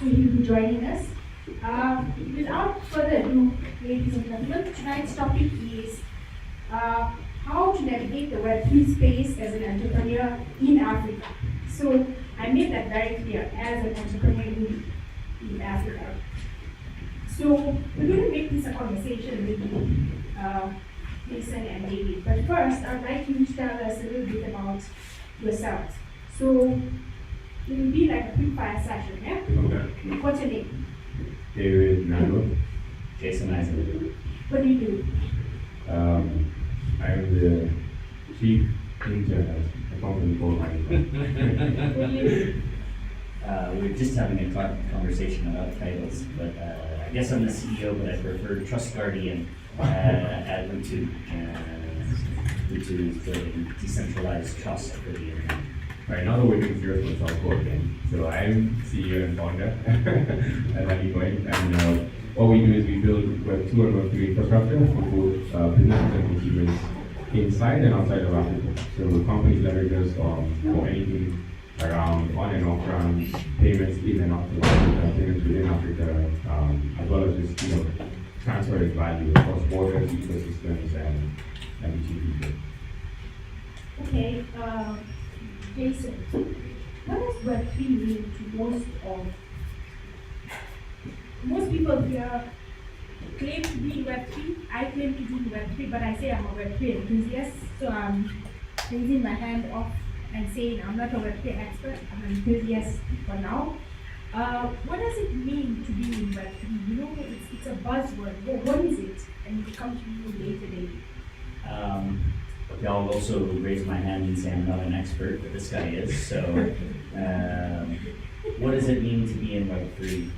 So he'll be joining us. Without further ado, ladies and gentlemen, tonight's topic is how to navigate the web3 space as an entrepreneur in Africa. So I made that very clear, as an entrepreneur in Africa. So we're going to make this a conversation with Jason and David. But first, I'd like you to tell us a little bit about yourselves. So it will be like a quick fire session, yeah? Okay. What's your name? David Nandwa. Jason Isaac. What do you do? I'm the chief intern at a company called HoneyCoin. What do you do? We were just having a conversation about titles, but I guess I'm the CEO, but I prefer Trust Guardian at UTU. UTU is building decentralized trust for the internet. Right now, the waiting here for South Korea. So I'm CEO and founder at HoneyCoin, and what we do is we build Web2 and Web3 infrastructure for both businesses and consumers inside and outside of Africa. So companies leverage us for anything around on and off ramps, payments in and out of Africa, payments within Africa, as well as just transferring value across borders, ecosystems, and between people. Okay, Jason, what does Web3 mean to most people here claim to be in Web3. I claim to be in Web3, but I say I'm a Web3 enthusiast. So I'm raising my hand off and saying I'm not a Web3 expert, I'm an enthusiast for now. What does it mean to be in Web3? You know, it's a buzzword. What is it? And it comes to you day to day. Okay, I'll also raise my hand and say I'm not an expert, but this guy is. So, what does it mean to be in Web3?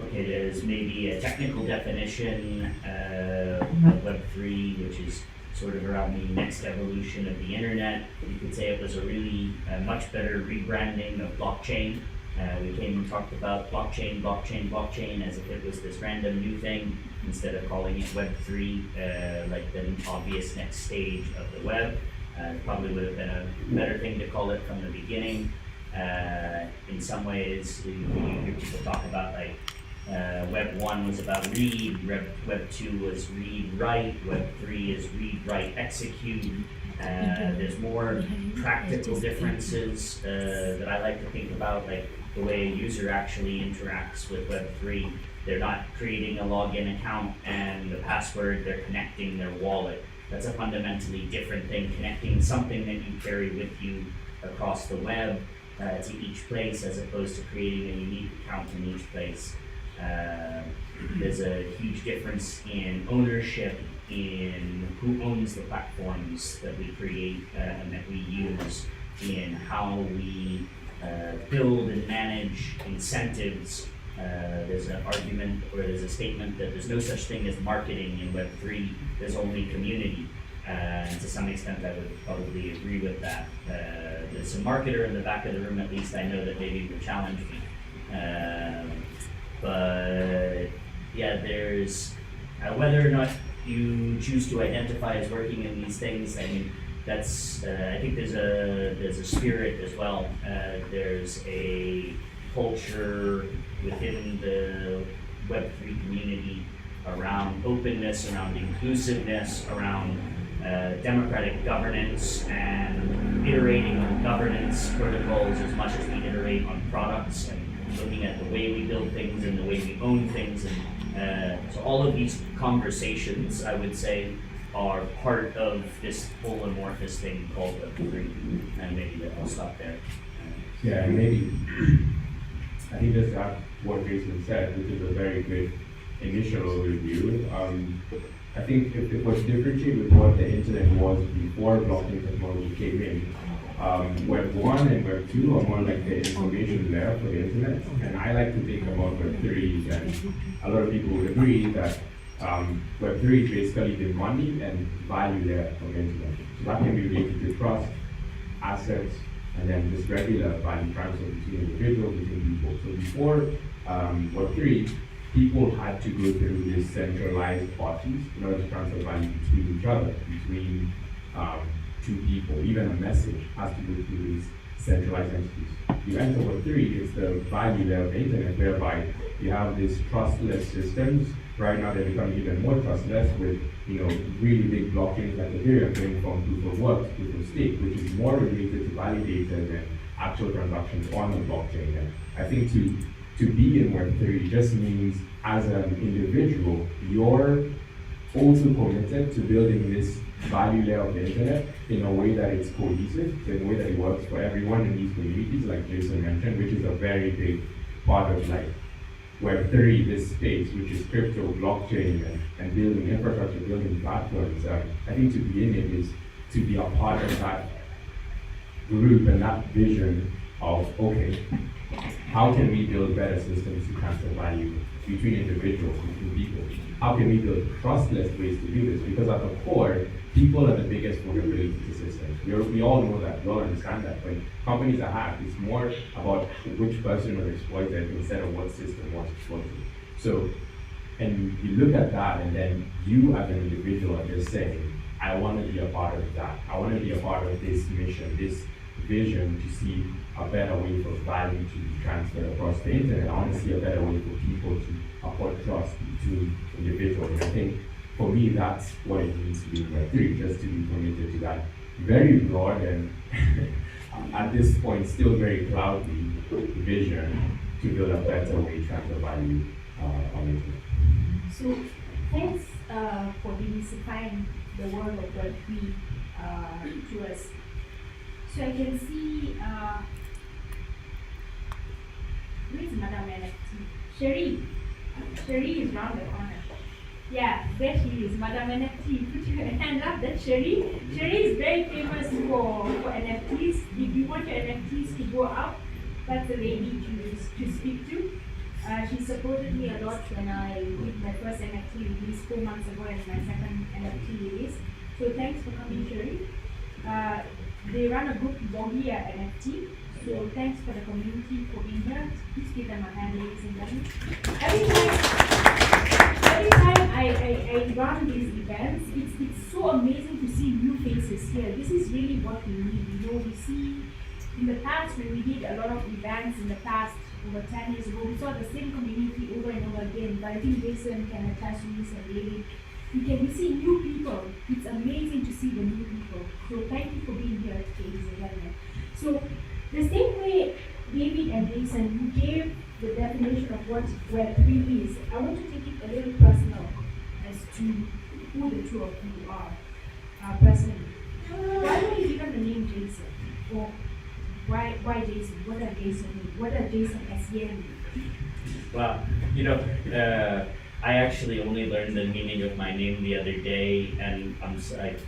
Okay, there's maybe a technical definition of Web3, which is sort of around the next evolution of the internet. You could say it was a really much better rebranding of blockchain. We came and talked about blockchain as if it was this random new thing, instead of calling it Web3, like the obvious next stage of the web. Probably would have been a better thing to call it from the beginning. In some ways, you hear people talk about like Web 1 was about read, Web 2 was read, write, Web 3 is read, write, execute. There's more practical differences that I like to think about, like the way a user actually interacts with Web 3. They're not creating a login account and the password, they're connecting their wallet. That's a fundamentally different thing, connecting something that you carry with you across the web to each place, as opposed to creating a unique account in each place. There's a huge difference in ownership, in who owns the platforms that we create and that we use, in how we build and manage incentives. There's an argument, or there's a statement that there's no such thing as marketing in Web3, there's only community. And to some extent I would probably agree with that. There's a marketer in the back of the room, at least I know, that maybe would challenge me. But yeah, there's whether or not you choose to identify as working in these things, I mean, that's I think there's a spirit as well. There's a culture within the Web3 community around openness, around inclusiveness, around democratic governance, and iterating on governance protocols as much as we iterate on products, and looking at the way we build things and the way we own things. And so all of these conversations, I would say, are part of this whole amorphous thing called Web3. And maybe I'll stop there. Yeah, and maybe I think just what Jason said, which is a very good initial overview. I think if it was differentiate with what the internet was before blockchain technology came in, Web 1 and Web 2 are more like the information layer for the internet. And I like to think about Web 3, and a lot of people would agree that Web 3 is basically the money and value layer for the internet. So that can be related to trust, assets, and then just regular value transfer between individuals, between people. So before Web 3, people had to go through these centralized parties in order to transfer value between each other, between two people. Even a message has to go through these centralized entities. You enter Web3, it's the value layer of the internet, whereby you have these trustless systems. Right now they're becoming even more trustless with really big blockchains like Ethereum going from proof of work to proof of stake, which is more related to validators and actual transactions on the blockchain. And I think to be in Web3 just means as an individual, you're also committed to building this value layer of the internet in a way that it's cohesive, in a way that it works for everyone in these communities, like Jason mentioned, which is a very big part of like Web3, this space, which is crypto, blockchain, and building infrastructure, building platforms. I think to be in it is to be a part of that group and that vision of, okay, how can we build better systems to transfer value between individuals, between people? How can we build trustless ways to do this? Because at the core, people are the biggest vulnerability to systems. We all know that, we all understand that. When companies are hacked, it's more about which person was exploited instead of what system was exploited. So, and you look at that, and then you as an individual are just saying, I want to be a part of that. I want to be a part of this mission, this vision to see a better way for value to be transferred across the internet. I want to see a better way for people to afford trust between individuals. And I think for me, that's what it means to be in Web3, just to be committed to that very broad and at this point still very cloudy vision to build a better way to transfer value on the internet. So thanks for demystifying the world of Web3 to us. So I can see, where's Madam NFT? Sherry is round the corner. Yeah, there she is, Madam NFT. Put your hand up, that's Sherry. Sherry is very famous for NFTs. If you want your NFTs to go up, that's the lady to speak to. She supported me a lot when I did my first NFT release 4 months ago and my second NFT release. So thanks for coming, Sherry. They run a group Bogia NFT. So thanks for the community for being here. Please give them a hand, ladies and gentlemen. Every time I run these events, it's so amazing to see new faces here. This is really what we need. We see in the past when we did a lot of events in the past, over 10 years ago, we saw the same community over and over again. But I think Jason can attest to this and David. We see new people. It's amazing to see the new people. So thank you for being here, ladies and gentlemen. So the same way David and Jason, you gave the definition of what Web3 is. I want to take it a little personal as to who the two of you are personally. Why were you given the name Jason? Or why Jason? What does Jason mean? What does Jason SEN mean? Well, I actually only learned the meaning of my name the other day, and I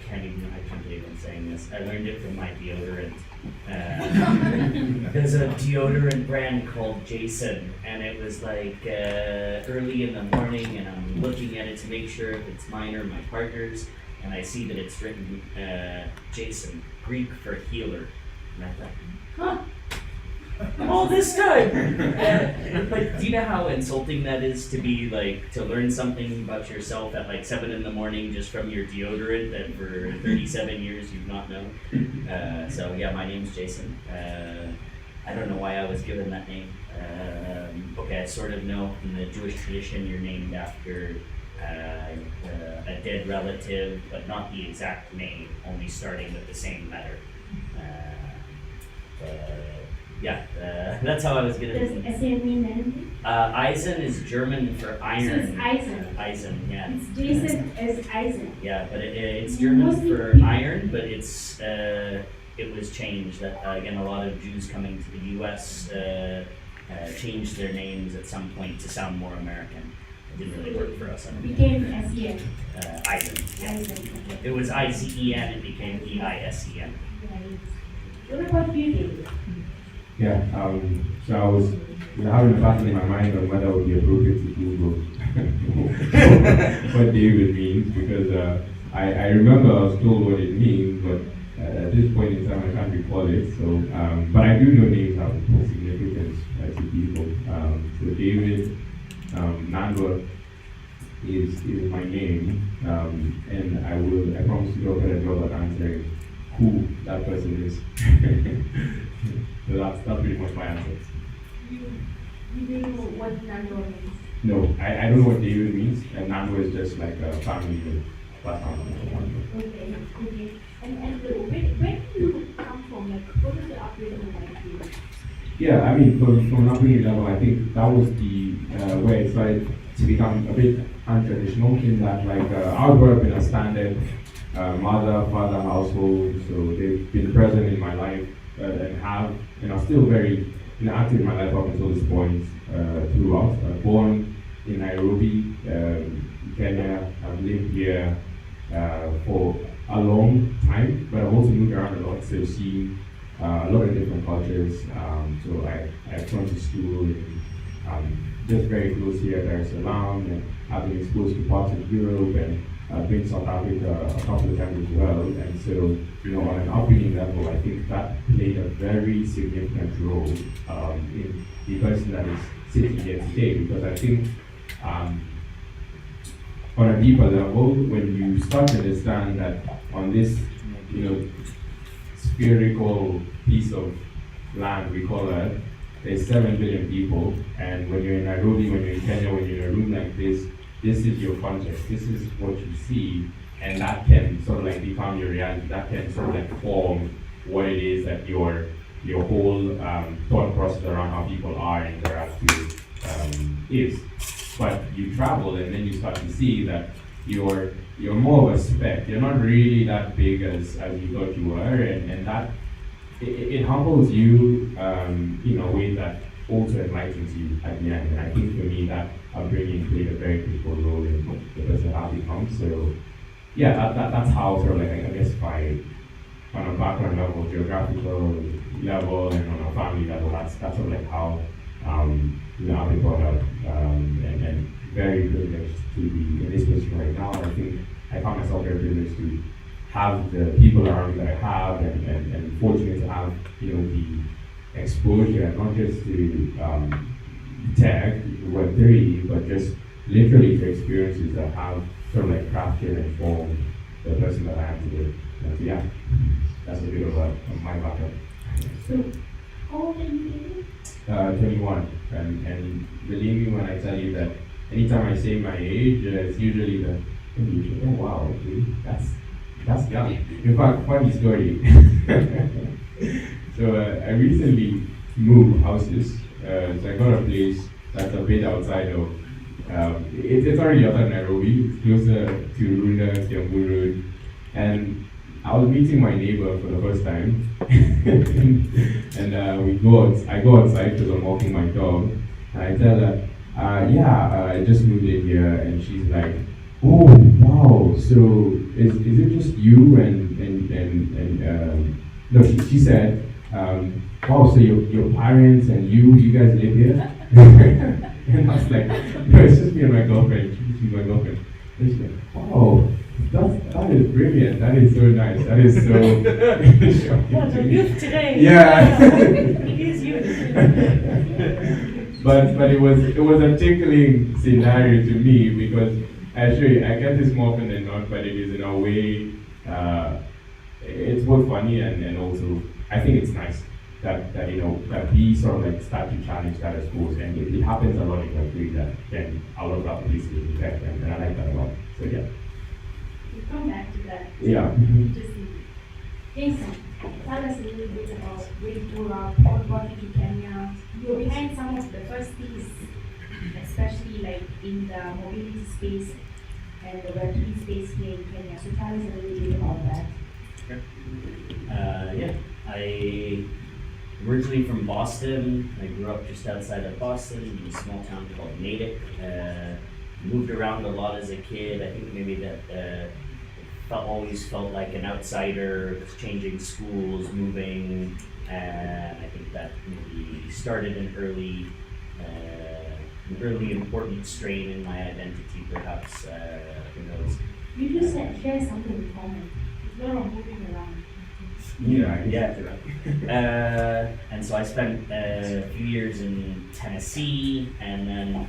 can't believe I'm saying this. I learned it from my deodorant. There's a deodorant brand called Jason, and it was like early in the morning, and I'm looking at it to make sure if it's mine or my partner's, and I see that it's written Jason, Greek for healer, and I thought, huh? All this time! But do you know how insulting that is to be like, to learn something about yourself at like 7 in the morning just from your deodorant that for 37 years you've not known? So yeah, my name's Jason. I don't know why I was given that name. Okay, I sort of know in the Jewish tradition you're named after a dead relative, but not the exact name, only starting with the same letter. That's how I was gonna. Does SEN mean anything? Eisen is German for iron. So it's Eisen. Eisen, yeah. It's Jason as Eisen. Yeah, but it's German for iron, but it was changed. Again, a lot of Jews coming to the U.S. Changed their names at some point to sound more American. It didn't really work for us. Became SEN. Eisen. Yeah. Eisen. It was ICEN. It became EISEN. What about you, David? Yeah, so I was having a battle in my mind on whether it would be appropriate to Google what David means, because I remember I was told what it means, but at this point in time I can't recall it. So, but I do know names have significance to people. So David Nandwa is my name, and I promise to do a better job at answering who that person is So that's pretty much my answer. You do know what Nandwa means? No, I don't know what David means, and Nandwa is just like a family name. That's how Okay, okay. And where do you come from? Like, what was the upbringing like you? Yeah, I mean, from an upbringing level, I think that was the where it started to become a bit untraditional in that, like, I grew up in a standard mother-father household, so they've been present in my life and are still very active in my life up until this point throughout. Born in Nairobi, Kenya. I've lived here for a long time, but I've also moved around a lot, so seen a lot of different cultures. So I've gone to school in, just very close here at Dar es Salaam, and I've been exposed to parts of Europe, and I've been to South Africa a couple of times as well. And so, on an upbringing level, I think that played a very significant role in the person that is sitting here today, because I think on a deeper level, when you start to understand that on this, spherical piece of land we call Earth, there's 7 billion people, and when you're in Nairobi, when you're in Kenya, when you're in a room like this is your context, this is what you see, and that can sort of like become your reality, that can sort of like form what it is that your whole thought process around how people are and interact with is. But you travel and then you start to see that you're more of a speck. You're not really that big as you thought you were, and that it humbles you in a way that also enlightens you at the end. And I think for me that upbringing played a very critical role in the person I've become. So yeah, that's how sort of like I guess on a background level, geographical level, and on a family level, that's sort of like how I've been brought up, and very privileged to be in this position right now. I think I found myself very privileged to have the people around me that I have, and fortunate to have the exposure, not just to tech, web3, but just literally to experiences that have sort of like crafted and formed the person that I am today. And so yeah, that's a bit of my background. So, how old are you? 21, and believe me when I tell you that anytime I say my age, it's usually oh wow, okay, that's young. In fact, funny story. So I recently moved houses, so I got a place that's a bit outside of, it's already outside Nairobi, it's closer to Runda, Kiambu Road, and I was meeting my neighbor for the first time, and I go outside because I'm walking my dog, and I tell her, I just moved in here, and she's like, oh wow, so is it just you no, she said, wow, so your parents and you guys live here? And I was like, no, it's just me and my girlfriend. She's my girlfriend. And she's like, wow, that is brilliant. That is so nice. That is so shocking. Well, the youth today. Yeah. It is youth. But it was a tickling scenario to me, because actually I get this more often than not, but it is in a way it's both funny and also I think it's nice that we sort of like start to challenge status quo, and it happens a lot in Web3 that then a lot of other places in tech, and I like that a lot. So yeah. We'll come back to that. Yeah. Interesting. Jason, tell us a little bit about where you grew up, what brought you to Kenya. You were behind some of the first things, especially like in the mobility space and the Web3 space here in Kenya. So tell us a little bit about that. I originally from Boston. I grew up just outside of Boston in a small town called Natick. Moved around a lot as a kid. I think maybe that always felt like an outsider, changing schools, moving. I think that maybe started an early important strain in my identity, perhaps. Who knows? You just said share something in common. It's not all moving around. And so I spent a few years in Tennessee, and then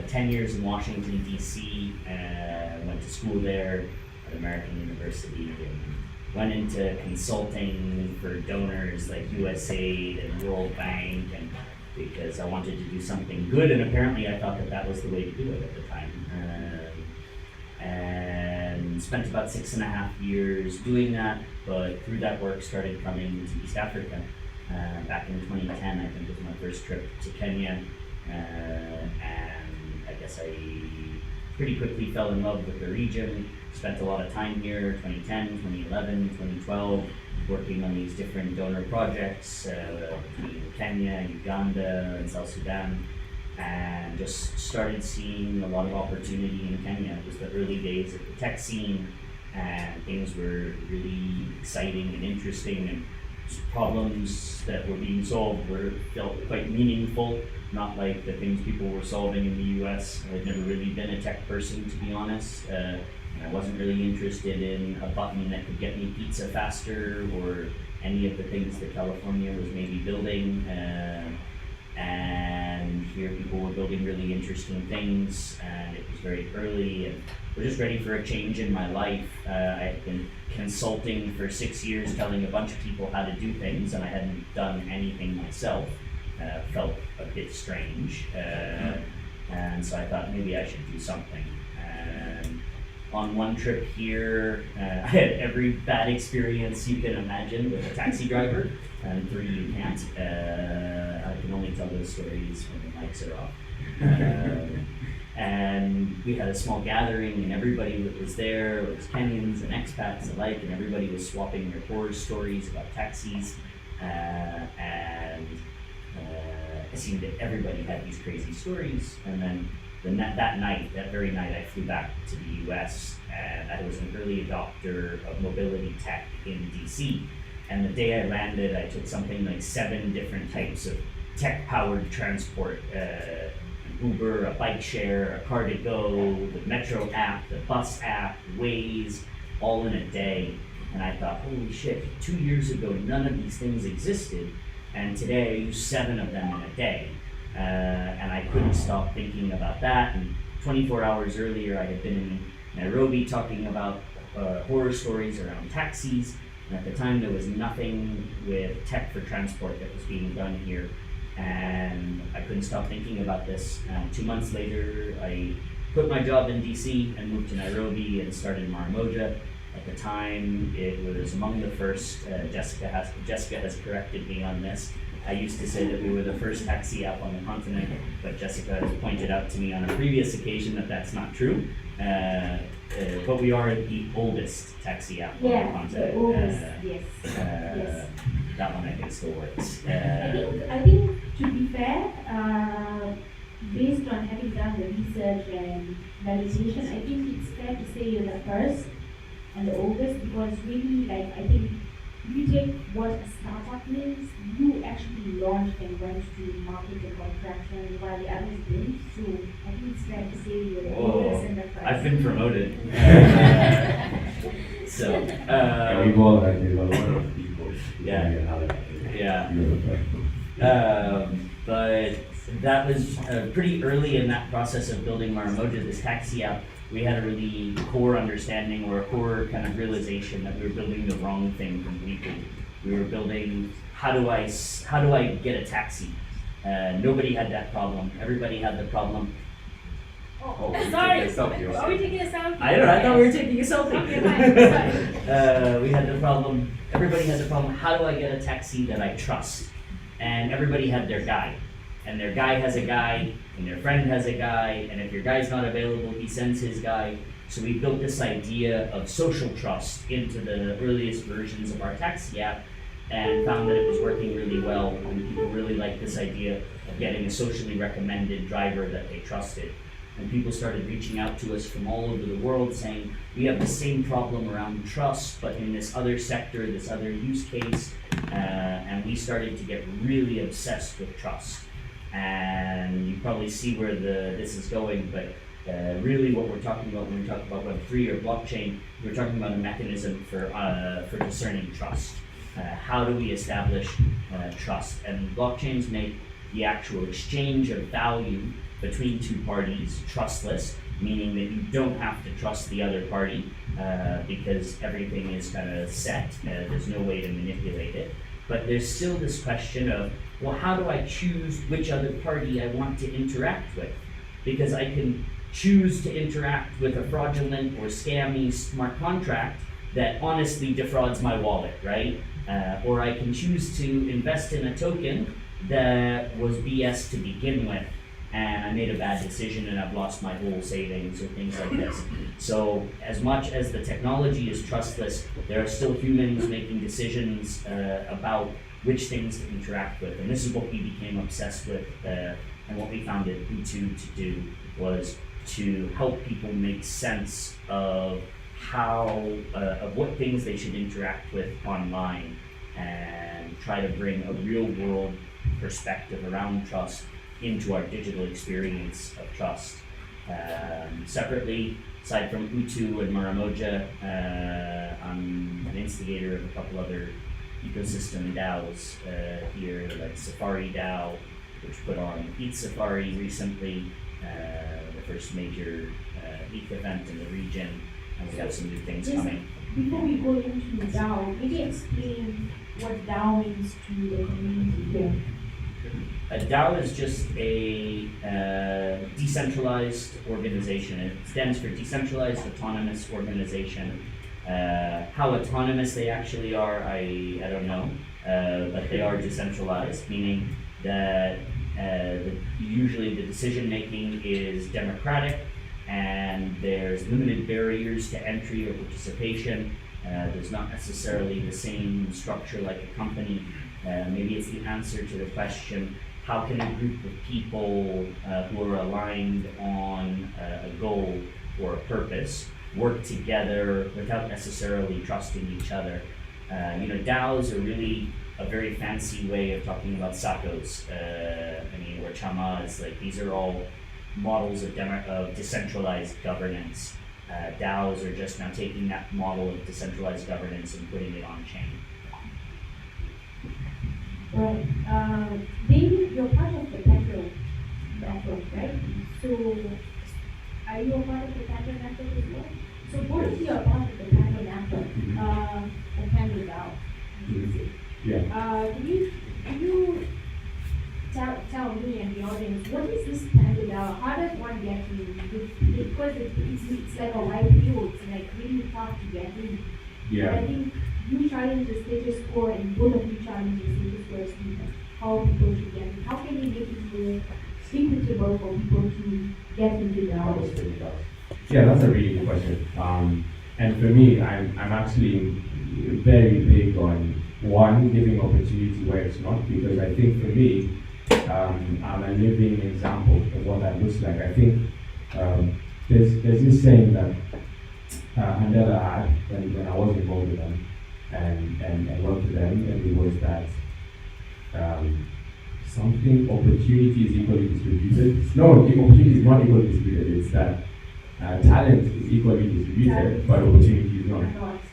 10 years in Washington, D.C. Went to school there at American University, and went into consulting for donors like USAID and World Bank, and because I wanted to do something good, and apparently I thought that was the way to do it at the time. And spent about 6.5 years doing that, but through that work started coming to East Africa. Back in 2010, I think was my first trip to Kenya, and I guess I pretty quickly fell in love with the region. Spent a lot of time here, 2010, 2011, 2012, working on these different donor projects between Kenya, Uganda, and South Sudan, and just started seeing a lot of opportunity in Kenya. It was the early days of the tech scene, and things were really exciting and interesting, and problems that were being solved felt quite meaningful, not like the things people were solving in the US. I'd never really been a tech person, to be honest. I wasn't really interested in a button that could get me pizza faster or any of the things that California was maybe building. And here people were building really interesting things, and it was very early, and we're just ready for a change in my life. I had been consulting for 6 years, telling a bunch of people how to do things, and I hadn't done anything myself. Felt a bit strange, and so I thought maybe I should do something. On one trip here, I had every bad experience you can imagine with a taxi driver, and 3 you can't. I can only tell those stories when the mics are off. And we had a small gathering, and everybody that was there was Kenyans and expats alike, and everybody was swapping their horror stories about taxis. It seemed that everybody had these crazy stories, and then that very night, I flew back to the US, and I was an early adopter of mobility tech in DC. And the day I landed, I took something like 7 different types of tech-powered transport, an Uber, a bike share, a car to go, the Metro app, the bus app, Waze, all in a day. And I thought, holy shit, 2 years ago, none of these things existed, and today I use 7 of them in a day. And I couldn't stop thinking about that. And 24 hours earlier, I had been in Nairobi talking about horror stories around taxis. And at the time, there was nothing with tech for transport that was being done here. And I couldn't stop thinking about this. 2 months later, I quit my job in DC and moved to Nairobi and started Maramoja. At the time, it was among the first. Jessica has corrected me on this. I used to say that we were the first taxi app on the continent, but Jessica has pointed out to me on a previous occasion that that's not true. But we are the oldest taxi app on the continent. The oldest, yes. Yes. That one I think still works. I think to be fair, based on having done the research and validation, I think it's fair to say you're the first and the oldest, because really, like, I think if you take what a startup means, you actually launched and went to market and contraction while the others didn't. So I think it's fair to say you're the oldest and the first. I've been promoted. So we've all had a lot of people. Yeah. But that was pretty early in that process of building Maramoja, this taxi app. We had a really core understanding, or a core kind of realization, that we were building the wrong thing completely. We were building, how do I get a taxi? Nobody had that problem. Everybody had the problem. Oh, sorry. Are we taking a selfie? I don't know, I thought we were taking a selfie. Okay, fine. Sorry. We had the problem, everybody has a problem, how do I get a taxi that I trust? And everybody had their guy. And their guy has a guy, and their friend has a guy, and if your guy's not available, he sends his guy. So we built this idea of social trust into the earliest versions of our taxi app, and found that it was working really well, and people really liked this idea of getting a socially recommended driver that they trusted. And people started reaching out to us from all over the world saying, we have the same problem around trust, but in this other sector, this other use case, and we started to get really obsessed with trust. And you probably see where this is going, but really what we're talking about when we talk about web3 or blockchain, we're talking about a mechanism for discerning trust. How do we establish trust? And blockchains make the actual exchange of value between two parties trustless, meaning that you don't have to trust the other party because everything is kind of set. There's no way to manipulate it. But there's still this question of, well, how do I choose which other party I want to interact with? Because I can choose to interact with a fraudulent or scammy smart contract that honestly defrauds my wallet, right? Or I can choose to invest in a token that was BS to begin with, and I made a bad decision and I've lost my whole savings or things like this. So as much as the technology is trustless, there are still humans making decisions about which things to interact with. And this is what we became obsessed with, and what we founded UTU to do was to help people make sense of of what things they should interact with online, and try to bring a real world perspective around trust into our digital experience of trust. Separately, aside from UTU and Maramoja, I'm an instigator of a couple other ecosystem DAOs here, like Safari DAO, which put on Eat Safari recently, the first major ETH event in the region, and we have some new things Yes. coming. Before we go into the DAO, maybe explain what DAO means to the community here. A DAO is just a decentralized organization. It stands for Decentralized Autonomous Organization. How autonomous they actually are, I don't know, but they are decentralized, meaning that usually the decision making is democratic, and there's limited barriers to entry or participation. There's not necessarily the same structure like a company. Maybe it's the answer to the question, how can a group of people who are aligned on a goal or a purpose work together without necessarily trusting each other? DAOs are really a very fancy way of talking about SACOs, or chamas. Like, these are all models of decentralized governance. DAOs are just now taking that model of decentralized governance and putting it on chain. Right. David, you're part of the Petro network, right? So, are you a part of the Petro network as well? So, both of you are part of the Petro network, the Petro DAO. Yeah. Can you tell me and the audience, what is this Petro DAO? How does one get in? Because it's like a white field, it's like really tough to get in. Yeah. But I think you challenge the status quo, and both of you challenge the status quo as people, how people should get in. How can we make it more equitable for people to get into the house? Yeah, that's a really good question. And for me, I'm actually very big on one, giving opportunity where it's not, because I think for me, I'm a living example of what that looks like. I think there's this saying that Mandela had when I was involved with them and worked with them, and it was that opportunity is equally distributed. No, the opportunity is not equally distributed. It's that talent is equally distributed, but opportunity is not.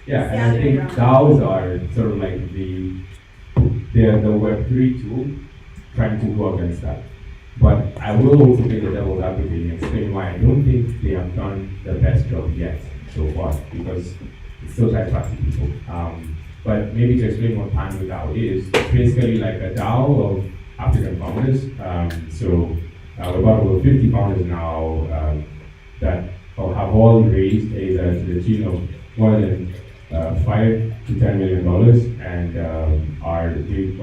Yeah, and I think DAOs are sort of like they're the web3 tool trying to go against that. But I will also be the devil's advocate and explain why I don't think they have done the best job yet so far, because it's still trying to attract people. But maybe to explain what Pando DAO is, it's basically like a DAO of African founders. So we're about over 50 founders now that have all raised either to the tune of more than $5 to $10 million, and are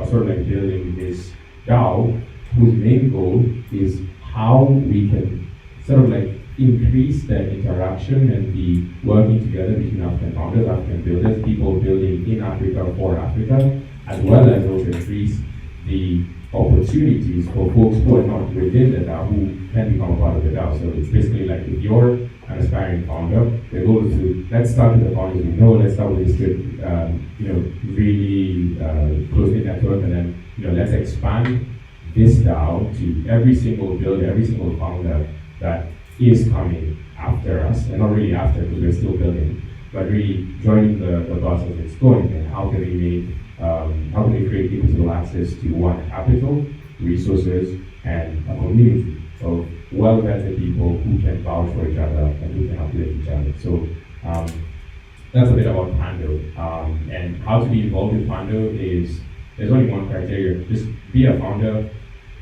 sort of like building this DAO whose main goal is how we can sort of like increase the interaction and the working together between African founders, African builders, people building in Africa for Africa, as well as also increase the opportunities for folks who are not within the DAO who can become part of the DAO. So it's basically like, if you're an aspiring founder, the goal is to, let's start with the founders we know, let's start with this good, really closely network, and then, let's expand this DAO to every single builder, every single founder that is coming after us, and not really after because we're still building, but really joining the bus as it's going. And how can we create equitable access to one, capital, resources, and a community of well-vetted people who can vouch for each other and who can uplift each other. So that's a bit about Pando. And how to be involved with Pando is, there's only one criteria, just be a founder.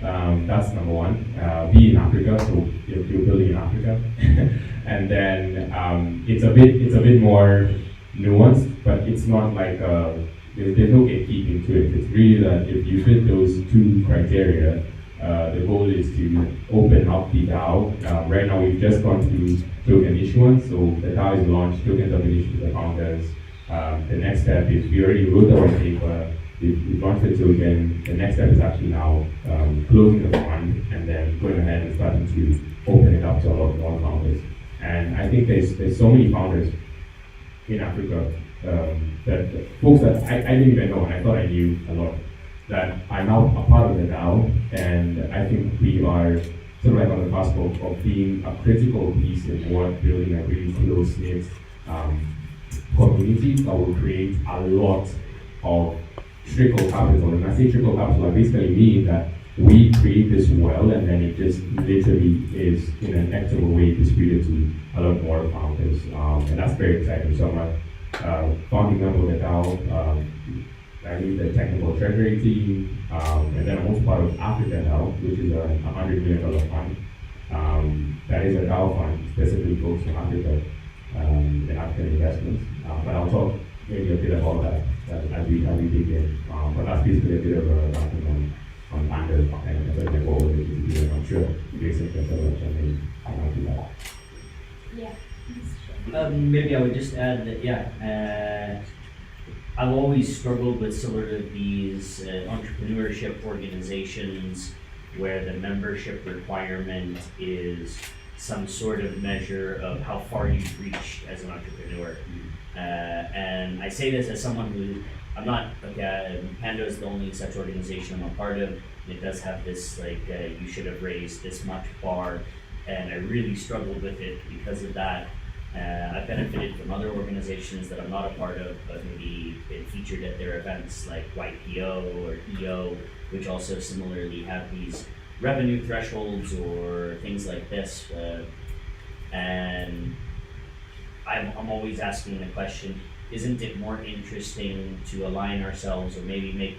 That's number one. Be in Africa, so you're building in Africa. And then it's a bit more nuanced, but it's not like there's no gatekeeping to it. It's really that if you fit those two criteria, the goal is to open up the DAO. Right now, we've just gone through token issuance, so the DAO is launched, tokens have been issued to the founders. The next step is we already wrote the white paper, we've launched the token. The next step is actually now closing the fund and then going ahead and starting to open it up to a lot more founders. And I think there's so many founders in Africa that folks that I didn't even know, and I thought I knew a lot, that are now a part of the DAO, and I think we are sort of like on the cusp of being a critical piece in what building a really close-knit community that will create a lot of trickle capital. And I say trickle capital, I basically mean that we create this well, and then it just literally is in an equitable way distributed to a lot more founders. And that's very exciting. So I'm a founding member of the DAO. I lead the technical treasury team, and then I'm also part of Africa DAO, which is a $100 million fund. That is a DAO fund specifically focused on Africa and African investments. But I'll talk maybe a bit about that as we dig in. But that's basically a bit of a background on Panda and as I go over the I'm sure Jason can tell us something about that. Yeah, please. Maybe I would just add that, I've always struggled with sort of these entrepreneurship organizations where the membership requirement is some sort of measure of how far you've reached as an entrepreneur. And I say this as someone who, I'm not, Pando is the only such organization I'm a part of. It does have this, you should have raised this much bar, and I really struggled with it because of that. I've benefited from other organizations that I'm not a part of, but maybe been featured at their events like YPO or EO, which also similarly have these revenue thresholds or things like this. And I'm always asking the question, isn't it more interesting to align ourselves or maybe make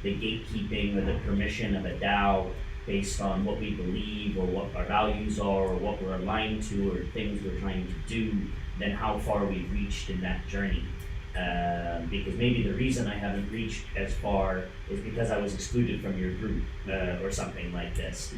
the gatekeeping or the permission of a DAO based on what we believe or what our values are or what we're aligned to or things we're trying to do than how far we've reached in that journey. Because maybe the reason I haven't reached as far is because I was excluded from your group or something like this.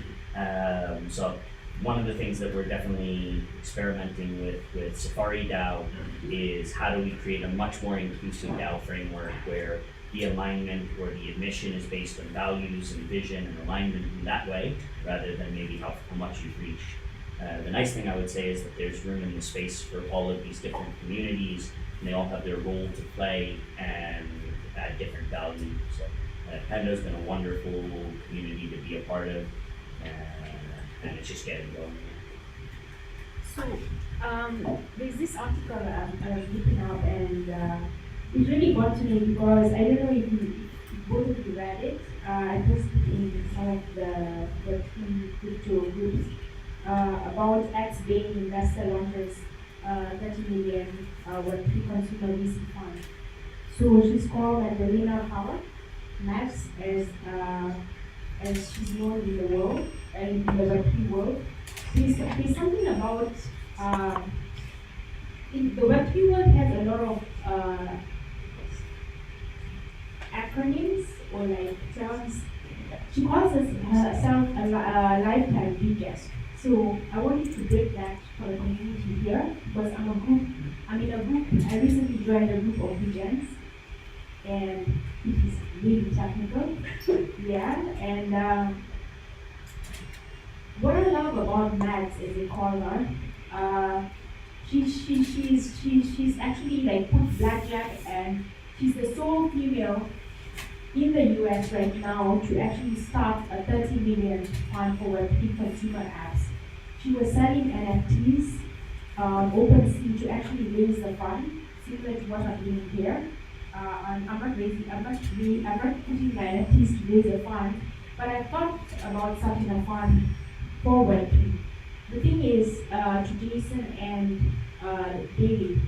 So one of the things that we're definitely experimenting with Safari DAO is how do we create a much more inclusive DAO framework where the alignment or the admission is based on values and vision and alignment in that way, rather than maybe how much you've reached. The nice thing I would say is that there's room in the space for all of these different communities, and they all have their role to play and add different value. So Pando's been a wonderful community to be a part of, and it's just getting going. So there's this article I was looking up, and it really got to me because I don't know if you both of you read it. I posted in some of the Web3 crypto groups about X-Bain investor launches 30 million Web3 consumer VC fund. So she's called Magdalena Howard, Max, as she's known in the world, in the Web3 world. There's something about in the Web3 world has a lot of acronyms or like terms. She calls herself a lifetime vegan. So I wanted to break that for the community here because I'm in a group. I recently joined a group of vegans, and it is really technical. Yeah, and what I love about Mads, as they call her, she's actually like put blackjack, and she's the sole female in the US right now to actually start a 30 million fund for Web3 consumer apps. She was selling NFTs on OpenSea to actually raise the fund, similar to what I'm doing here. I'm not putting my NFTs to raise a fund, but I thought about starting a fund for Web3. The thing is, to Jason and David,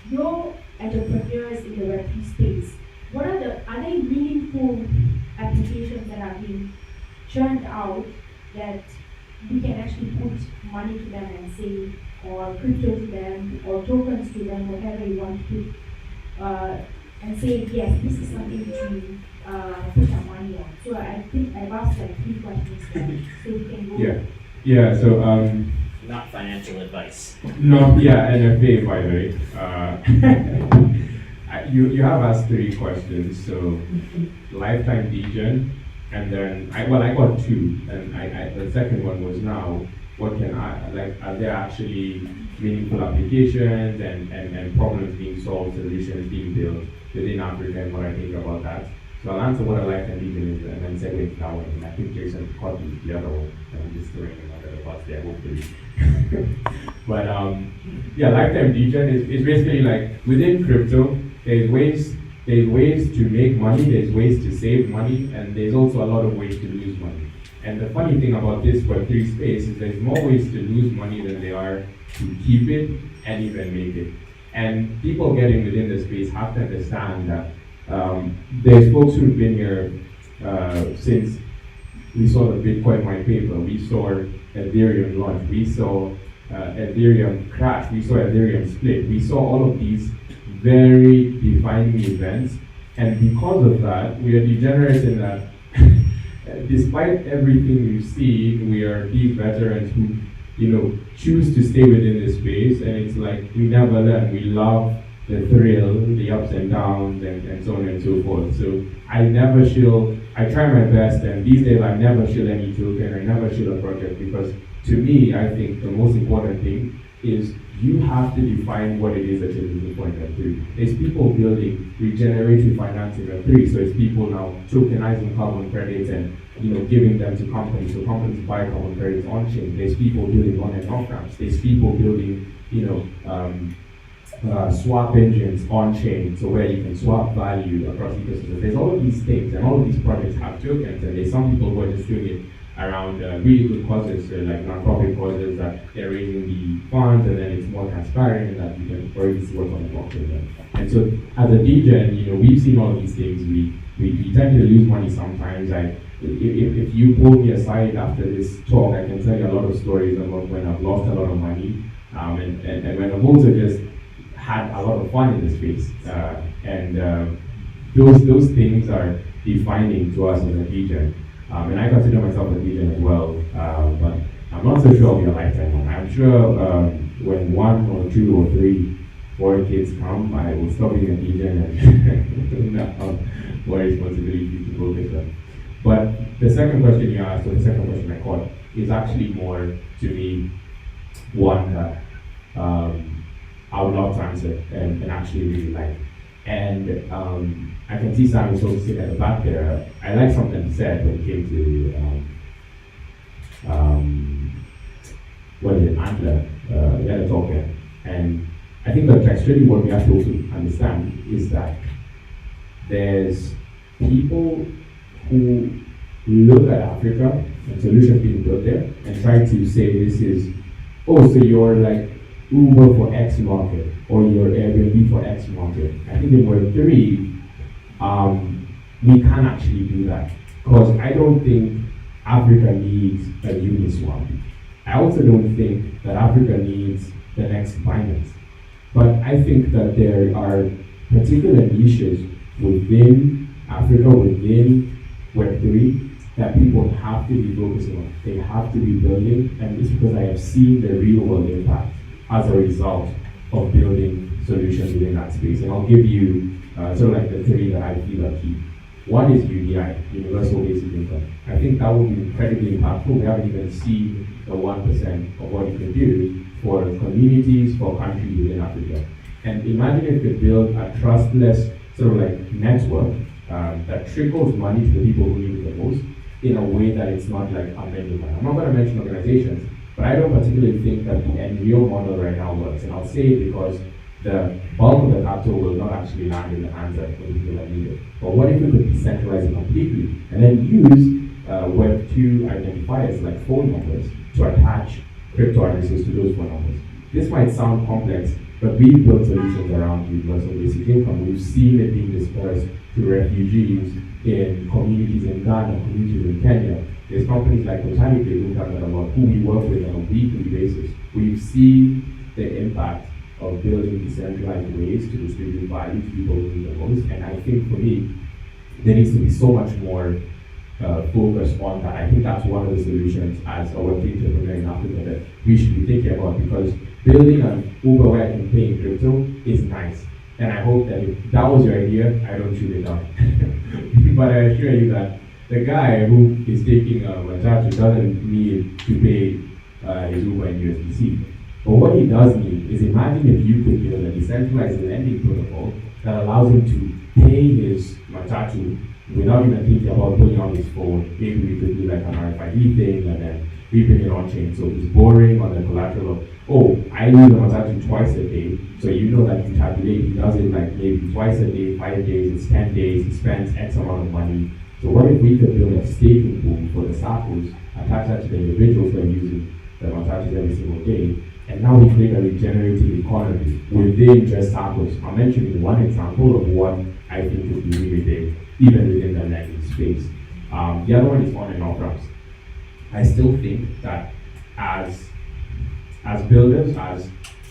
you're entrepreneurs in the Web3 space. What are there meaningful applications that are being churned out that we can actually put money to them and say, or crypto to them, or tokens to them, whatever you want to put, and say, yes, this is something to put our money on. So I think I've asked like 3 questions there, so we can go. Yeah, so, Not financial advice. no, yeah, NFA, by the way. You have asked 3 questions, so lifetime degen, and then, I got 2, and the second one was now, what can are there actually meaningful applications and problems being solved, solutions being built within Africa, and what I think about that. So I'll answer what a lifetime degen is, and then segue into that one, and I think Jason caught the other one, and I'm just throwing him under the bus there, hopefully. But yeah, lifetime degen is basically like, within crypto, there's ways to make money, there's ways to save money, and there's also a lot of ways to lose money. And the funny thing about this Web3 space is there's more ways to lose money than there are to keep it and even make it. And people getting within the space have to understand that there's folks who've been here since we saw the Bitcoin white paper, we saw Ethereum launch, we saw Ethereum crash, we saw Ethereum split, we saw all of these very defining events, and because of that, we are degenerates in that despite everything we see, we are deep veterans who, choose to stay within this space, and it's like we never learn. We love the thrill, the ups and downs, and so on and so forth. So I never shill, I try my best, and these days I never shill any token, I never shill a project, because to me, I think the most important thing is you have to define what it is that you're looking for in Web3. There's people building regenerative finance in Web3, so it's people now tokenizing carbon credits and giving them to companies, so companies buy carbon credits on chain. There's people building on and off ramps. There's people building swap engines on chain, so where you can swap value across ecosystems. There's all of these things, and all of these projects have tokens, and there's some people who are just doing it around really good causes, like non-profit causes, that they're raising the funds, and then it's more transparent, and that you can already see what's on the blockchain. And so, as a degen, we've seen all of these things. We tend to lose money sometimes. If you pull me aside after this talk, I can tell you a lot of stories about when I've lost a lot of money, and when I've also just had a lot of fun in the space. Those things are defining to us as a degen. And I consider myself a degen as well, but I'm not so sure I'll be a lifetime one. I'm sure when 1 or 2 or 3, 4 kids come, I will stop being a degen and not have more responsibility to focus on. But the second question you asked, or the second question I caught, is actually more, to me, one that I would love to answer and actually really like. And I can see Sam is also sitting at the back there. I like something he said when it came to Antler, the other talker. And I think that textually what we have to also understand is that there's people who look at Africa and solutions being built there and try to say this is, so you're like Uber for X market, or your Airbnb for X market. I think in Web3, we can actually do that, because I don't think Africa needs a Uniswap. I also don't think that Africa needs the next Binance. But I think that there are particular niches within Africa, within Web3, that people have to be focusing on. They have to be building, and it's because I have seen the real world impact as a result of building solutions within that space. And I'll give you sort of like the 3 that I feel are key. One is UDI, Universal Basic Income. I think that will be incredibly impactful. We haven't even seen the 1% of what it can do for communities, for countries within Africa. And imagine if we build a trustless sort of like network that trickles money to the people who need it the most in a way that it's not like a middleman. I'm not going to mention organizations, but I don't particularly think that the NGO model right now works. And I'll say it because the bulk of the capital will not actually land in the hands of the people that need it. But what if we could decentralize it completely and then use Web2 identifiers like phone numbers to attach crypto addresses to those phone numbers. This might sound complex, but we've built solutions around universal basic income. We've seen it being dispersed to refugees in communities in Ghana, communities in Kenya. There's companies like Botanica who come a lot, who we work with on a weekly basis. We've seen the impact of building decentralized ways to distribute value to people who need the most. And I think for me, there needs to be so much more focus on that. I think that's one of the solutions as a Web3 entrepreneur in Africa that we should be thinking about, because building an Uber where I can pay in crypto is nice. And I hope that if that was your idea, I don't shoot it down. But I assure you that the guy who is taking a charge doesn't need to pay his Uber in USDC. But what he does need is, imagine if you could build a decentralized lending protocol that allows him to pay his matatu without even thinking about pulling out his phone. Maybe we could do like an RFID thing and then we bring it on chain. So he's borrowing on the collateral of, oh, I use the matatu twice a day. So you know that you tabulate, he does it like maybe twice a day, 5 days, it's 10 days, he spends X amount of money. So what if we could build a staking pool for the samples, attach that to the individuals who are using the matatus every single day, and now we create a regenerative economy within just samples. I'm mentioning one example of what I think would be really big, even within the lending space. The other one is on and off ramps. I still think that as builders,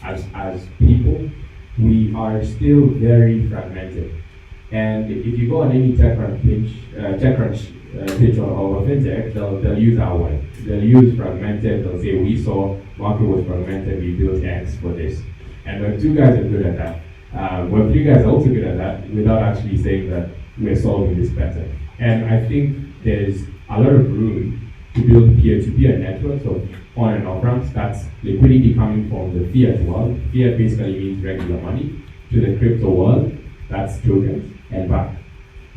as people, we are still very fragmented. And if you go on any TechCrunch pitch or fintech, they'll use our one. They'll use fragmented. They'll say, we saw market was fragmented, we built X for this. And Web2 guys are good at that. Web3 guys are also good at that, without actually saying that we're solving this better. And I think there's a lot of room to build peer-to-peer networks of on and off ramps. That's liquidity coming from the fiat world. Fiat basically means regular money, to the crypto world. That's tokens and back.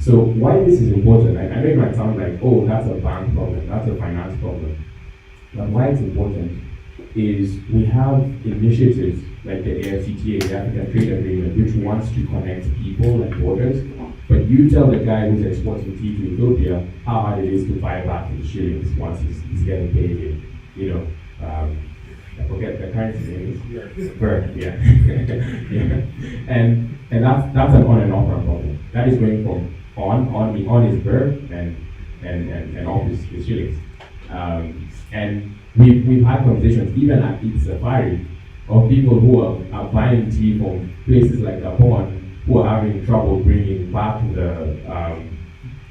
So why this is important, I know it might sound like, oh, that's a bank problem, that's a finance problem. But why it's important is we have initiatives like the AFCTA, the African Trade Agreement, which wants to connect people and borders. But you tell the guy who's exporting tea to Ethiopia how hard it is to buy back his shillings once he's getting paid in, I forget the currency name. Bird, yeah. Yeah. And that's an on and off ramp problem. That is going from on his bird and off his shillings. And we've had conversations even at Eat Safari of people who are buying tea from places like Gabon, who are having trouble bringing back the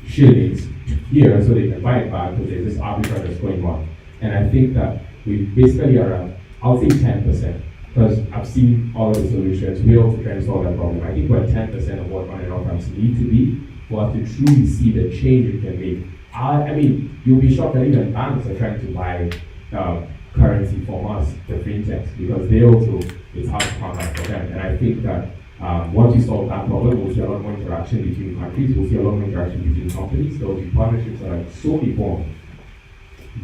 shillings here so they can buy it back because there's this arbitrage that's going on. And I think that we basically are at, I'll say 10%, because I've seen all of the solutions. We also trying to solve that problem. I think we're 10% of what on and off ramps need to be for us to truly see the change it can make. I mean, you'll be shocked that even banks are trying to buy currency from us, the fintechs, because they also, it's hard to come back for them. And I think that once we solve that problem, we'll see a lot more interaction between countries, we'll see a lot more interaction between companies. There will be partnerships that are solely formed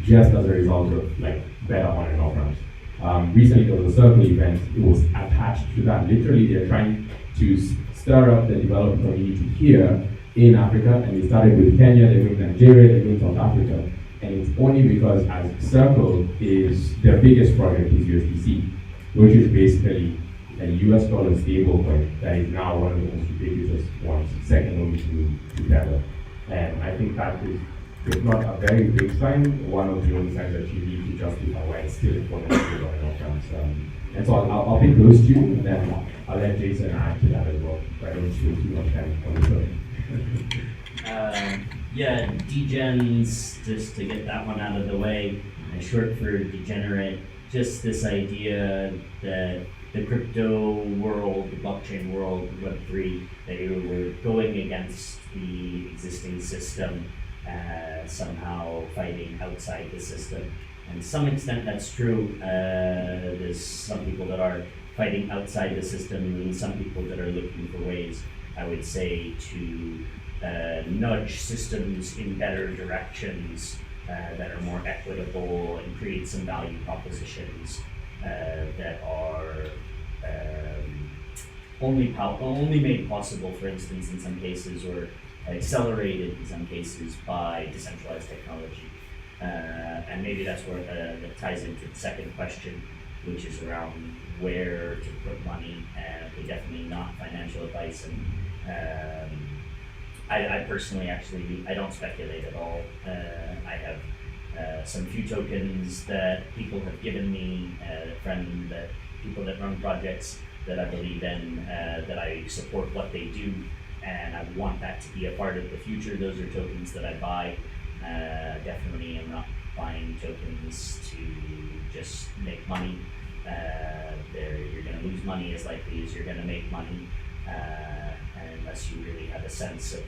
just as a result of like better on and off ramps. Recently there was a circle event, it was attached to that. Literally they're trying to stir up the development community here in Africa, and they started with Kenya, they're doing Nigeria, they're doing South Africa. And it's only because as Circle is, their biggest project is USDC, which is basically a US dollar stable coin that is now one of the most ubiquitous ones, second only to Tether. And I think that is, if not a very big sign, one of the only signs that you need to justify why it's still important to do on off ramps. And so I'll pick those two, and then I'll let Jason add to that as well. I don't steal too much time on the show. Yeah, degens, just to get that one out of the way, short for degenerate, just this idea that the crypto world, the blockchain world, Web3, they were going against the existing system, somehow fighting outside the system. And to some extent that's true. There's some people that are fighting outside the system, and some people that are looking for ways, I would say, to nudge systems in better directions that are more equitable and create some value propositions that are only made possible, for instance, in some cases, or accelerated in some cases by decentralized technology. And maybe that's where that ties into the second question, which is around where to put money. But definitely not financial advice. And I personally, actually, I don't speculate at all. I have some few tokens that people have given me, people that run projects that I believe in, that I support what they do, and I want that to be a part of the future. Those are tokens that I buy. Definitely am not buying tokens to just make money. You're going to lose money as likely as you're going to make money, unless you really have a sense of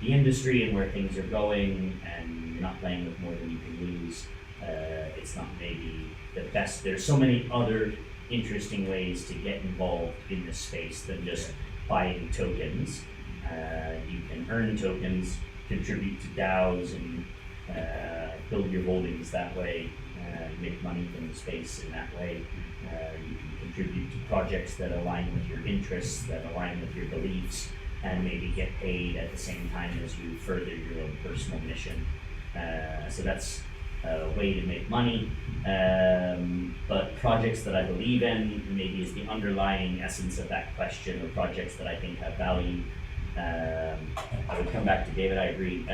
the industry and where things are going, and you're not playing with more than you can lose. It's not maybe the best. There's so many other interesting ways to get involved in this space than just buying tokens. You can earn tokens, contribute to DAOs, and build your holdings that way, make money from the space in that way. You can contribute to projects that align with your interests, that align with your beliefs, and maybe get paid at the same time as you further your own personal mission. So that's a way to make money. But projects that I believe in maybe is the underlying essence of that question, or projects that I think have value. I would come back to David, I agree.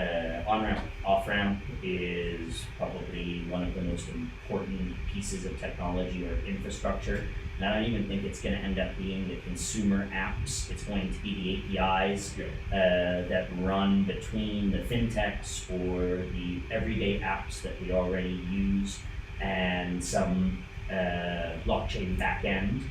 On-ramp, off-ramp is probably one of the most important pieces of technology or infrastructure. And I don't even think it's going to end up being the consumer apps. It's going to be the APIs that run between the fintechs or the everyday apps that we already use, and some blockchain backend.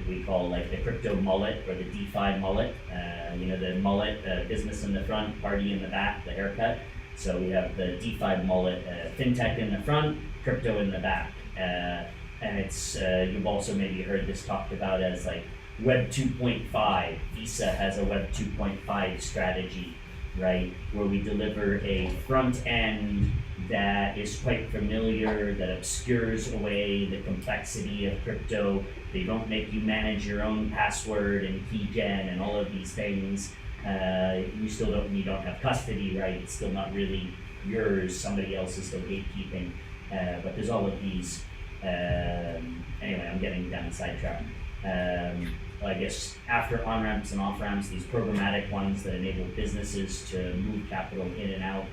We call like the crypto mullet or the DeFi mullet. The mullet, business in the front, party in the back, the haircut. So we have the DeFi mullet, fintech in the front, crypto in the back. And it's, you've also maybe heard this talked about as like Web 2.5. Visa has a Web 2.5 strategy, right? Where we deliver a front end that is quite familiar, that obscures away the complexity of crypto. They don't make you manage your own password and keygen and all of these things. You don't have custody, right? It's still not really yours. Somebody else is still gatekeeping. But there's all of these. Anyway, I'm getting down the sidetrack. I guess after on-ramps and off-ramps, these programmatic ones that enable businesses to move capital in and out,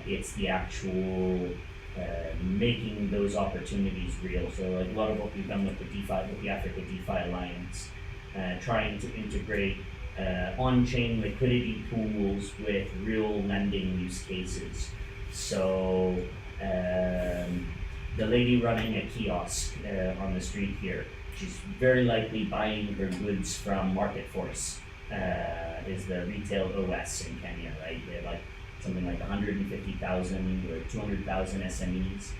it's the actual making those opportunities real. So like a lot of what we've done with the Africa DeFi Alliance, trying to integrate on-chain liquidity pools with real lending use cases. So the lady running a kiosk on the street here, she's very likely buying her goods from Market Force, is the retail OS in Kenya, right? They have like something like 150,000 or 200,000 SMEs,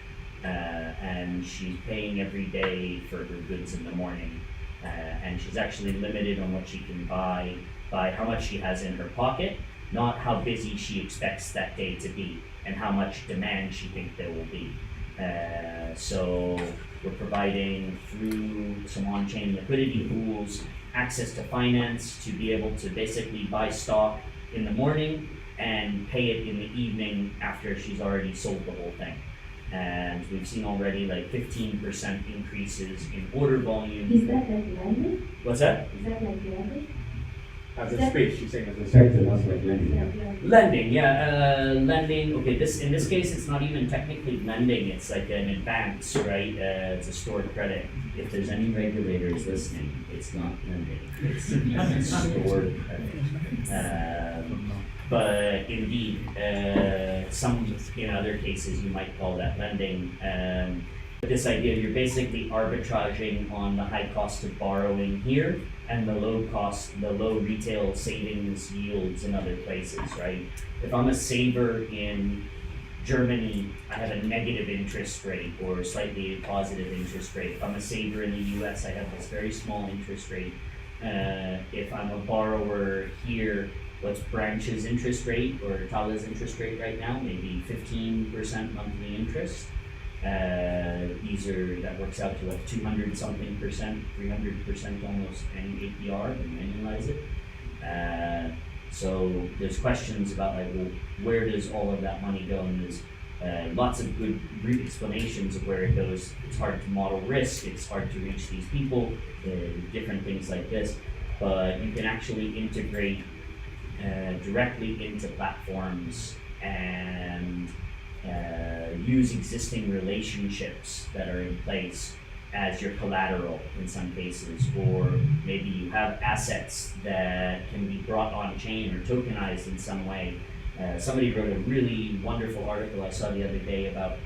and she's paying every day for her goods in the morning, and she's actually limited on what she can buy by how much she has in her pocket, not how busy she expects that day to be and how much demand she thinks there will be. So we're providing, through some on-chain liquidity pools, access to finance to be able to basically buy stock in the morning and pay it in the evening after she's already sold the whole thing. And we've seen already like 15% increases in order volume. Is that like lending? What's that? Is that like lending? As a space, she's saying as a sector, that's like lending. Lending, yeah, lending. Okay, in this case, it's not even technically lending. It's like an advance, right? It's a stored credit. If there's any regulators listening, it's not lending. It's stored credit. But indeed, in other cases, you might call that lending. But this idea, you're basically arbitraging on the high cost of borrowing here and the low retail savings yields in other places, right? If I'm a saver in Germany, I have a negative interest rate or slightly positive interest rate. If I'm a saver in the US, I have this very small interest rate. If I'm a borrower here, what's Branch's interest rate or Tala's interest rate right now? Maybe 15% monthly interest. That works out to like 200 something percent, 300% almost any APR when you annualize it. So there's questions about like, well, where does all of that money go? And there's lots of good explanations of where it goes. It's hard to model risk, it's hard to reach these people, different things like this. But you can actually integrate directly into platforms and use existing relationships that are in place as your collateral in some cases, or maybe you have assets that can be brought on chain or tokenized in some way. Somebody wrote a really wonderful article I saw the other day about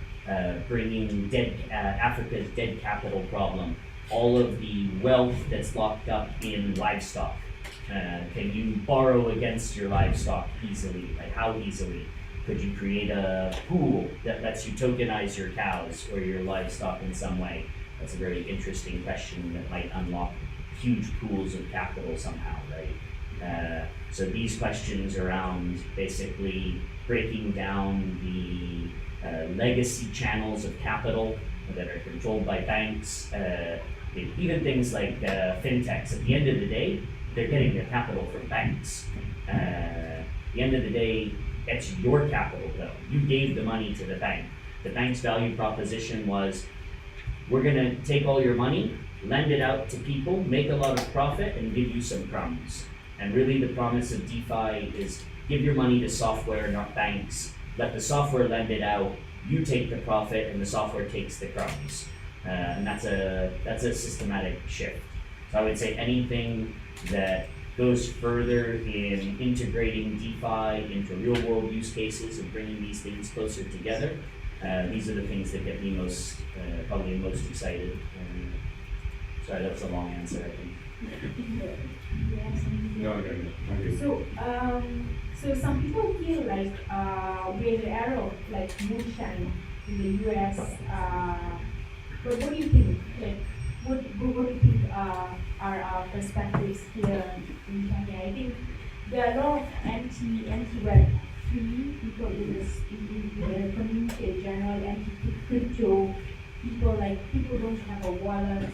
bringing Africa's dead capital problem, all of the wealth that's locked up in livestock. Can you borrow against your livestock easily? Like how easily? Could you create a pool that lets you tokenize your cows or your livestock in some way? That's a very interesting question that might unlock huge pools of capital somehow, right? So these questions around basically breaking down the legacy channels of capital that are controlled by banks, even things like fintechs. At the end of the day, they're getting their capital from banks. At the end of the day, it's your capital though. You gave the money to the bank. The bank's value proposition was, we're gonna take all your money, lend it out to people, make a lot of profit, and give you some crumbs. And really the promise of DeFi is give your money to software, not banks. Let the software lend it out, you take the profit, and the software takes the crumbs. And that's a systematic shift. So I would say anything that goes further in integrating DeFi into real world use cases and bringing these things closer together, these are the things that get me most, probably most excited. Sorry, that was a long answer, I think. No. Okay. So some people feel like we're in the era of like moonshine in the US. But what do you think? Like, what do you think are our perspectives here in Kenya? I think there are a lot of anti-web3 people in the community in general, anti-crypto people. Like people don't have a wallet.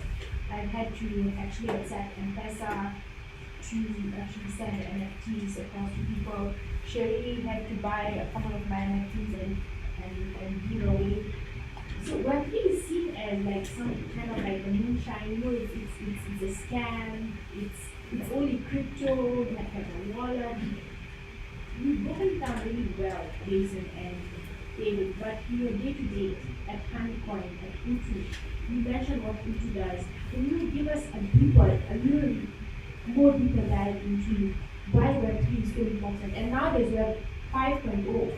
I've had to actually accept M-Pesa to actually send NFTs across to people. Sherry had to buy a couple of my NFTs and give away. So Web3 is seen as like some kind of like a moonshine, you know, it's a scam, it's only crypto, you have to have a wallet. You broke it down really well, Jason and David, but you know, day to day at HoneyCoin, at UTU, you mentioned what UTU does. Can you give us a little more deeper dive into why Web3 is so important? And now there's Web 5.0.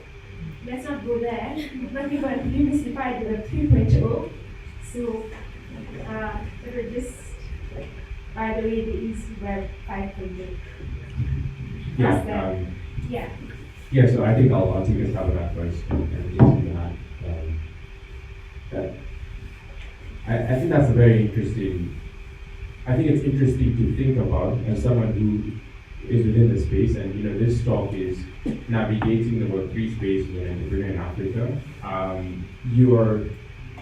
Let's not go there. Not people demystify the Web 3.0. So, just by the way, there is Web 5.0. Yeah, so I think I'll take a stab at that first, and Jason that. I think that's a very interesting. I think it's interesting to think about as someone who is within the space, and you know, this talk is navigating the Web3 space as an entrepreneur in Africa.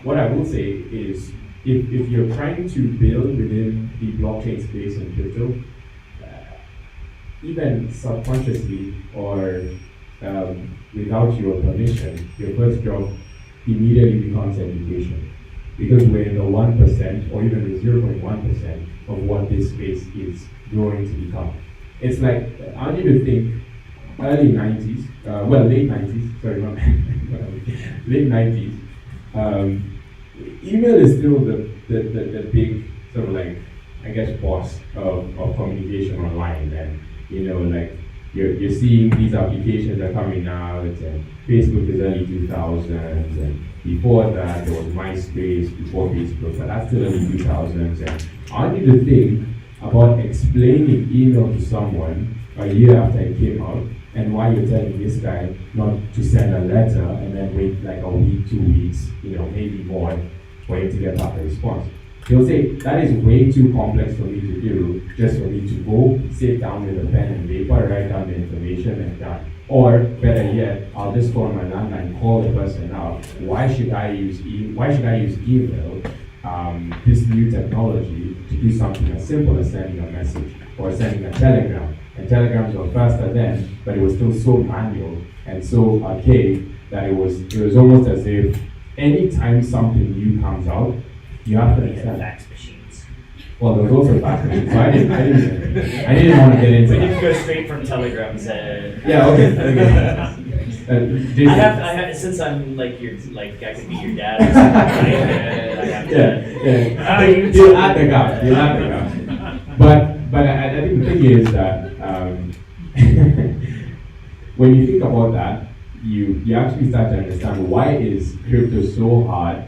What I will say is, if you're trying to build within the blockchain space and crypto, even subconsciously or without your permission, your first job immediately becomes education. Because we're in the 1% or even the 0.1% of what this space is going to become. It's like, I need to think late 90s, late 90s, email is still the big sort of like, I guess, boss of communication online. And, you know, like, you're seeing these applications are coming out, and Facebook is early 2000s, and before that there was MySpace, before Facebook, but that's still early 2000s. And I need to think about explaining email to someone a year after it came out, and why you're telling this guy not to send a letter and then wait like a week, 2 weeks, you know, maybe more for him to get back a response. He'll say, that is way too complex for me to do, just for me to go, sit down with a pen and paper, write down the information and done. Or better yet, I'll just go on my landline, call the person out. Why should I use email, this new technology, to do something as simple as sending a message or sending a telegram and telegrams were faster then, but it was still so manual and so archaic that it was almost as if anytime something new comes out, you have to Yeah, understand. fax machines. Well, there was also fax machines, so I didn't want to get into We didn't that. go straight from telegrams. Yeah, okay. Jason. I have, since I'm like I could be your dad or something, I have to. Yeah. Oh, You'll add the gap. But I think the thing is that when you think about that, you actually start to understand why is crypto so hard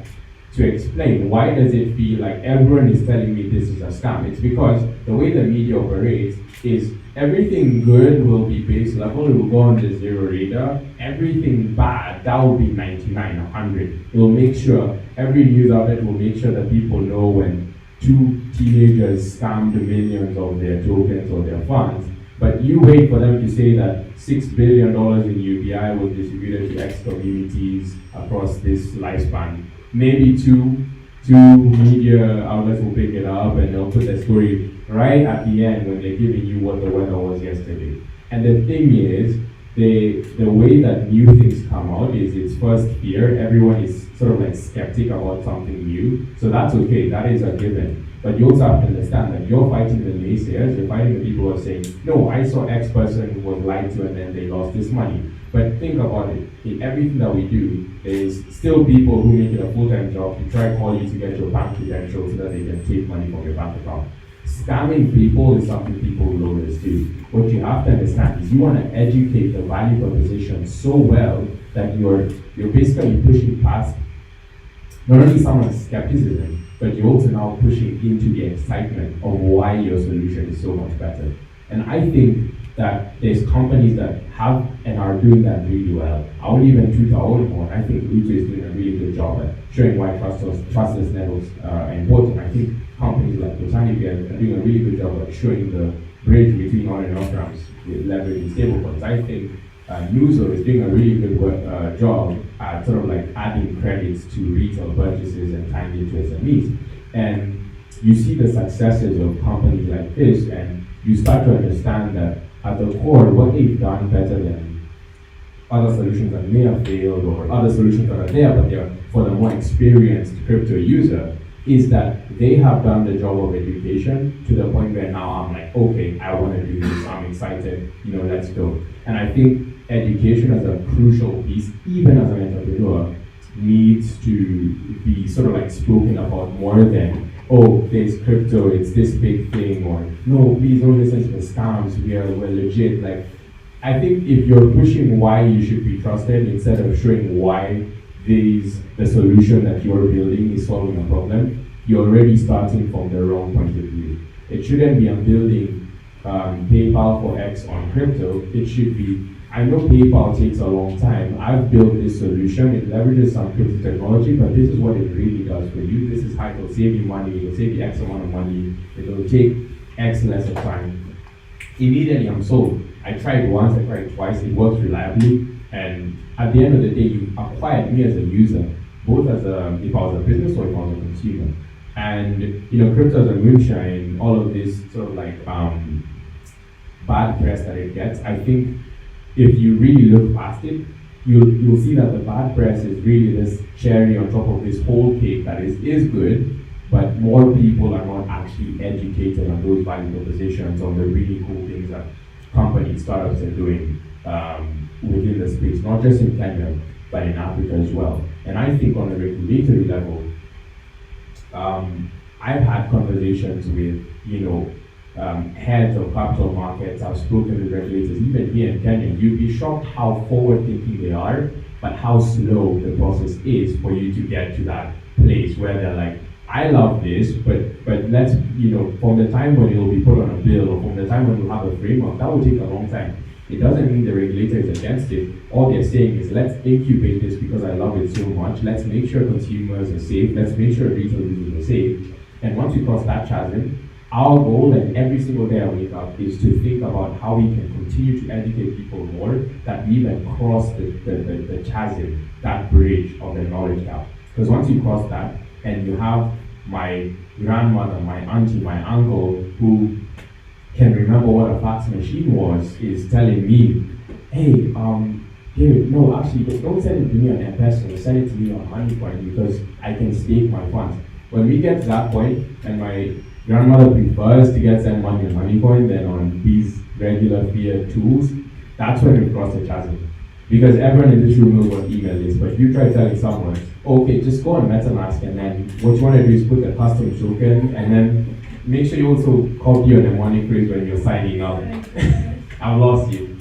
to explain. Why does it feel like everyone is telling me this is a scam? It's because the way the media operates is everything good will be base level, it will go on the zero radar. Everything bad, that will be 99, 100. It will make sure, every news outlet will make sure that people know when two teenagers scammed millions of their tokens or their funds. But you wait for them to say that $6 billion in UBI was distributed to X communities across this lifespan. Maybe two media outlets will pick it up and they'll put the story right at the end when they're giving you what the weather was yesterday. And the thing is, the way that new things come out is it's first fear. Everyone is sort of like skeptic about something new. So that's okay, that is a given. But you also have to understand that you're fighting the naysayers, you're fighting the people who are saying, no, I saw X person who was lied to and then they lost this money. But think about it, in everything that we do, there's still people who make it a full-time job to try to call you to get your bank credentials so that they can take money from your bank account. Scamming people is something people will always do. What you have to understand is you want to educate the value proposition so well that you're basically pushing past not only someone's skepticism, but you're also now pushing into the excitement of why your solution is so much better. And I think that there's companies that have and are doing that really well. I won't even toot our own horn. I think UTU is doing a really good job at showing why trustless networks are important. I think companies like HoneyCoin are doing a really good job at showing the bridge between on and off ramps with leveraging stablecoins. I think Nuzo is doing a really good job at sort of like adding credits to retail purchases and tying it to SMEs. And you see the successes of companies like this, and you start to understand that at the core, what they've done better than other solutions that may have failed or other solutions that are there, but they're for the more experienced crypto user, is that they have done the job of education to the point where now I'm like, okay, I want to do this, I'm excited, let's go. And I think education as a crucial piece, even as an entrepreneur, needs to be sort of like spoken about more than, oh, there's crypto, it's this big thing, or no, please don't listen to the scams, we're legit. Like, I think if you're pushing why you should be trusted instead of showing why the solution that you're building is solving a problem, you're already starting from the wrong point of view. It shouldn't be I'm building PayPal for X on crypto. It should be, I know PayPal takes a long time. I've built this solution. It leverages some crypto technology, but this is what it really does for you. This is how it will save you money. It will save you X amount of money. It will take X less of time. Immediately I'm sold. I tried once, I tried twice. It works reliably. And at the end of the day, you acquired me as a user, both as if I was a business or if I was a consumer. And crypto as a moonshine, all of this sort of like bad press that it gets. I think if you really look past it, you'll see that the bad press is really this cherry on top of this whole cake that is good, but more people are not actually educated on those value propositions, on the really cool things that companies, startups are doing within the space, not just in Kenya, but in Africa as well. And I think on a regulatory level, I've had conversations with, heads of capital markets. I've spoken with regulators, even here in Kenya. You'd be shocked how forward-thinking they are, but how slow the process is for you to get to that place where they're like, I love this, but let's, from the time when it will be put on a bill or from the time when we'll have a framework, that will take a long time. It doesn't mean the regulator is against it. All they're saying is, let's incubate this because I love it so much. Let's make sure consumers are safe. Let's make sure retail users are safe. And once we cross that chasm, our goal, and every single day I wake up, is to think about how we can continue to educate people more, that we even cross the chasm, that bridge of the knowledge gap. Because once you cross that, and you have my grandmother, my auntie, my uncle, who can remember what a fax machine was is telling me, hey, David, no, actually, don't send it to me on M-Pesa, send it to me on HoneyCoin because I can stake my funds. When we get to that point, and my grandmother prefers to get sent money on HoneyCoin than on these regular fiat tools, that's when we cross the chasm. Because everyone in this room knows what email is, but if you try telling someone, okay, just go on MetaMask and then what you want to do is put the custom token and then make sure you also copy on the money phrase when you're signing up. I've lost you.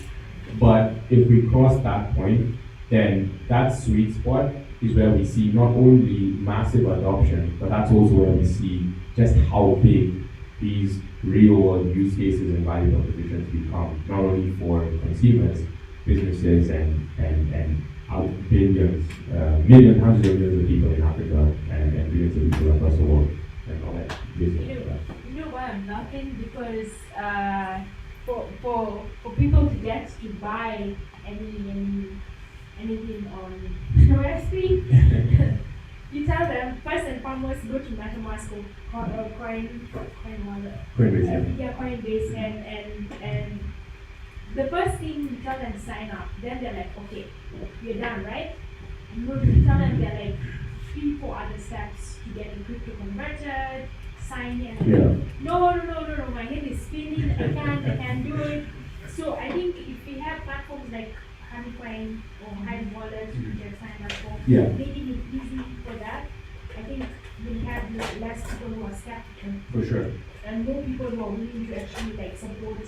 But if we cross that point, then that sweet spot is where we see not only massive adoption, but that's also where we see just how big these real world use cases and value propositions become, not only for consumers, businesses, and out billions, millions, hundreds of millions of people in Africa and billions of people across the world and all that business. You know why I'm laughing? Because for people to get to buy anything on web3, you tell them first and foremost go to MetaMask or Coinbase and the first thing you tell them to sign up, then they're like, okay, you're done, right? And you tell them they're like 3-4 other steps to get the crypto converted, sign in. Yeah. No, my head is spinning, I can't do it. So I think if we have platforms like HoneyCoin or Hive Wallet you can sign up for, making it easy for that, I think we have less people who are skeptical. For sure. And more people who are willing to actually like support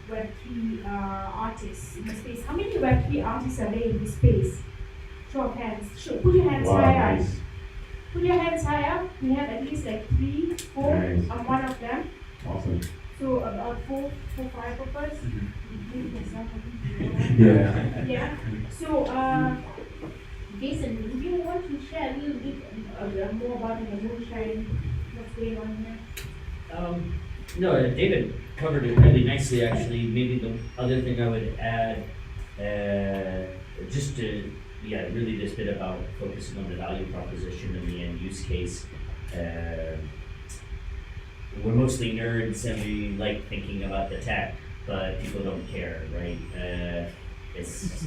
web3 artists in the space. How many web3 artists are there in this space? Show of hands. Put your hands higher. Nice. Put your hands higher. We have at least like 3, 4. Nice. I'm one of them. Awesome. So about 4, 5 of us. Yeah. So Jason, do you want to share a little bit more about the moonshine? What's going on here? No, David covered it really nicely actually. Maybe the other thing I would add, just to, really this bit about focusing on the value proposition and the end use case. We're mostly nerds and we like thinking about the tech, but people don't care, right?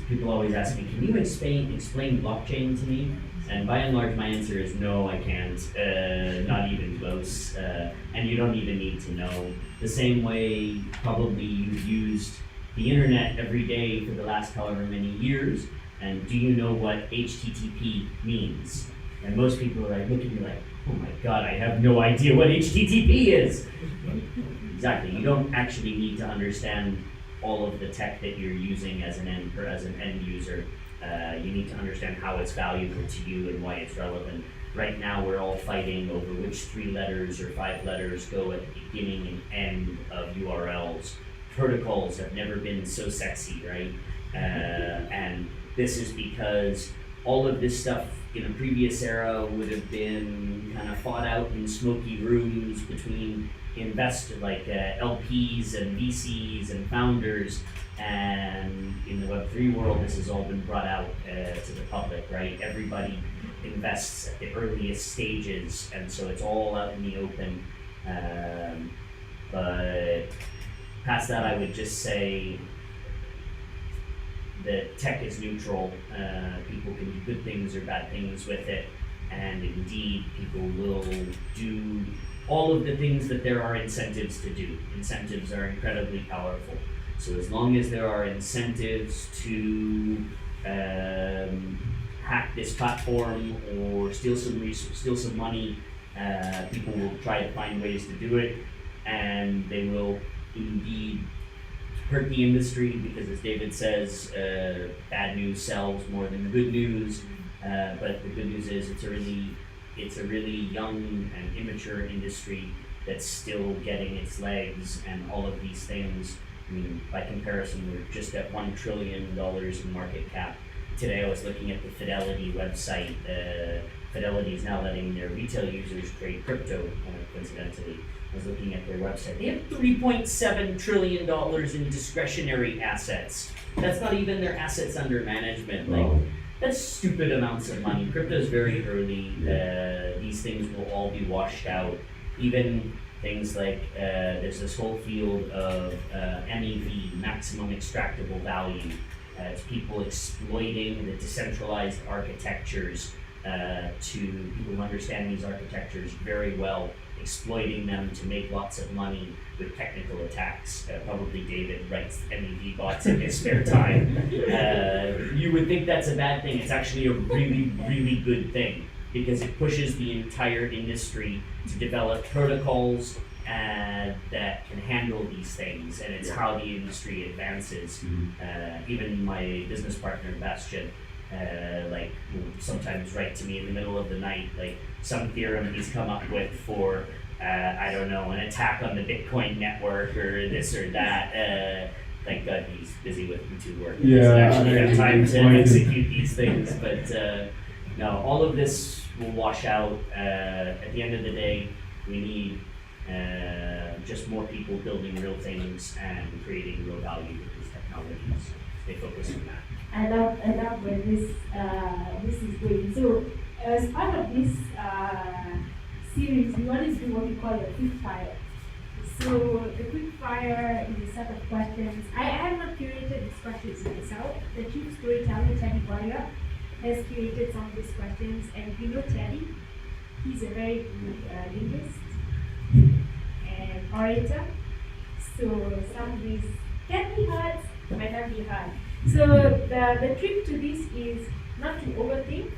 People always ask me, can you explain blockchain to me? And by and large, my answer is no, I can't, not even close, and you don't even need to know. The same way probably you've used the internet every day for the last however many years, and do you know what HTTP means? And most people are like, look at me like, oh my God, I have no idea what HTTP is. Exactly, you don't actually need to understand all of the tech that you're using as an end user. You need to understand how it's valuable to you and why it's relevant. Right now, we're all fighting over which 3 letters or 5 letters go at the beginning and end of URLs. Protocols have never been so sexy, right? And this is because all of this stuff in a previous era would have been kind of fought out in smoky rooms between LPs and VCs and founders, and in the Web3 world, this has all been brought out to the public, right? Everybody invests at the earliest stages, and so it's all out in the open. But past that, I would just say that tech is neutral. People can do good things or bad things with it, and indeed, people will do all of the things that there are incentives to do. Incentives are incredibly powerful. So as long as there are incentives to hack this platform or steal some money, people will try to find ways to do it, and they will indeed hurt the industry because, as David says, bad news sells more than good news. But the good news is it's a really young and immature industry that's still getting its legs, and all of these things. I mean, by comparison, we're just at $1 trillion in market cap. Today I was looking at the Fidelity website. Fidelity is now letting their retail users trade crypto, coincidentally. I was looking at their website. They have $3.7 trillion in discretionary assets. That's not even their assets under management. That's stupid amounts of money. Crypto is very early. These things will all be washed out. Even things like there's this whole field of MEV, maximum extractable value. It's people exploiting the decentralized architectures to people who understand these architectures very well, exploiting them to make lots of money with technical attacks. Probably David writes MEV bots in his spare time. You would think that's a bad thing. It's actually a really, really good thing because it pushes the entire industry to develop protocols that can handle these things, and it's how the industry advances. Even my business partner, Bastian, will sometimes write to me in the middle of the night, like some theorem he's come up with for, I don't know, an attack on the Bitcoin network or this or that. Thank God he's busy with YouTube work. He doesn't actually have time to execute these things. But no, all of this will wash out. At the end of the day, we need just more people building real things and creating real value with these technologies. They focus on that. I love where this is going. So as part of this series, we always do what we call a quick fire. So the quick fire is a set of questions. I have not curated these questions myself. The chief storyteller, Teddy Boyer, has curated some of these questions, and you know Teddy, he's a very good linguist and orator. So some of these can be hard, might not be hard. So the trick to this is not to overthink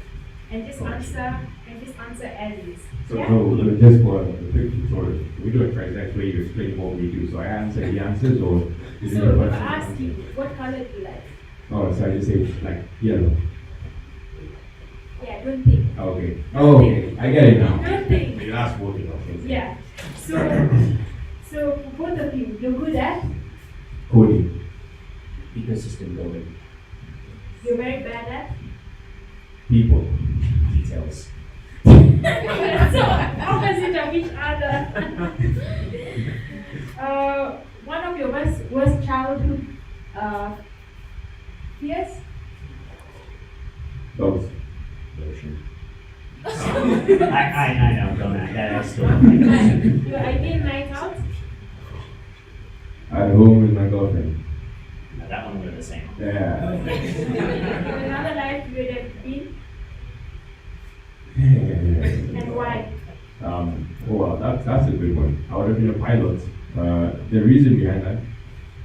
and just answer as is. So, Yeah? so just for the quick tutorial, we do a transaction where you explain what we do. So I answer the answers, or is it a So if I question? ask you, what color do you like? Oh, so I just say like yellow. Yeah, don't think. Okay. Oh, okay. I get it now. Don't think. You ask what you okay. Yeah. So for both of you, you're good at, Coding. Ecosystem building, you're very bad at. people, details. So opposite of each other. One of your worst childhood fears? Dogs. Ocean. I know, don't I still don't like Your ideal night out? At home with my girlfriend. that one we're the same. Yeah. Another life you would have been? And why? Well, that's a good one. I would have been a pilot. The reason behind that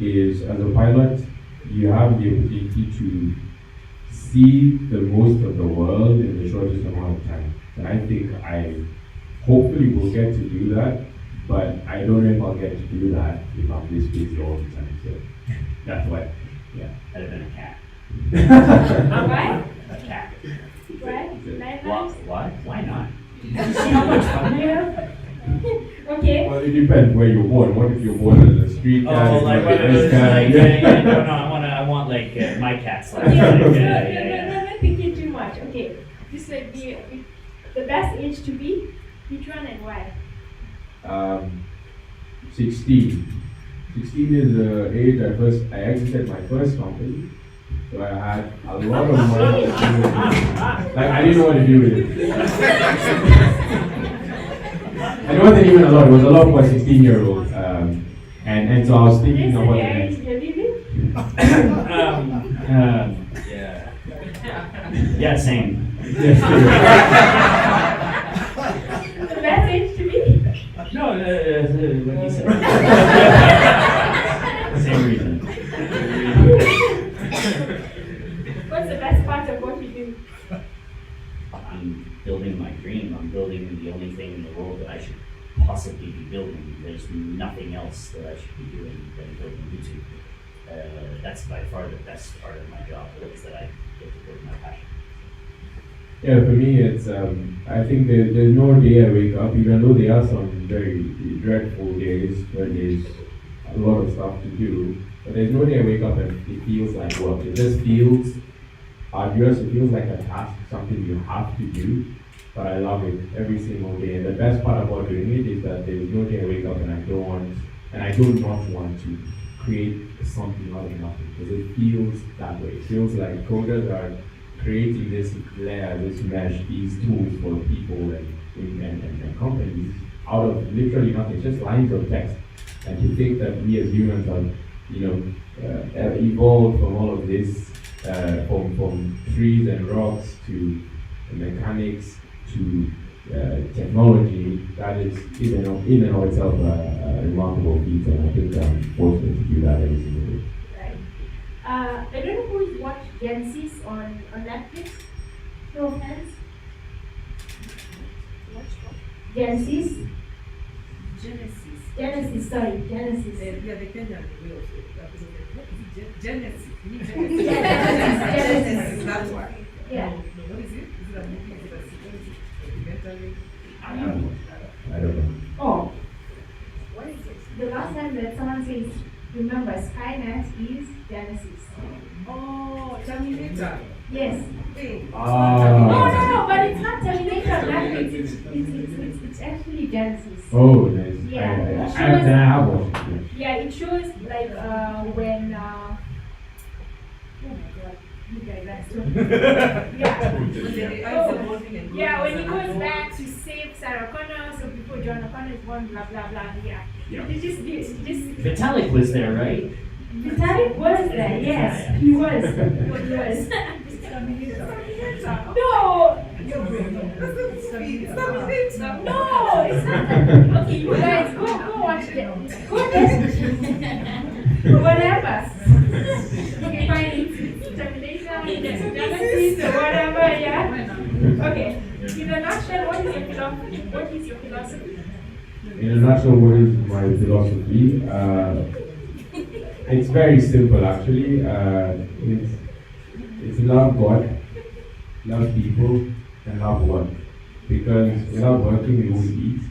is, as a pilot, you have the opportunity to see the most of the world in the shortest amount of time. And I think I hopefully will get to do that, but I don't know if I'll get to do that if I'm this busy all the time. So that's why. Yeah. I'd have been a cat. Why? A cat. Why? Nine Why? lives? Why not? See how much fun you have? Okay. Well, it depends where you're born. What if you're born as a street cat? Oh, like not one a of those, nice cat? no, I want like my cats. Like, Okay, yeah. not thinking too much. Okay, this would be the best age to be. Which one and why? 16. 16 is the age I exited my first company. So I had a lot of money. Like, I didn't know what to do with it. And it wasn't even a lot. It was a lot for a 16-year-old. And so I was thinking This is about the the age next. you're living? Yeah, same. The best age to be? No, what you said. Same reason. What's the best part of what you do? I'm building my dream. I'm building the only thing in the world that I should possibly be building. There's nothing else that I should be doing than building YouTube. That's by far the best part of my job, is that I get to build my passion. Yeah, for me, it's, I think there's no day I wake up, even though there are some very dreadful days where there's a lot of stuff to do, but there's no day I wake up and it feels like work. It just feels arduous, it feels like a task, something you have to do, but I love it every single day. And the best part about doing it is that there's no day I wake up and I do not want to create something out of nothing, because it feels that way. It feels like coders are creating this layer, this mesh, these tools for people and companies out of literally nothing, just lines of text. And to think that we as humans have, evolved from all of this, from trees and rocks to mechanics to technology, that is in and of itself a remarkable feat, and I think I'm fortunate to do that every single day. Right. I don't know who's watched Genesis on Netflix. Show of hands. Genesis. Genesis. Yeah, they can have the way of Genesis. Genesis. That's why. Yeah. No, what is it? Is it a movie? Is it a series? Documentary? I don't know. Oh, What is it? the last time that someone says, remember, Skynet is Genesis. Oh, Terminator. Yes. Hey, it's Ah. not No, but it's not Terminator graphics. It's actually Genesis. Oh, nice. Yeah. Then I have watched it. Yeah, it shows like when oh my god, you guys are so yeah. When the AI is evolving and Yeah, when he growing as goes an back adult. to save Sarah Connor, so before John O'Connor is born, blah blah blah. Yeah. Yeah. It just Vitalik was there, right? Vitalik was there, yes, he was. He was. No, Your brain. That's a movie. It's Terminator. no, it's not. Okay, you guys go watch it. Go whatever. Okay, fine. It's Terminator, Genesis, or whatever. Yeah. Okay. In a nutshell, what is your philosophy? What is your philosophy? In a nutshell, what is my philosophy? It's very simple, actually. It's love God, love people, and love work. Because without working, we won't eat,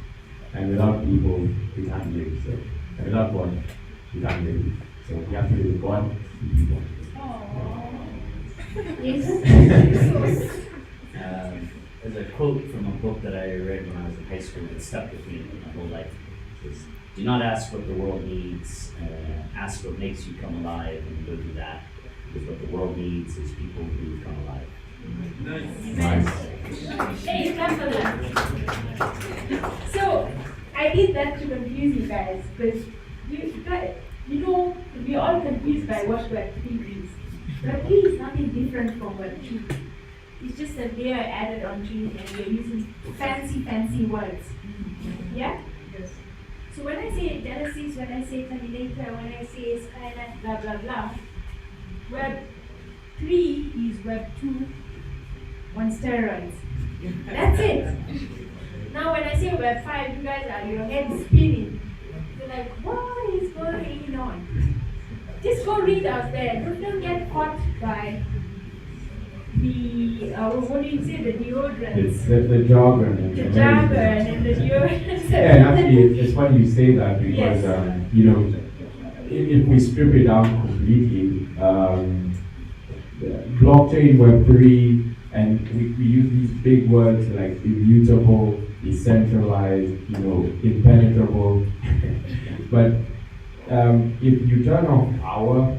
and without people, we can't live. So, and without God, we can't live. So we have to live with God and people. Yes. There's a quote from a book that I read when I was in high school that stuck with me my whole life. It says, do not ask what the world needs, ask what makes you come alive, and go do that. Because what the world needs is people who come alive. Nice. Hey, clap for that. So, I did that to confuse you guys, because we are all confused by what web3 is. Web3 is nothing different from web2. It's just a layer added onto it, and we're using fancy words. Yeah? Yes. So when I say Genesis, when I say Terminator, when I say Skynet, blah blah blah, Web 3 is Web 2 on steroids. That's it. Now when I say Web 5, you guys are your heads spinning. You're like, what is going on? Just go read out there. Don't get caught by the what do you say, the deodorants. It's the jargon. And The jargon and the deodorants. Yeah, and actually, it's funny you say that because, Yes. if we strip it down completely, blockchain, Web3, and we use these big words like immutable, decentralized, impenetrable. But if you turn off power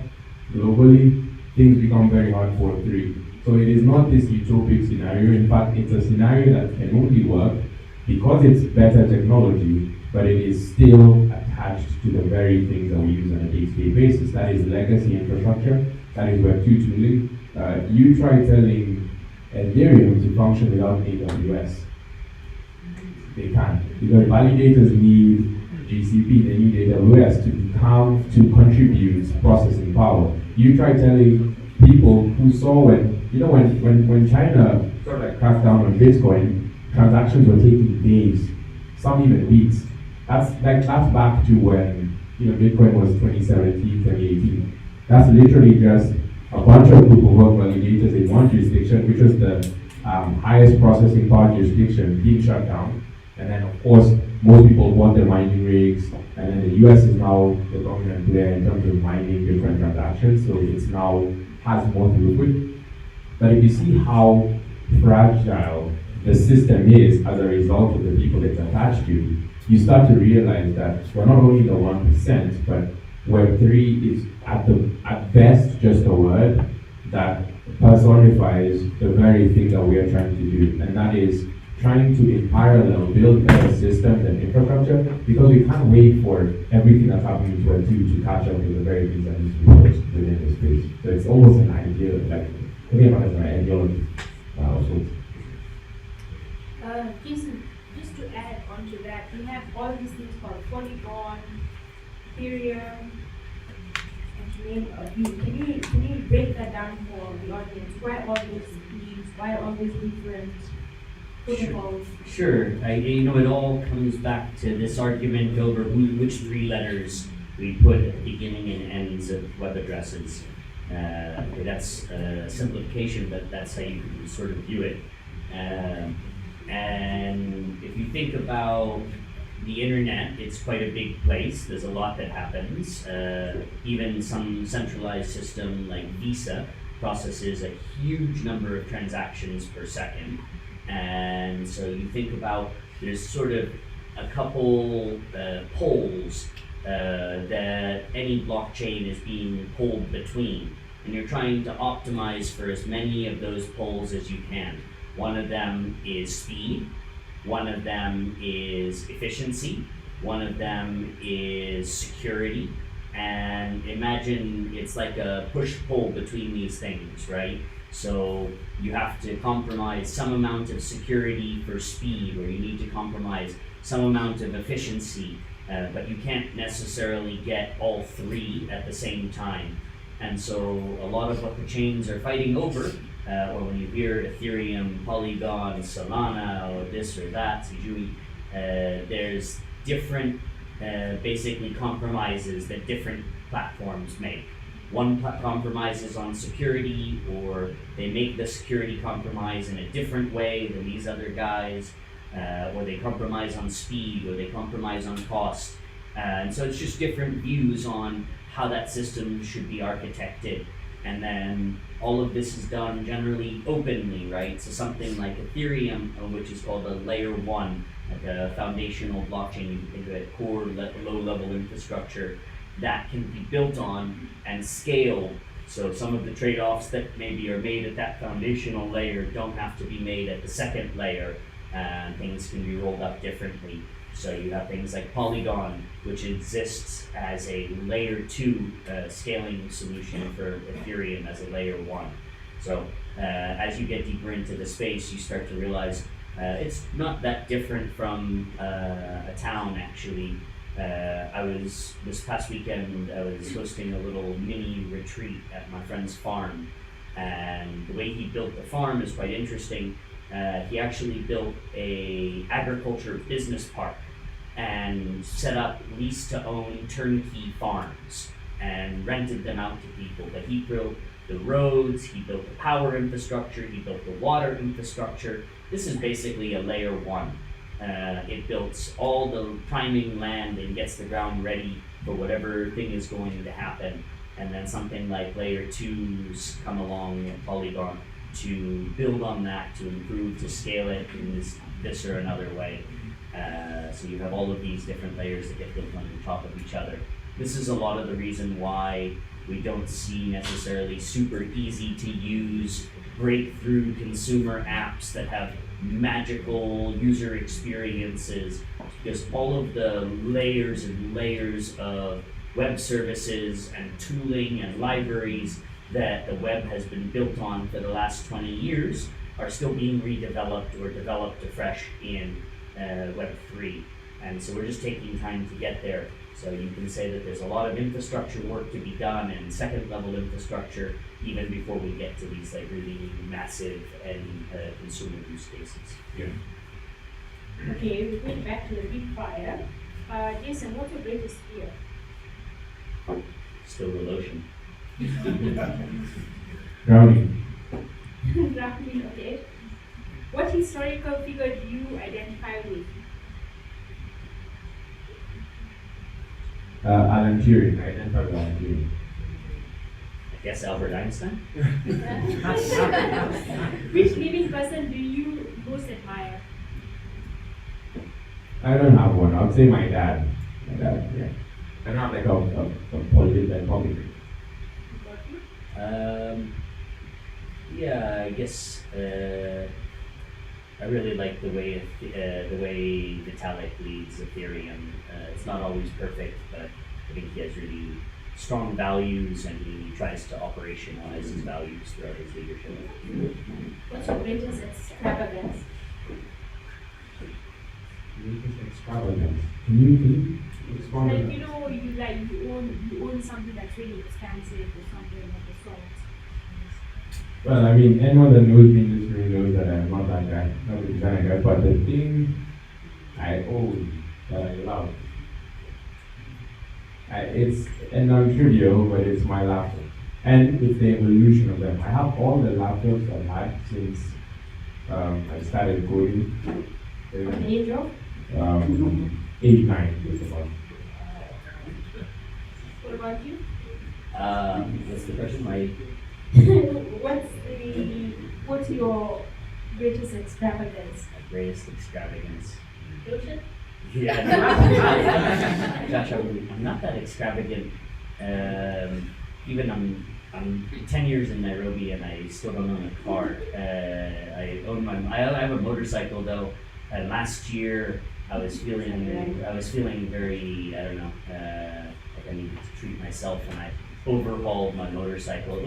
globally, things become very hard for Web3. So it is not this utopic scenario. In fact, it's a scenario that can only work because it's better technology, but it is still attached to the very things that we use on a day-to-day basis. That is legacy infrastructure. That is Web2 tooling. You try telling Ethereum to function without AWS. They can't. Because validators need GCP, they need AWS to contribute processing power. You try telling people who saw when China sort of like cracked down on Bitcoin, transactions were taking days, some even weeks. That's back to when Bitcoin was 2017, 2018. That's literally just a bunch of proof of work validators in one jurisdiction, which was the highest processing power jurisdiction, being shut down. And then of course most people bought their mining rigs, and then the US is now the dominant player in terms of mining different transactions, so it's now has more throughput. But if you see how fragile the system is as a result of the people it's attached to, you start to realize that we're not only the 1%, but Web3 is at best just a word that personifies the very thing that we are trying to do, and that is trying to in parallel build better systems and infrastructure, because we can't wait for everything that's happening in Web 2 to catch up with the very things that need to be built within the space. So it's almost an idea, like thinking about it as an ideology also. Jason, just to add on to that, we have all these things called Polygon, Ethereum, and to name a few. Can you break that down for the audience? Why all these needs? Why all these different protocols? Sure. It all comes back to this argument over which three letters we put at the beginning and ends of web addresses. That's a simplification, but that's how you can sort of view it. And if you think about the internet, it's quite a big place. There's a lot that happens. Even some centralized system like Visa processes a huge number of transactions per second. And so you think about, there's sort of a couple poles that any blockchain is being pulled between. And you're trying to optimize for as many of those poles as you can. One of them is speed, one of them is efficiency, one of them is security. And imagine it's like a push-pull between these things, right? So you have to compromise some amount of security for speed, or you need to compromise some amount of efficiency, but you can't necessarily get all three at the same time. And so a lot of what the chains are fighting over, or when you hear Ethereum, Polygon, Solana, or this or that, Sijui, there's different basically compromises that different platforms make. One compromises on security, or they make the security compromise in a different way than these other guys, or they compromise on speed, or they compromise on cost. And so it's just different views on how that system should be architected. And then all of this is done generally openly, right? So something like Ethereum, which is called a layer one, like a foundational blockchain, you can think of it, core low-level infrastructure that can be built on and scaled. So some of the trade-offs that maybe are made at that foundational layer don't have to be made at the second layer, and things can be rolled up differently. So you have things like Polygon, which exists as a layer 2 scaling solution for Ethereum as a layer 1. So as you get deeper into the space, you start to realize it's not that different from a town, actually. This past weekend, I was hosting a little mini retreat at my friend's farm. And the way he built the farm is quite interesting. He actually built a agriculture business park and set up lease-to-own turnkey farms and rented them out to people. But he built the roads, he built the power infrastructure, he built the water infrastructure. This is basically a layer 1. It builds all the priming land and gets the ground ready for whatever thing is going to happen. And then something like layer 2s come along at Polygon to build on that, to improve, to scale it in this or another way. So you have all of these different layers that get built on top of each other. This is a lot of the reason why we don't see necessarily super easy to use breakthrough consumer apps that have magical user experiences, because all of the layers and layers of web services and tooling and libraries that the web has been built on for the last 20 years are still being redeveloped or developed afresh in Web 3. And so we're just taking time to get there. So you can say that there's a lot of infrastructure work to be done, and second level infrastructure, even before we get to these like really massive and consumer use cases. Yeah. Okay, we're going back to the big fire. Jason, what's your greatest fear? Still the lotion. Drowning. Drafting, okay. What historical figure do you identify with? Alan Turing. I identify with Alan Turing. I guess Albert Einstein? Which living person do you most admire? I don't have one. I would say my dad. My dad, yeah. I'm not like a politician. Yeah, I guess I really like the way Vitalik leads Ethereum. It's not always perfect, but I think he has really strong values, and he tries to operationalize his values throughout his leadership. What's your greatest extravagance? Extravagance. Can you expand on Like, that? you know, you own something that's really expensive or something of the sort. Well, I mean, anyone that knows me in this room knows that I'm not that guy, not the kind of guy, but the thing I own that I love, it's non-trivial, but it's my laptop. And it's the evolution of them. I have all the laptops I've had since I started coding. At the age of? 8, 9, just about. What about you? What's the question? What's your greatest extravagance? My greatest extravagance. Ocean? Yeah. Gosh, I'm not that extravagant. Even I'm 10 years in Nairobi and I still don't own a car. I have a motorcycle though. Last year I was feeling very, I don't know, like I needed to treat myself, and I overhauled my motorcycle.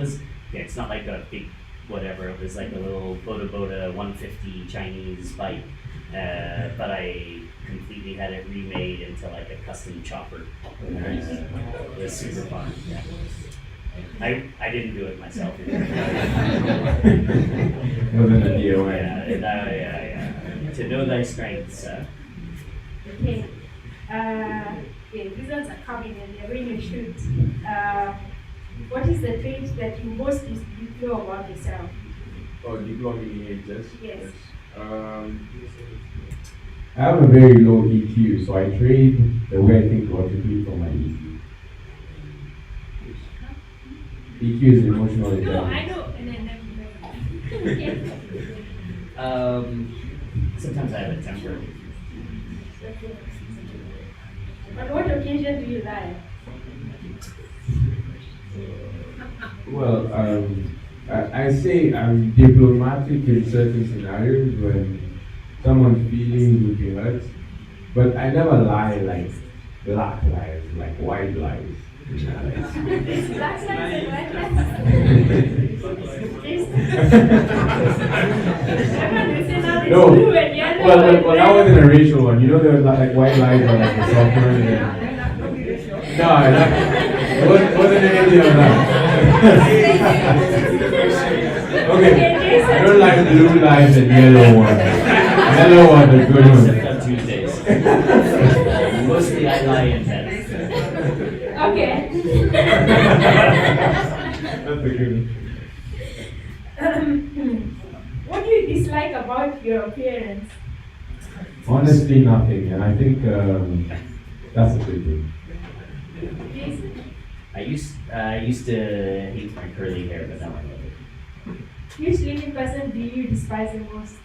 It's not like a big whatever. It was like a little Boda 150 Chinese bike, but I completely had it remade into like a custom chopper. It was super fun. Yeah. I didn't do it myself. Wasn't a DOA. Yeah. To know thy strengths. Okay. Results are coming and they're going to shoot. What is the trait that you most insecure about yourself? Oh, diplomacy agents? Yes. I have a very low EQ, so I trade the way I think logically for my EQ. EQ is emotional No, intelligence. I know. Okay. Sometimes I have a temper. Okay. On what occasion do you lie? Well, I say I'm diplomatic in certain scenarios when someone's feelings would be hurt, but I never lie like black lies, like white lies. It's black lies and white lies. No, blue and yellow well, and that red. wasn't a racial one. You know, there was like white lies are like a softer and no, wasn't any of that. Okay, I don't like blue lies and yellow ones. Yellow ones are good ones. Except on Tuesdays. Mostly I lie in bed. Okay. That's a good one. What do you dislike about your appearance? Honestly, nothing, and I think that's a good thing. Jason? I used to hate my curly hair, but now I love it. Which living person do you despise the most?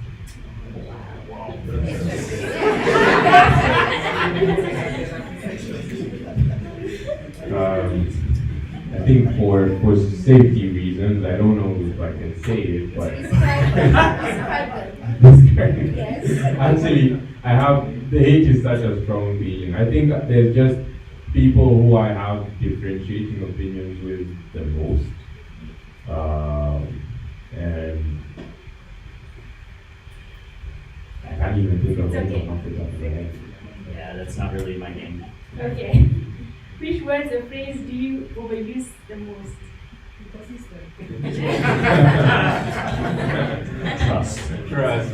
I think for safety reasons, I don't know if I can say it, but Yes. actually, I have the hate is such a strong feeling. I think there's just people who I have differentiating opinions with the most, and I can't even think of It's okay. anyone off the top of my head. Yeah, that's not really my name. Okay. Which words or phrase do you overuse the most? Trust. Trust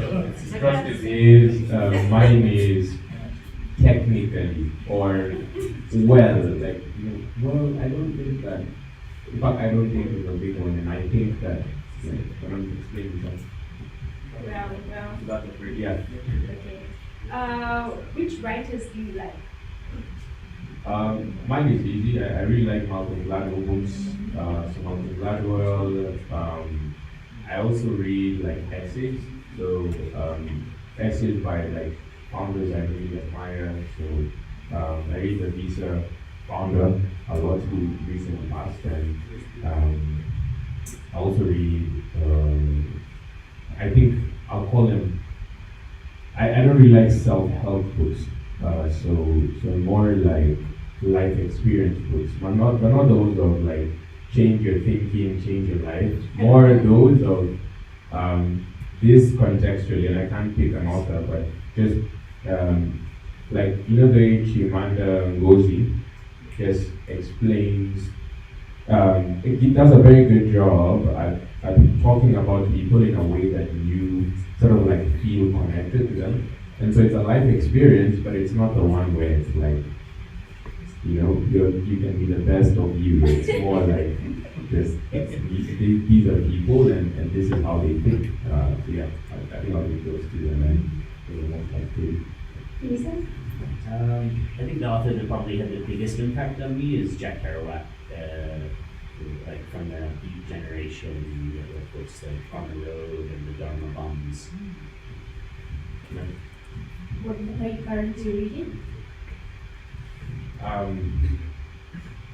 is mine is technically or well, like well, I don't think that. In fact, I don't think it's a big one, and I think that when I'm explaining something. Well. Yeah. Okay. Which writers do you like? Mine is easy. I really like Malcolm Gladwell books. So Malcolm Gladwell. I also read like essays. So essays by like founders I really admire. So I read the Visa founder a lot who recently passed, and I also read. I think I'll call him I don't really like self-help books. So more like life experience books, but not those of like change your thinking, change your life. More those of this contextually, and I can't pick an author, but just like the way Chimamanda Ngozi just explains. It does a very good job at talking about people in a way that you sort of like feel connected to them. And so it's a life experience, but it's not the one where it's like, you can be the best of you. It's more like these are people and this is how they think. So yeah, I think I'll read those two and then they will most likely. I think the author that probably had the biggest impact on me is Jack Kerouac. Like from the Beat Generation, the books like On the Road and the Dharma Bums. What are you currently reading?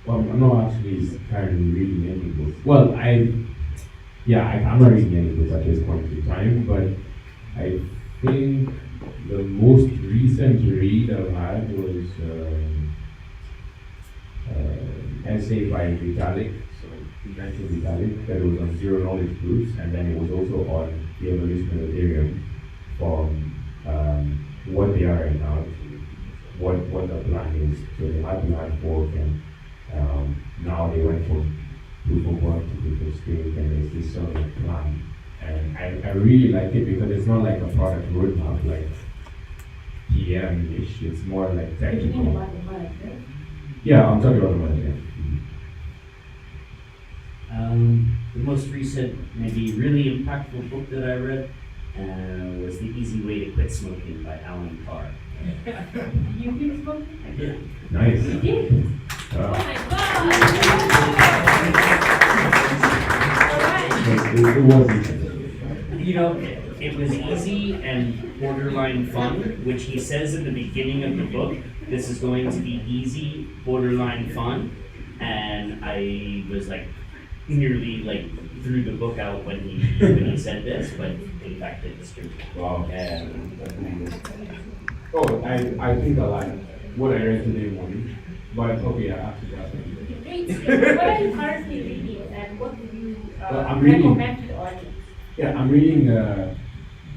Well, I'm not actually currently reading any books. Well, I'm not reading any books at this point in time, but I think the most recent read I've had was essay by Vitalik, so he mentioned Vitalik, that it was on zero knowledge proofs, and then it was also on the evolution of Ethereum from what they are right now to what the plan is. So they had the hard fork, and now they went from proof of work to proof of stake, and there's this sort of plan. And I really like it because it's not like a product roadmap like PM-ish, it's more like technical. You're talking about the product, right? Yeah, I'm talking about the money, yeah. The most recent, maybe really impactful book that I read was The Easy Way to Quit Smoking by Alan Carr. You quit smoking? I did. Nice. You did? Oh my God! It wasn't. It was easy and borderline fun, which he says in the beginning of the book. This is going to be easy, borderline fun, and I was like nearly like threw the book out when he said this, but in fact it was true. Wow. Oh, I think I like what I read today morning, but okay, yeah, after that. What are you currently reading and what would you I'm reading- recommend to the audience? Yeah, I'm reading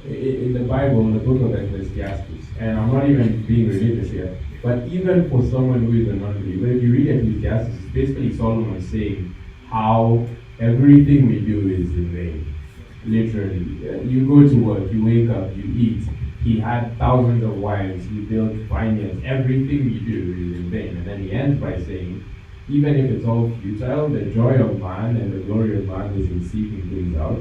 in the Bible, the book of Ecclesiastes, and I'm not even being religious here, but even for someone who is a non-believer, if you read Ecclesiastes, it's basically Solomon saying how everything we do is in vain. Literally, you go to work, you wake up, you eat. He had thousands of wives, he built vineyards, everything you do is in vain. And then he ends by saying, even if it's all futile, the joy of man and the glory of man is in seeking things out.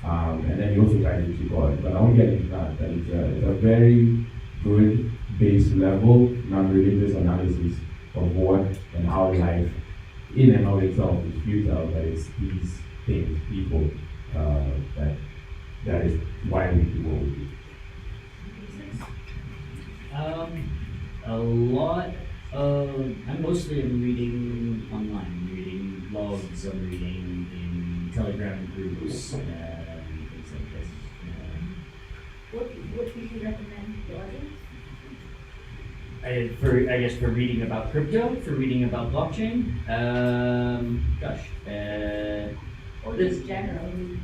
And then he also ties it to God. But I won't get into that. But it's a very good base level, non-religious analysis of what and how life in and of itself is futile, but it's these things, people, that is why we do what we do. A lot of, I'm mostly reading online, I'm reading blogs, I'm reading in Telegram groups, things like this. What would you recommend to the audience? I guess for reading about crypto, for reading about blockchain, Or just generally?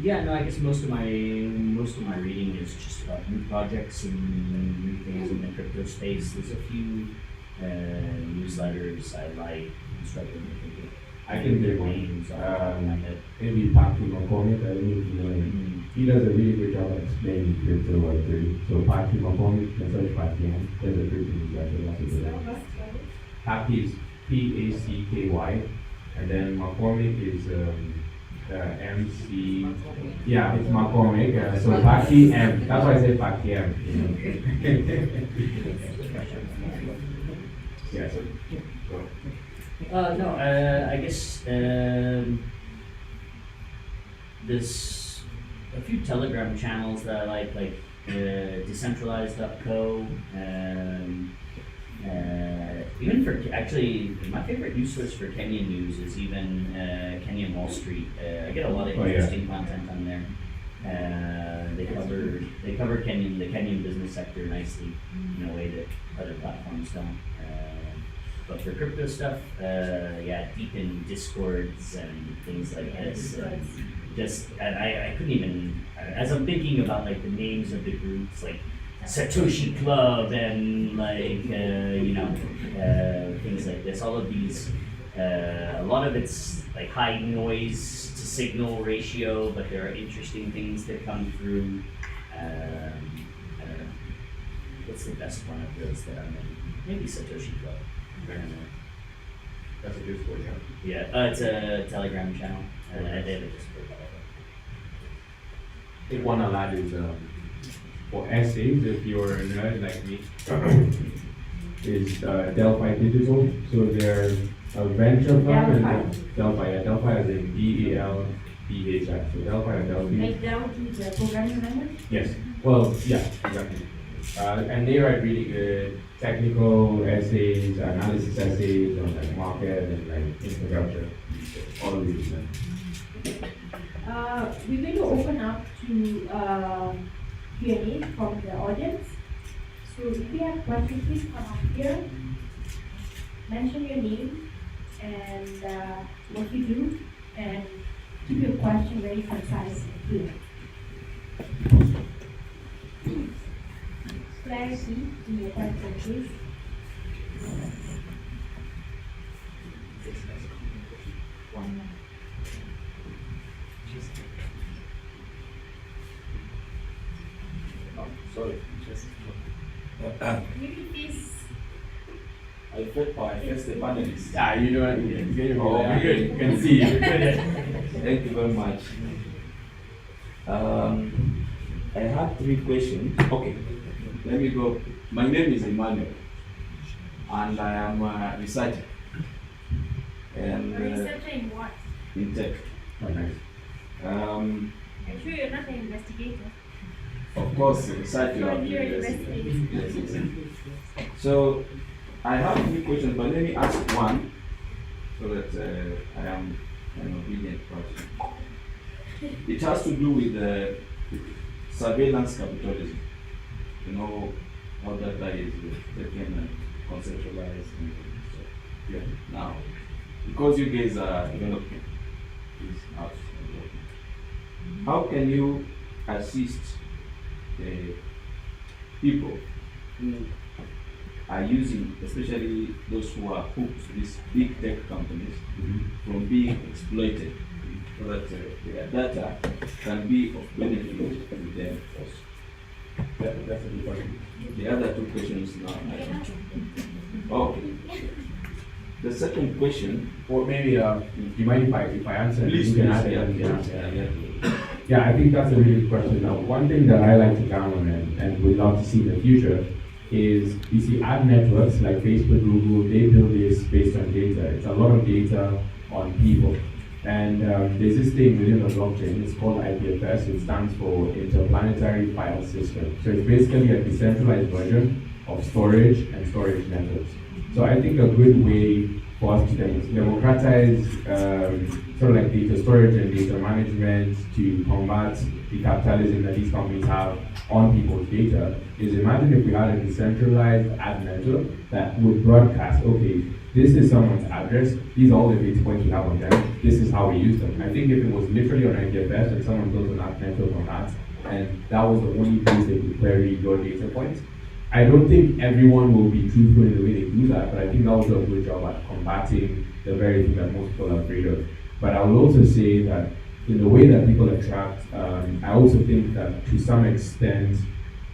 yeah, no, I guess most of my reading is just about new projects and new things in the crypto space. There's a few newsletters I like. I'm struggling to think of. I can their give one. names off the top of my head. Maybe Patrick McCormick, I don't know if you know him. He does a really good job of explaining crypto Web3. So Patrick McCormick, can search Patrick. There's a crypto newsletter. That's a good one. Packy is Packy, and then McCormick is MC. Yeah, it's McCormick. So Packy M. That's why I say Packy M. Yeah. So I guess there's a few Telegram channels that I like decentralized.co. Even for actually, my favorite news source for Kenyan news is even Kenyan Wall Street. I get a lot of Oh, yeah. interesting content on there. They cover the Kenyan business sector nicely in a way that other platforms don't. But for crypto stuff, deep in discords and things like this. And I couldn't even, as I'm thinking about like the names of the groups, like Satoshi Club and like things like this. All of these, a lot of it's like high noise to signal ratio, but there are interesting things that come through. I don't know. What's the best one of those that I'm in? Maybe Satoshi Club. That's a Discord, yeah. Yeah, it's a Telegram channel. They have a Discord. I think one I'll add is for essays, if you're a nerd like me, is Delphi Digital. So they're a venture firm and Delphi as in DELPHI. So Delphi and Delphi. Like down to the programming language? Yes. Well, yeah, exactly. And they write really good technical essays, analysis essays on like market and like infrastructure, all of these things. We're going to open up to Q&A from the audience. So if you have questions, please come up here, mention your name and what you do, and keep your question very concise and clear. Clarity in your question, please. Sorry, just Maybe please. I face the panelists. Yeah, you know what? Oh, You can see. Thank you very much. I have 3 questions. Okay, let me go. My name is Emmanuel, and I am a researcher. And A researcher in what? in tech. Oh, nice. I'm sure you're not an investigator. Of course, researcher of You're an university. investigator. Yes. So I have 3 questions, but let me ask one so that I am an obedient person. It has to do with surveillance capitalism. You know how data is taken and conceptualized. And so, yeah. Now, because you guys are developing this house, how can you assist the people who are using, especially those who are hooked to these big tech companies, from being exploited, so that their data can be of benefit to them also? That's a good question. The other 2 questions now. Okay. The second question. Or maybe, do you mind if I answer? Please, You can please, add it, yeah, you can please, answer. Yeah, I think that's a really good question. Now, one thing that I like to count on and would love to see in the future is, you see, ad networks like Facebook, Google, they build this based on data. It's a lot of data on people. And there's this thing within the blockchain, it's called IPFS. It stands for Interplanetary File System. So it's basically a decentralized version of storage and storage networks. So I think a good way for us to democratize sort of like data storage and data management to combat the capitalism that these companies have on people's data is, imagine if we had a decentralized ad network that would broadcast, okay, this is someone's address, these are all the data points we have on them, this is how we use them. I think if it was literally on IPFS and someone built an ad network on that, and that was the only place they could query your data points, I don't think everyone will be truthful in the way they do that, but I think that will do a good job at combating the very thing that most people are afraid of. But I will also say that in the way that people attract, I also think that to some extent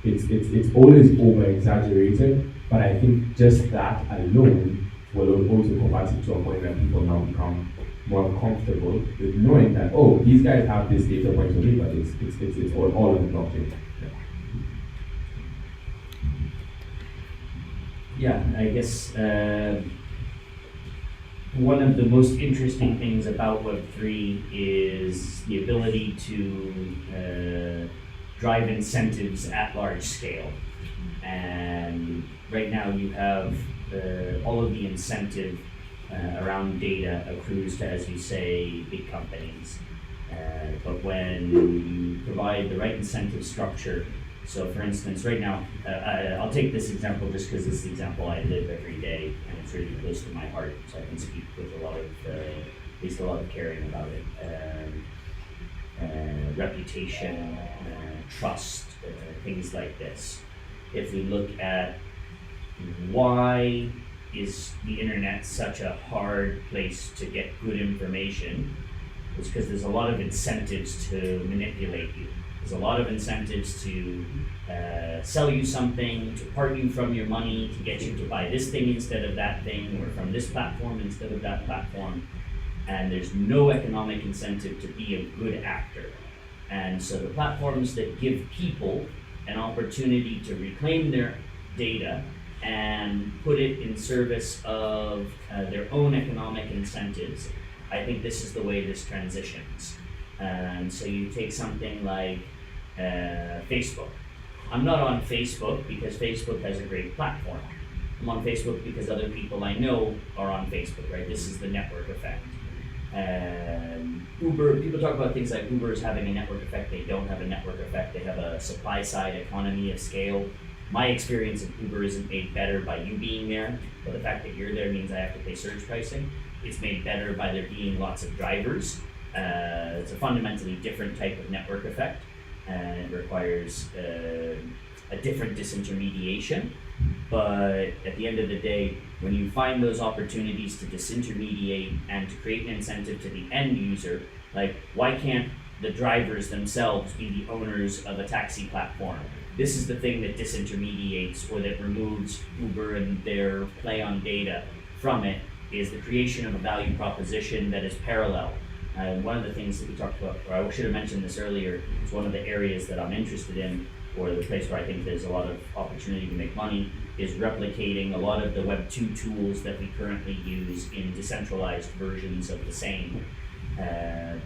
it's always over exaggerated, but I think just that alone will also combat it to a point that people now become more comfortable with knowing that, oh, these guys have this data point for me, but it's all in the blockchain. Yeah, I guess one of the most interesting things about Web3 is the ability to drive incentives at large scale. And right now you have all of the incentive around data accrues to, as you say, big companies. But when you provide the right incentive structure, so for instance, right now, I'll take this example just because this is the example I live every day and it's really close to my heart, so I can speak with a lot of, at least a lot of caring about it. Reputation, trust, things like this. If we look at why is the internet such a hard place to get good information, it's because there's a lot of incentives to manipulate you. There's a lot of incentives to sell you something, to part you from your money, to get you to buy this thing instead of that thing, or from this platform instead of that platform. And there's no economic incentive to be a good actor. And so the platforms that give people an opportunity to reclaim their data and put it in service of their own economic incentives, I think this is the way this transitions. And so you take something like Facebook. I'm not on Facebook because Facebook has a great platform. I'm on Facebook because other people I know are on Facebook, right? This is the network effect. Uber, people talk about things like Uber is having a network effect. They don't have a network effect. They have a supply side economy of scale. My experience of Uber isn't made better by you being there, but the fact that you're there means I have to pay surge pricing. It's made better by there being lots of drivers. It's a fundamentally different type of network effect, and it requires a different disintermediation. But at the end of the day, when you find those opportunities to disintermediate and to create an incentive to the end user, like why can't the drivers themselves be the owners of a taxi platform? This is the thing that disintermediates or that removes Uber and their play on data from it, is the creation of a value proposition that is parallel. One of the things that we talked about, or I should have mentioned this earlier, is one of the areas that I'm interested in, or the place where I think there's a lot of opportunity to make money, is replicating a lot of the Web2 tools that we currently use in decentralized versions of the same.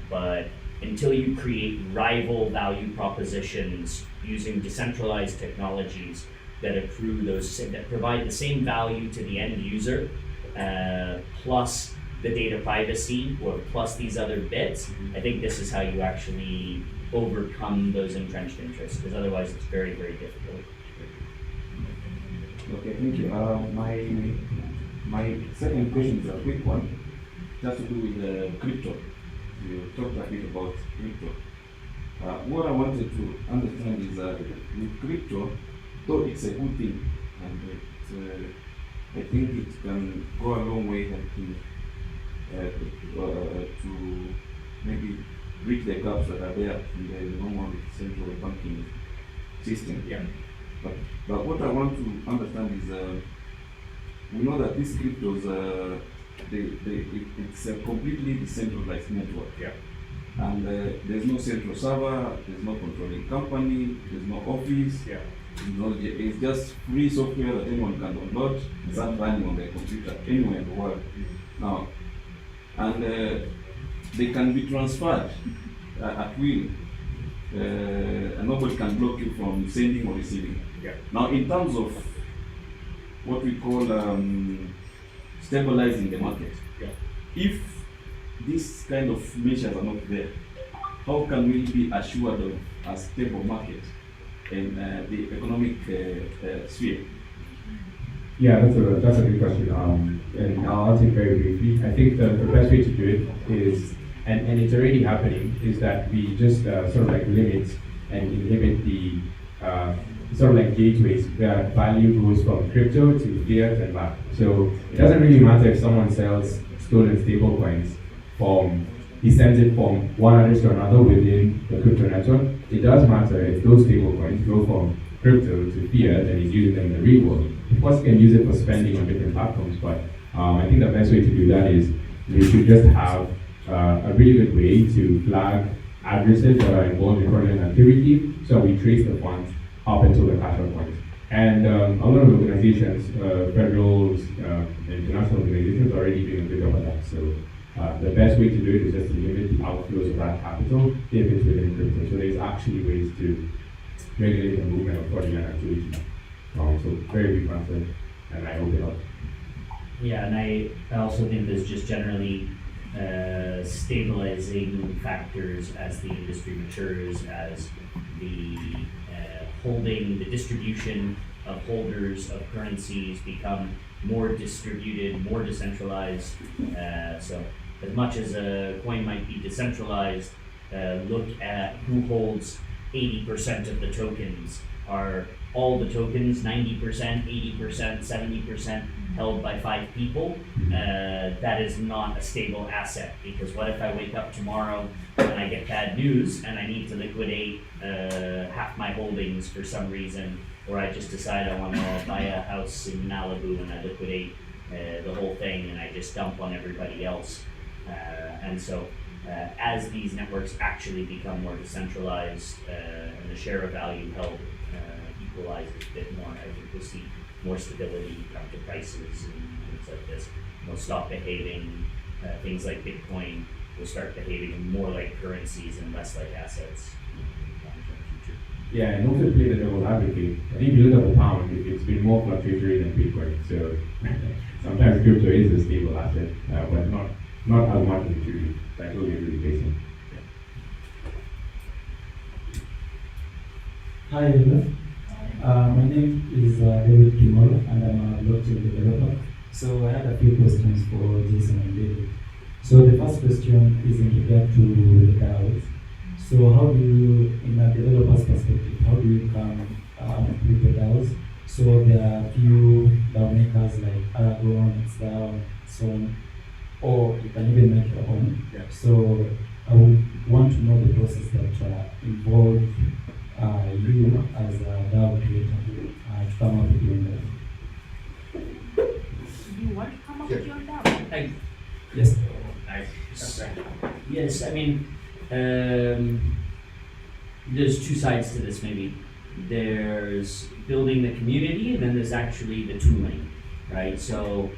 But until you create rival value propositions using decentralized technologies that accrue those, that provide the same value to the end user, plus the data privacy, or plus these other bits, I think this is how you actually overcome those entrenched interests, because otherwise it's very, very difficult. Okay, thank you. My second question is a quick one, just to do with crypto. You talked a bit about crypto. What I wanted to understand is with crypto, though it's a good thing, and I think it can go a long way helping to maybe bridge the gaps that are there in the normal central banking system. Yeah. But what I want to understand is we know that these cryptos, it's a completely decentralized network. Yeah. And there's no central server, there's no controlling company, there's no office. Yeah. It's just free software that anyone can download and start running on their computer anywhere in the world. Now, and they can be transferred at will, and nobody can block you from sending or receiving. Yeah. Now, in terms of what we call stabilizing the market, Yeah. if these kind of measures are not there, how can we be assured of a stable market in the economic sphere? Yeah, that's a good question. And I'll answer it very briefly. I think the best way to do it is, and it's already happening, is that we just sort of like limit and inhibit the sort of like gateways where value goes from crypto to fiat and back. So it doesn't really matter if someone sells stolen stable coins he sends it from one address to another within the crypto network. It does matter if those stable coins go from crypto to fiat and he's using them in the real world. Of course, you can use it for spending on different platforms, but I think the best way to do that is we should just have a really good way to flag addresses that are involved in fraudulent activity, so we trace the funds up until the cash out point. And a lot of organizations, federal, international organizations, are already doing a good job of that. So the best way to do it is just to limit the outflows of that capital if it's within crypto. So there's actually ways to regulate the movement of fraudulent activity. So very brief answer, and I hope it helps. Yeah, and I also think there's just generally stabilizing factors as the industry matures, as the the distribution of holders of currencies become more distributed, more decentralized. So as much as a coin might be decentralized, look at who holds 80% of the tokens. Are all the tokens 90%, 80%, 70% held by 5 people? That is not a stable asset, because what if I wake up tomorrow and I get bad news and I need to liquidate half my holdings for some reason, or I just decide I want to buy a house in Malibu and I liquidate the whole thing and I just dump on everybody else. And so as these networks actually become more decentralized and the share of value held equalizes a bit more, I think we'll see more stability come to prices and things like this. They'll stop behaving, things like Bitcoin will start behaving more like currencies and less like assets in the long-term future. Yeah, and also to play the devil's advocate, I think if you look at the pound, it's been more fluctuatory than Bitcoin. So sometimes crypto is a stable asset, but not as much as it should be. I totally agree with Jason. Hi everyone. My name is David Kimolo, and I'm a blockchain developer. So I had a few questions for Jason and David. So the first question is in regard to the DAOs. So how do you, in a developer's perspective, how do you come with the DAOs? So there are a few DAO makers like Aragon, XDAO, so on, or you can even make your own. Yeah. So I would want to know the process that involved you as a DAO creator to come up with your DAO. You want to come up with your DAO? Yes. Yes, I mean, there's two sides to this maybe. There's building the community, and then there's actually the tooling, right? So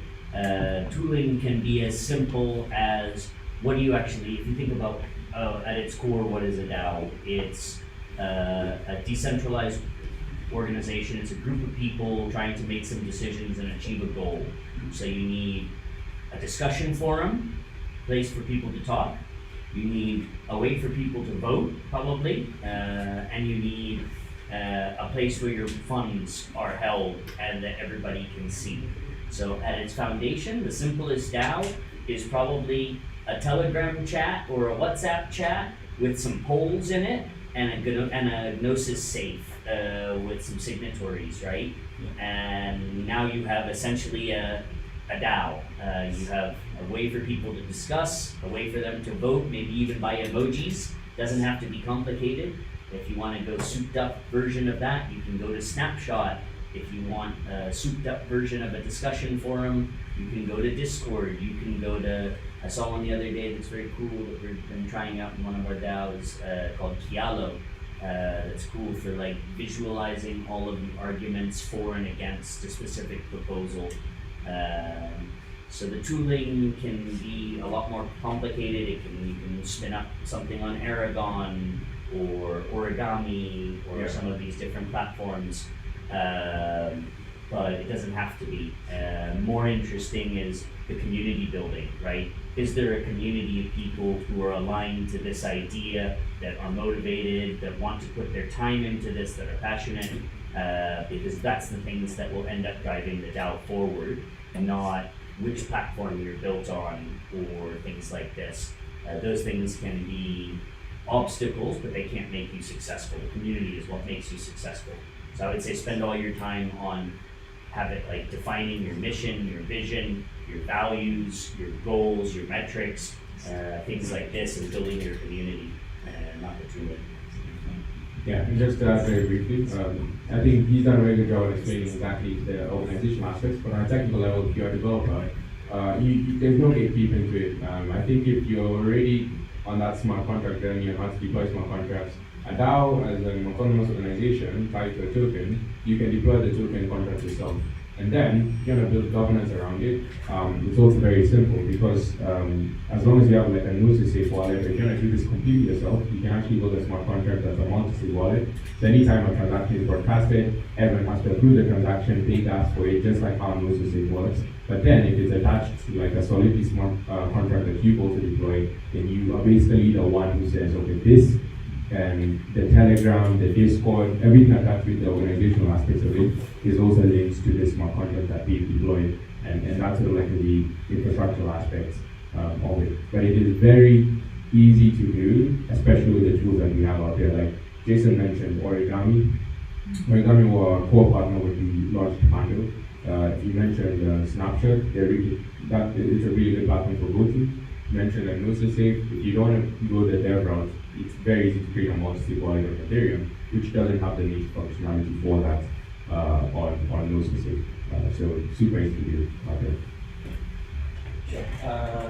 tooling can be as simple as, what do you actually, if you think about at its core, what is a DAO? It's a decentralized organization. It's a group of people trying to make some decisions and achieve a goal. So you need a discussion forum, place for people to talk. You need a way for people to vote, probably, and you need a place where your funds are held and that everybody can see. So at its foundation, the simplest DAO is probably a Telegram chat or a WhatsApp chat with some polls in it and a Gnosis safe with some signatories, right? Yeah. And now you have essentially a DAO. You have a way for people to discuss, a way for them to vote, maybe even by emojis. Doesn't have to be complicated. If you want to go souped up version of that, you can go to Snapshot. If you want a souped up version of a discussion forum, you can go to Discord. You can go to, I saw one the other day that's very cool that we've been trying out in one of our DAOs called Kialo. That's cool for like visualizing all of the arguments for and against a specific proposal. So the tooling can be a lot more complicated. You can spin up something on Aragon or Origami or some of these different platforms, but it doesn't have to be. More interesting is the community building, right? Is there a community of people who are aligned to this idea, that are motivated, that want to put their time into this, that are passionate? Because that's the things that will end up driving the DAO forward, and not which platform you're built on or things like this. Those things can be obstacles, but they can't make you successful. The community is what makes you successful. So I would say spend all your time on like defining your mission, your vision, your values, your goals, your metrics, things like this, and building your community, not the tooling. Yeah, and just very briefly, I think he's done a very good job of explaining exactly the organizational aspects, but on a technical level, if you're a developer, there's no gatekeep into it. I think if you're already on that smart contract journey and how to deploy smart contracts, a DAO as an autonomous organization tied to a token, you can deploy the token contract yourself. And then, if you're gonna build governance around it, it's also very simple because as long as you have like a safe wallet, if you're gonna do this completely yourself, you can actually build a smart contract that's a multi-sig wallet. So anytime a transaction is broadcasted, everyone has to approve the transaction, pay gas for it, just like how safe works. But then if it's attached to like a solidly smart contract that you also deploy, then you are basically the one who says, okay, this and the Telegram, the Discord, everything attached with the organizational aspects of it is also linked to this smart contract that we've deployed, and that's sort of like the infrastructural aspects of it. But it is very easy to do, especially with the tools that we have out there. Like Jason mentioned, Origami. Origami were our core partner when we launched Pando. You mentioned Snapshot. It's a really good platform for go-to. Mentioned Safe. If you don't want to go the dev route, it's very easy to create a multi-sig wallet on Ethereum, which doesn't have the native functionality for that on Safe. So super easy to do out there.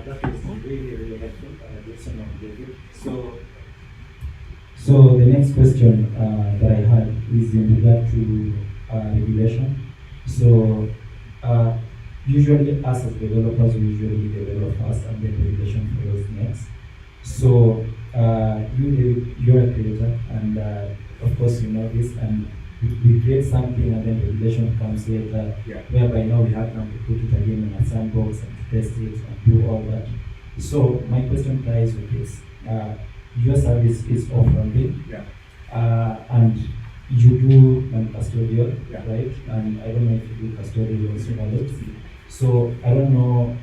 That was really, really helpful, Jason and David. So the next question that I had is in regard to regulation. So usually us as developers, we usually develop first and then regulation follows next. So you're a creator, and of course you know this, and we create something and then regulation comes later, whereby now we have now to put it again in a sandbox and test it and do all that. So my question lies with this. Your service is off-ramping, and you do non-custodial, right? And I don't know if you do custodial wallets. So I don't know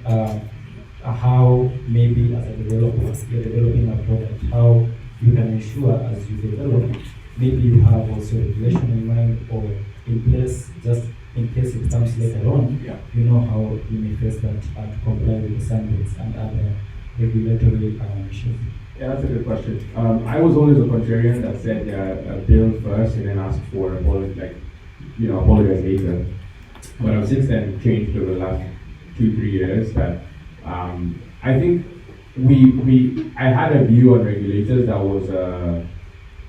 how maybe as a developer, you're developing a product, how you can ensure as you develop, maybe you have also regulation in mind or in place, just in case it comes later on, you know how you may face that to comply with the standards and other regulatory issues. Yeah, that's a good question. I was always a contrarian that said build first and then ask for apologize later. But I've since then changed over the last 2-3 years that I think I had a view on regulators that was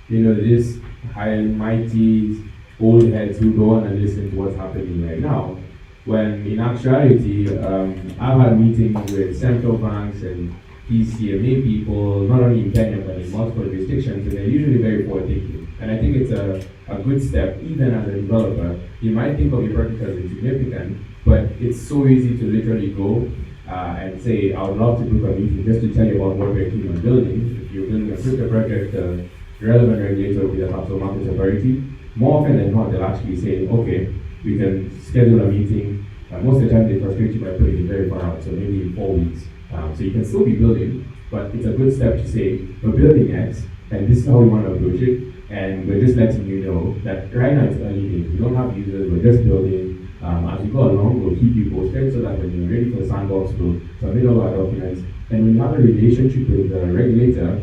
this high and mighty old heads who don't want to listen to what's happening right now. When in actuality, I've had meetings with central banks and PCMA people, not only in Kenya but in multiple jurisdictions, and they're usually very forward thinking. And I think it's a good step, even as a developer. You might think of your project as insignificant, but it's so easy to literally go and say, I would love to book a meeting just to tell you about what we're keen on building. If you're building a crypto project, the relevant regulator will be the capital markets authority. More often than not, they'll actually say, okay, we can schedule a meeting. Most of the time, they frustrate you by putting it very far out, so maybe in 4 weeks. So you can still be building, but it's a good step to say, we're building X, and this is how we want to approach it, and we're just letting you know that right now it's early days. We don't have users, we're just building. As we go along, we'll keep you posted so that when you're ready for the sandbox, we'll submit all our documents. And when you have a relationship with the regulator,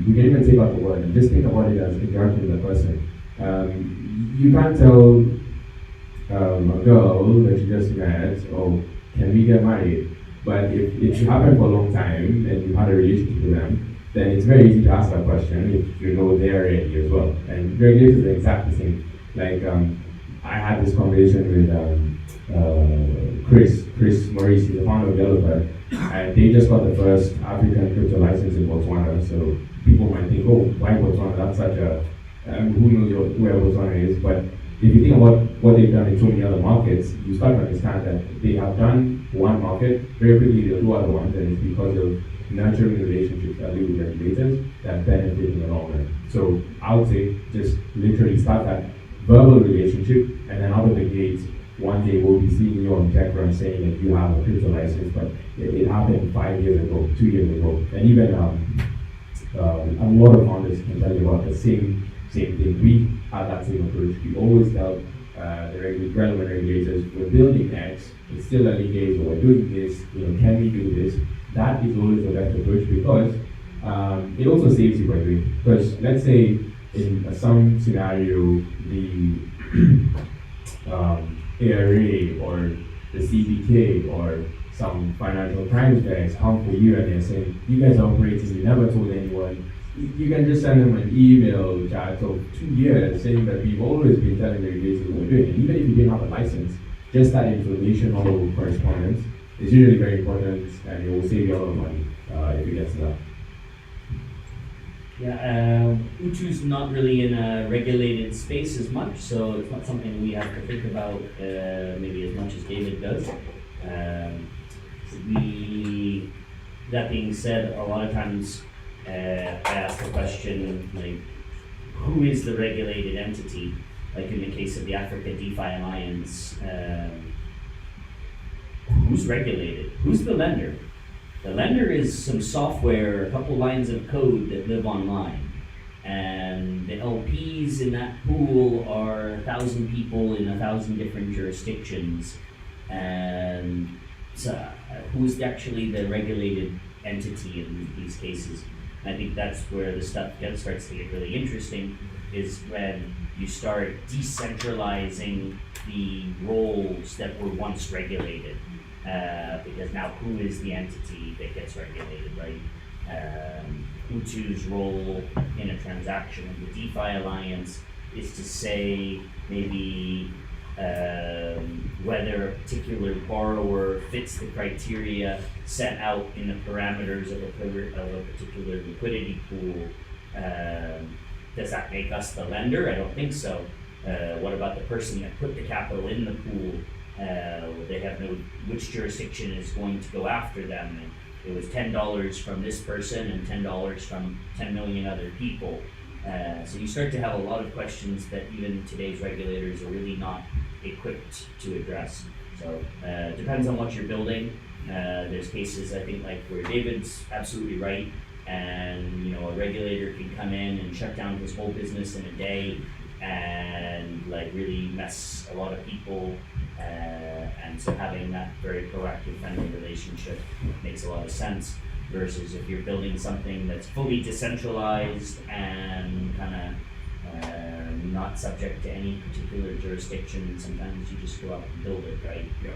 we can even take out the word and just think about it as interacting with the person. You can't tell a girl that you just met, oh, can we get married? But if you happen for a long time and you had a relationship with them, then it's very easy to ask that question if you know they're ready as well. And regulators are exactly the same. Like I had this conversation with Chris Maurice, he's the founder of Developer, and they just got the first African crypto license in Botswana. So people might think, oh, why Botswana? That's such a who knows where Botswana is, but if you think about what they've done in so many other markets, you start to understand that they have done one market, very quickly they'll do other ones, and it's because of nurturing relationships early with regulators that benefit in the long run. So I would say just literally start that verbal relationship, and then out of the gate, one day we'll be seeing you on TechRun saying that you have a crypto license, but it happened 5 years ago, 2 years ago, and even a lot of founders can tell you about the same thing. We had that same approach. We always tell the relevant regulators, we're building X, it's still early days, or we're doing this, can we do this? That is always the best approach because it also saves you by the way. Because let's say in some scenario, the ARA or the CBK or some financial crimes guys come for you and they're saying, you guys are operating, you never told anyone. You can just send them an email chat of 2 years saying that we've always been telling the regulators what we're doing. And even if you didn't have a license, just that informational correspondence is usually very important, and it will save you a lot of money if you get to that. Yeah, UTU's not really in a regulated space as much, so it's not something we have to think about maybe as much as David does. That being said, a lot of times I ask the question, like, who is the regulated entity? Like in the case of the Africa DeFi Alliance, who's regulated? Who's the lender? The lender is some software, a couple lines of code that live online. And the LPs in that pool are 1,000 people in 1,000 different jurisdictions. And so, who's actually the regulated entity in these cases? I think that's where the stuff starts to get really interesting, is when you start decentralizing the roles that were once regulated. Because now who is the entity that gets regulated, right? UTU's role in a transaction of the DeFi Alliance is to say maybe whether a particular borrower fits the criteria set out in the parameters of a particular liquidity pool. Does that make us the lender? I don't think so. What about the person that put the capital in the pool? They have no, which jurisdiction is going to go after them. And it was $10 from this person and $10 from 10 million other people. So you start to have a lot of questions that even today's regulators are really not equipped to address. So depends on what you're building. There's cases, I think, like where David's absolutely right, and a regulator can come in and shut down his whole business in a day and like really mess a lot of people. And so having that very proactive, friendly relationship makes a lot of sense, versus if you're building something that's fully decentralized and kind of not subject to any particular jurisdiction, sometimes you just go out and build it, right? Yeah.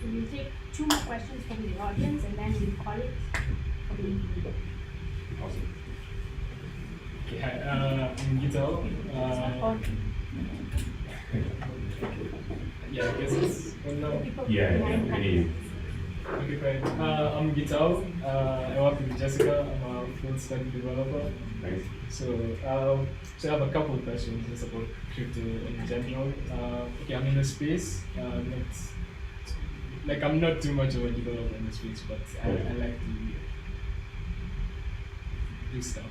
So we'll take 2 more questions from the audience and then we'll call it for the evening. Awesome. Okay, hi, I'm Gito. Yeah, I guess it's no. Yeah, any. Okay, great. I'm Gito. I work with Jessica. I'm a full stack developer. Nice. So I have a couple of questions just about crypto in general. Okay, I'm in the space. I'm not too much of a developer in the space, but I like to do stuff.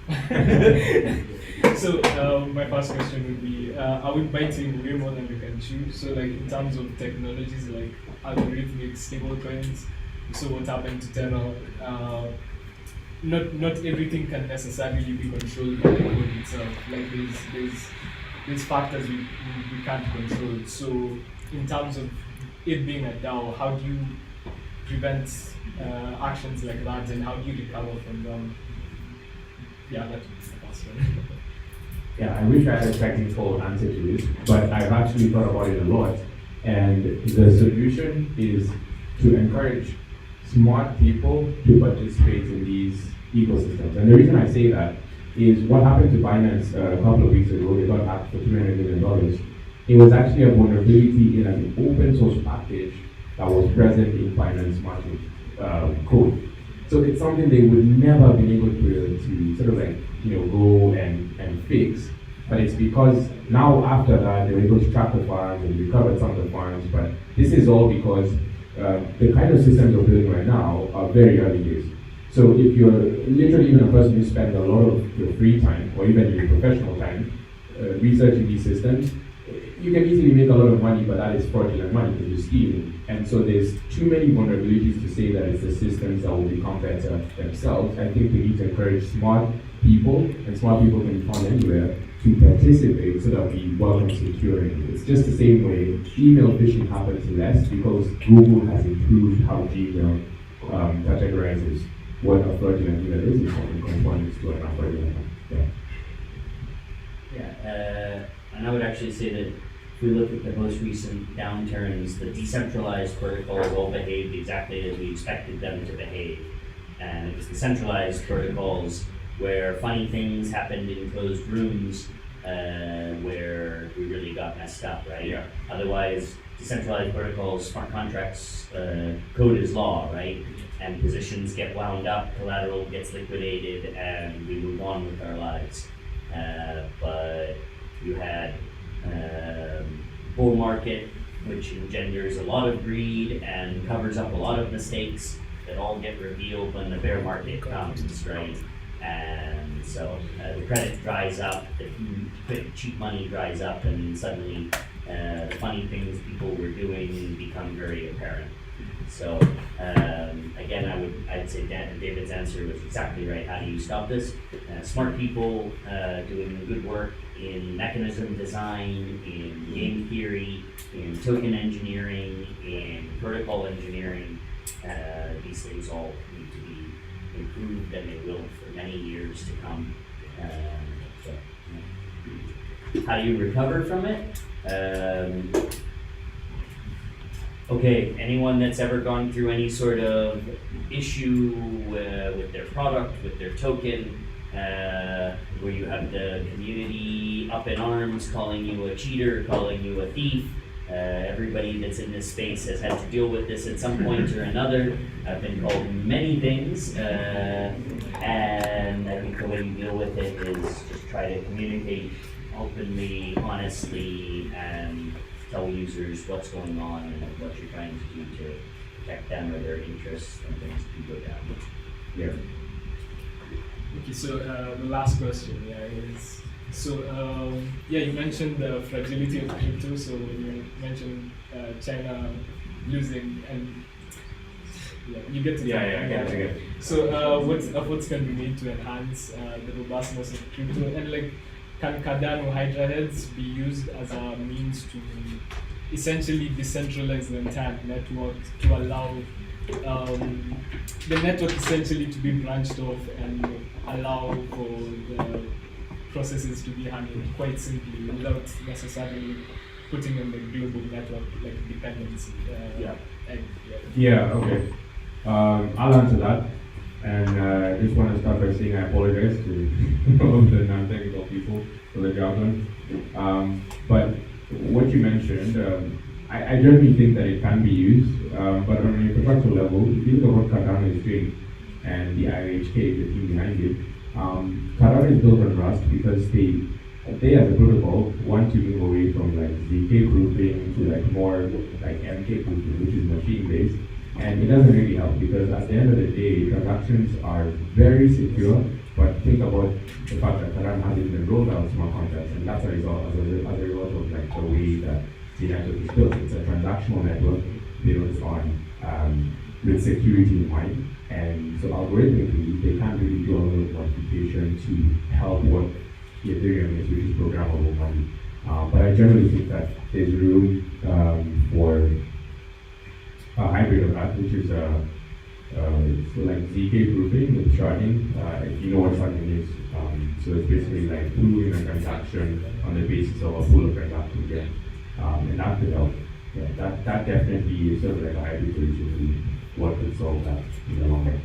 So my first question would be, are we biting way more than we can chew? So like in terms of technologies like algorithmic stablecoins, so what happened to Tenor? Not everything can necessarily be controlled by the code itself. Like there's factors we can't control. So in terms of it being a DAO, how do you prevent actions like that, and how do you recover from them? Yeah, that's the first one. Yeah, I wish I had a technical answer to this, but I've actually thought about it a lot. And the solution is to encourage smart people to participate in these ecosystems. And the reason I say that is what happened to Binance a couple of weeks ago. They got hacked for $200 million. It was actually a vulnerability in an open source package that was present in Binance Smart code. So it's something they would never have been able to sort of like, go and fix. But it's because now after that, they were able to track the funds and recover some of the funds. But this is all because the kind of systems we're building right now are very early days. So if you're literally even a person who spends a lot of your free time or even your professional time researching these systems, you can easily make a lot of money, but that is fraudulent money because you're stealing. And so there's too many vulnerabilities to say that it's the systems that will become better themselves. I think we need to encourage smart people, and smart people can be found anywhere, to participate so that we welcome securing. It's just the same way email phishing happens less because Google has improved how Gmail categorizes what a fraudulent email is in conformance to an fraudulent. Yeah, and I would actually say that if we look at the most recent downturns, the decentralized protocols all behaved exactly as we expected them to behave. And it was the centralized protocols where funny things happened in closed rooms where we really got messed up, right? Yeah. Otherwise, decentralized protocols, smart contracts, code is law, right? And positions get wound up, collateral gets liquidated, and we move on with our lives. But you had bull market, which engenders a lot of greed and covers up a lot of mistakes that all get revealed when the bear market comes, right? And so the credit dries up, the quick, cheap money dries up, and suddenly the funny things people were doing become very apparent. So again, I'd say David's answer was exactly right. How do you stop this? Smart people doing good work in mechanism design, in game theory, in token engineering, in protocol engineering. These things all need to be improved, and they will for many years to come. How do you recover from it? Okay, anyone that's ever gone through any sort of issue with their product, with their token, where you have the community up in arms, calling you a cheater, calling you a thief. Everybody that's in this space has had to deal with this at some point or another. I've been called many things, and I think the way you deal with it is just try to communicate openly, honestly, and tell users what's going on and what you're trying to do to protect them or their interests when things do go down. Yeah. Okay, so the last question, is you mentioned the fragility of crypto. So you mentioned China losing, and you get to I get it. So what efforts can be made to enhance the robustness of crypto, and like can Cardano Hydra heads be used as a means to essentially decentralize the entire network to allow the network essentially to be branched off and allow for the processes to be handled quite simply without necessarily putting in the global network like dependency. Okay. I'll answer that. And I just want to start by saying I apologize to all of the non-technical people for the jargon. But what you mentioned, I generally think that it can be used, but on an infrastructure level, if you look at what Cardano is doing and the IOHK, the team behind it, Cardano is built on Rust because they as a protocol want to move away from like ZK grouping to like more like MK grouping, which is machine based. And it doesn't really help because at the end of the day, transactions are very secure, but think about the fact that Cardano hasn't been rolled out smart contracts, and that's a result as a result of like the way that the network is built. It's a transactional network built on with security in mind, and so algorithmically they can't really do a lot of modification to help what Ethereum is, which is programmable money. But I generally think that there's room for a hybrid of that, which is so like ZK grouping with sharding. If you know what sharding is, so it's basically like pooling a transaction on the basis of a pool of transactions. And that could help. That definitely is sort of like a hybrid solution to what could solve that in the long run.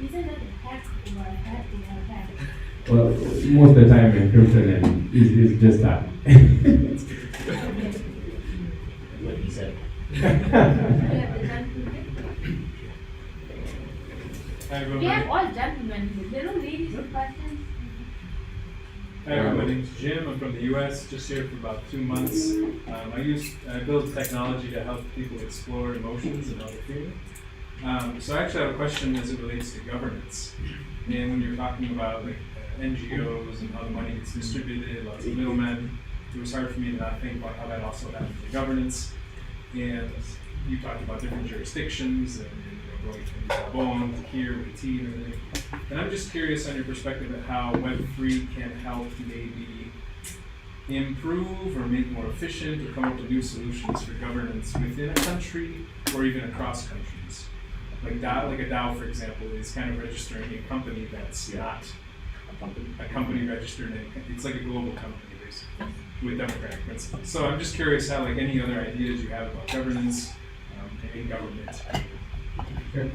Isn't that a hack or a hack or a hack? Well, most of the time encryption is just that. What he said. We have all gentlemen. There are no ladies with questions. Hi, my name's Jim. I'm from the US, just here for about 2 months. I build technology to help people explore emotions and how they're feeling. So I actually have a question as it relates to governance. And when you're talking about like NGOs and how the money gets distributed, lots of middlemen, it was hard for me to not think about how that also happens to governance. And you talked about different jurisdictions and going from Gabon to here with the team and everything. And I'm just curious on your perspective of how Web3 can help maybe improve or make more efficient or come up with new solutions for governance within a country or even across countries. Like a DAO, for example, is kind of registering a company that's not a company registered in, it's like a global company basically with democratic principles. So I'm just curious how like any other ideas you have about governance in government. Sure.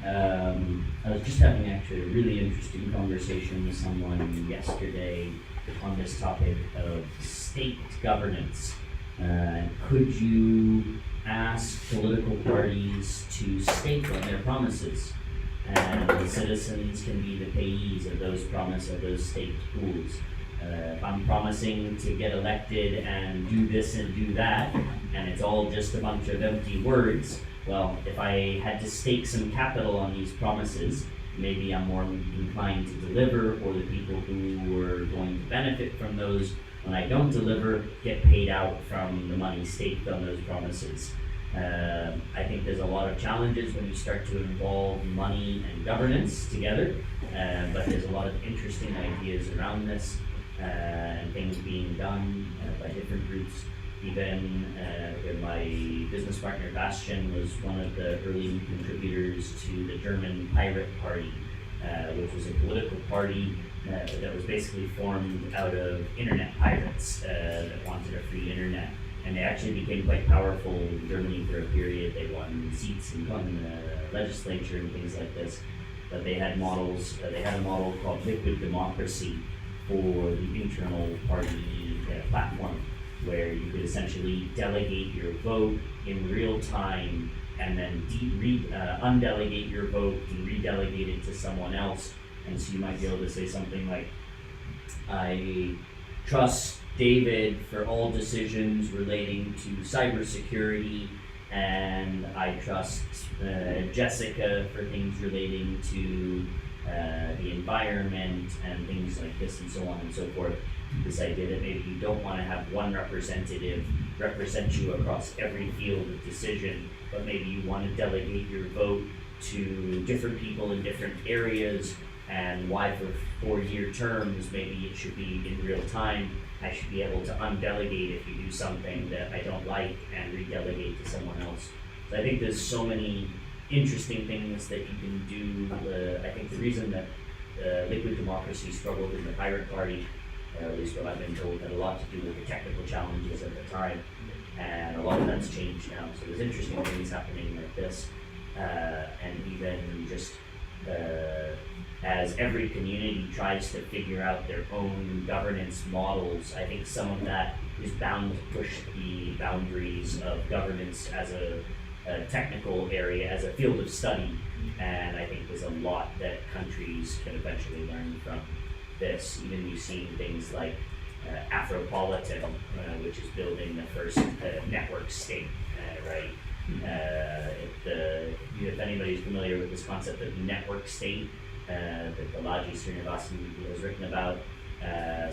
I was just having actually a really interesting conversation with someone yesterday on this topic of state governance. Could you ask political parties to state on their promises? And the citizens can be the payees of those promises, of those state pools. If I'm promising to get elected and do this and do that, and it's all just a bunch of empty words, well, if I had to stake some capital on these promises, maybe I'm more inclined to deliver, or the people who are going to benefit from those when I don't deliver get paid out from the money staked on those promises. I think there's a lot of challenges when you start to involve money and governance together, but there's a lot of interesting ideas around this and things being done by different groups. Even my business partner Bastian was one of the early contributors to the German Pirate Party, which was a political party that was basically formed out of internet pirates that wanted a free internet. And they actually became quite powerful in Germany for a period. They won seats in the legislature and things like this. But they had models. They had a model called liquid democracy for the internal party platform, where you could essentially delegate your vote in real time and then undelegate your vote and redelegate it to someone else. And so you might be able to say something like, I trust David for all decisions relating to cybersecurity, and I trust Jessica for things relating to the environment and things like this and so on and so forth. This idea that maybe you don't want to have one representative represent you across every field of decision, but maybe you want to delegate your vote to different people in different areas, and why for 4-year terms, maybe it should be in real time. I should be able to undelegate if you do something that I don't like and redelegate to someone else. So I think there's so many interesting things that you can do. I think the reason that liquid democracy struggled in the Pirate Party, at least what I've been told, had a lot to do with the technical challenges at the time, and a lot of that's changed now. So there's interesting things happening like this, and even just as every community tries to figure out their own governance models, I think some of that is bound to push the boundaries of governance as a technical area, as a field of study. And I think there's a lot that countries can eventually learn from this. Even you've seen things like Afropolitan, which is building the first network state, right? If anybody's familiar with this concept of network state, that Balaji Srinivasan has written about,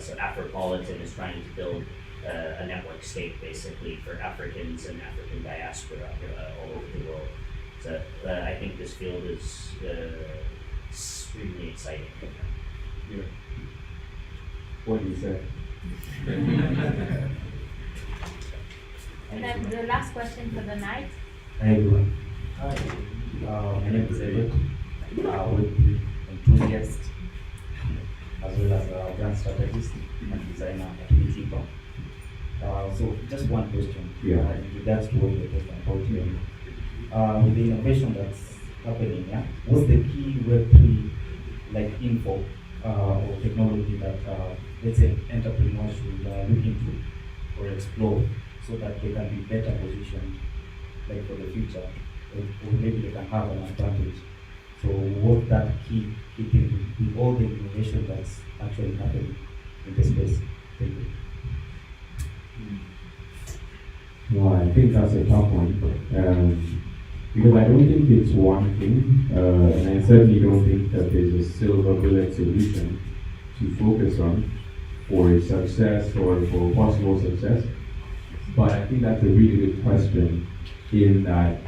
so Afropolitan is trying to build a network state basically for Africans and African diaspora all over the world. So I think this field is extremely exciting. Yeah. What do you say? And then the last question for the night. Hi everyone. Hi. My name is David. Web3 enthusiast, as well as a brand strategist and designer at HoneyCoin. So just one question. In regards to what we're talking about here. With the innovation that's happening, what's the key Web3 info or technology that let's say entrepreneurs should look into or explore, so that they can be better positioned for the future, or maybe they can have an advantage? So what that key thing with all the innovation that's actually happening in the space? Thank you. Well, I think that's a tough one, because I don't think it's one thing, and I certainly don't think that there's a silver bullet solution to focus on for success or for possible success. But I think that's a really good question, in that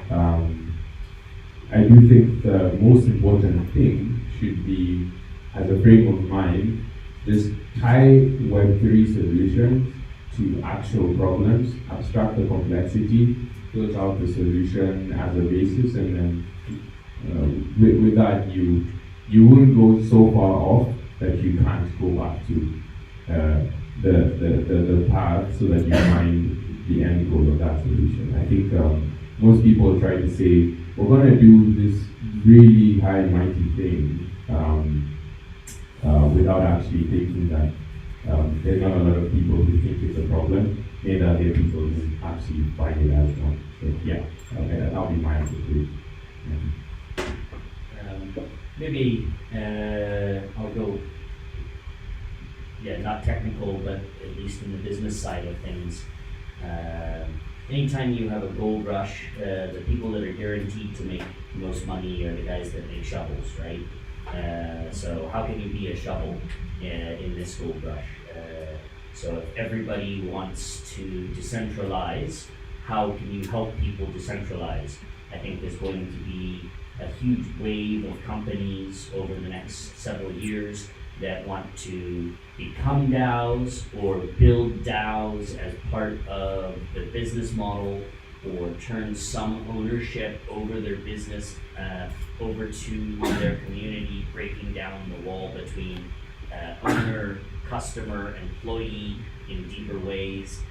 I do think the most important thing should be, as a frame of mind, just tie Web3 solutions to actual problems, abstract the complexity, build out the solution as a basis, and then with that you won't go so far off that you can't go back to the path, so that you find the end goal of that solution. I think most people try to say, we're going to do this really high mighty thing without actually thinking that there's not a lot of people who think it's a problem, and there are people who actually find it as one. So yeah, okay, that'll be my answer to it. Maybe I'll go, not technical, but at least in the business side of things. Anytime you have a gold rush, the people that are guaranteed to make the most money are the guys that make shovels, right? So how can you be a shovel in this gold rush? So if everybody wants to decentralize, how can you help people decentralize? I think there's going to be a huge wave of companies over the next several years that want to become DAOs or build DAOs as part of the business model, or turn some ownership over their business over to their community, breaking down the wall between owner, customer, employee in deeper ways.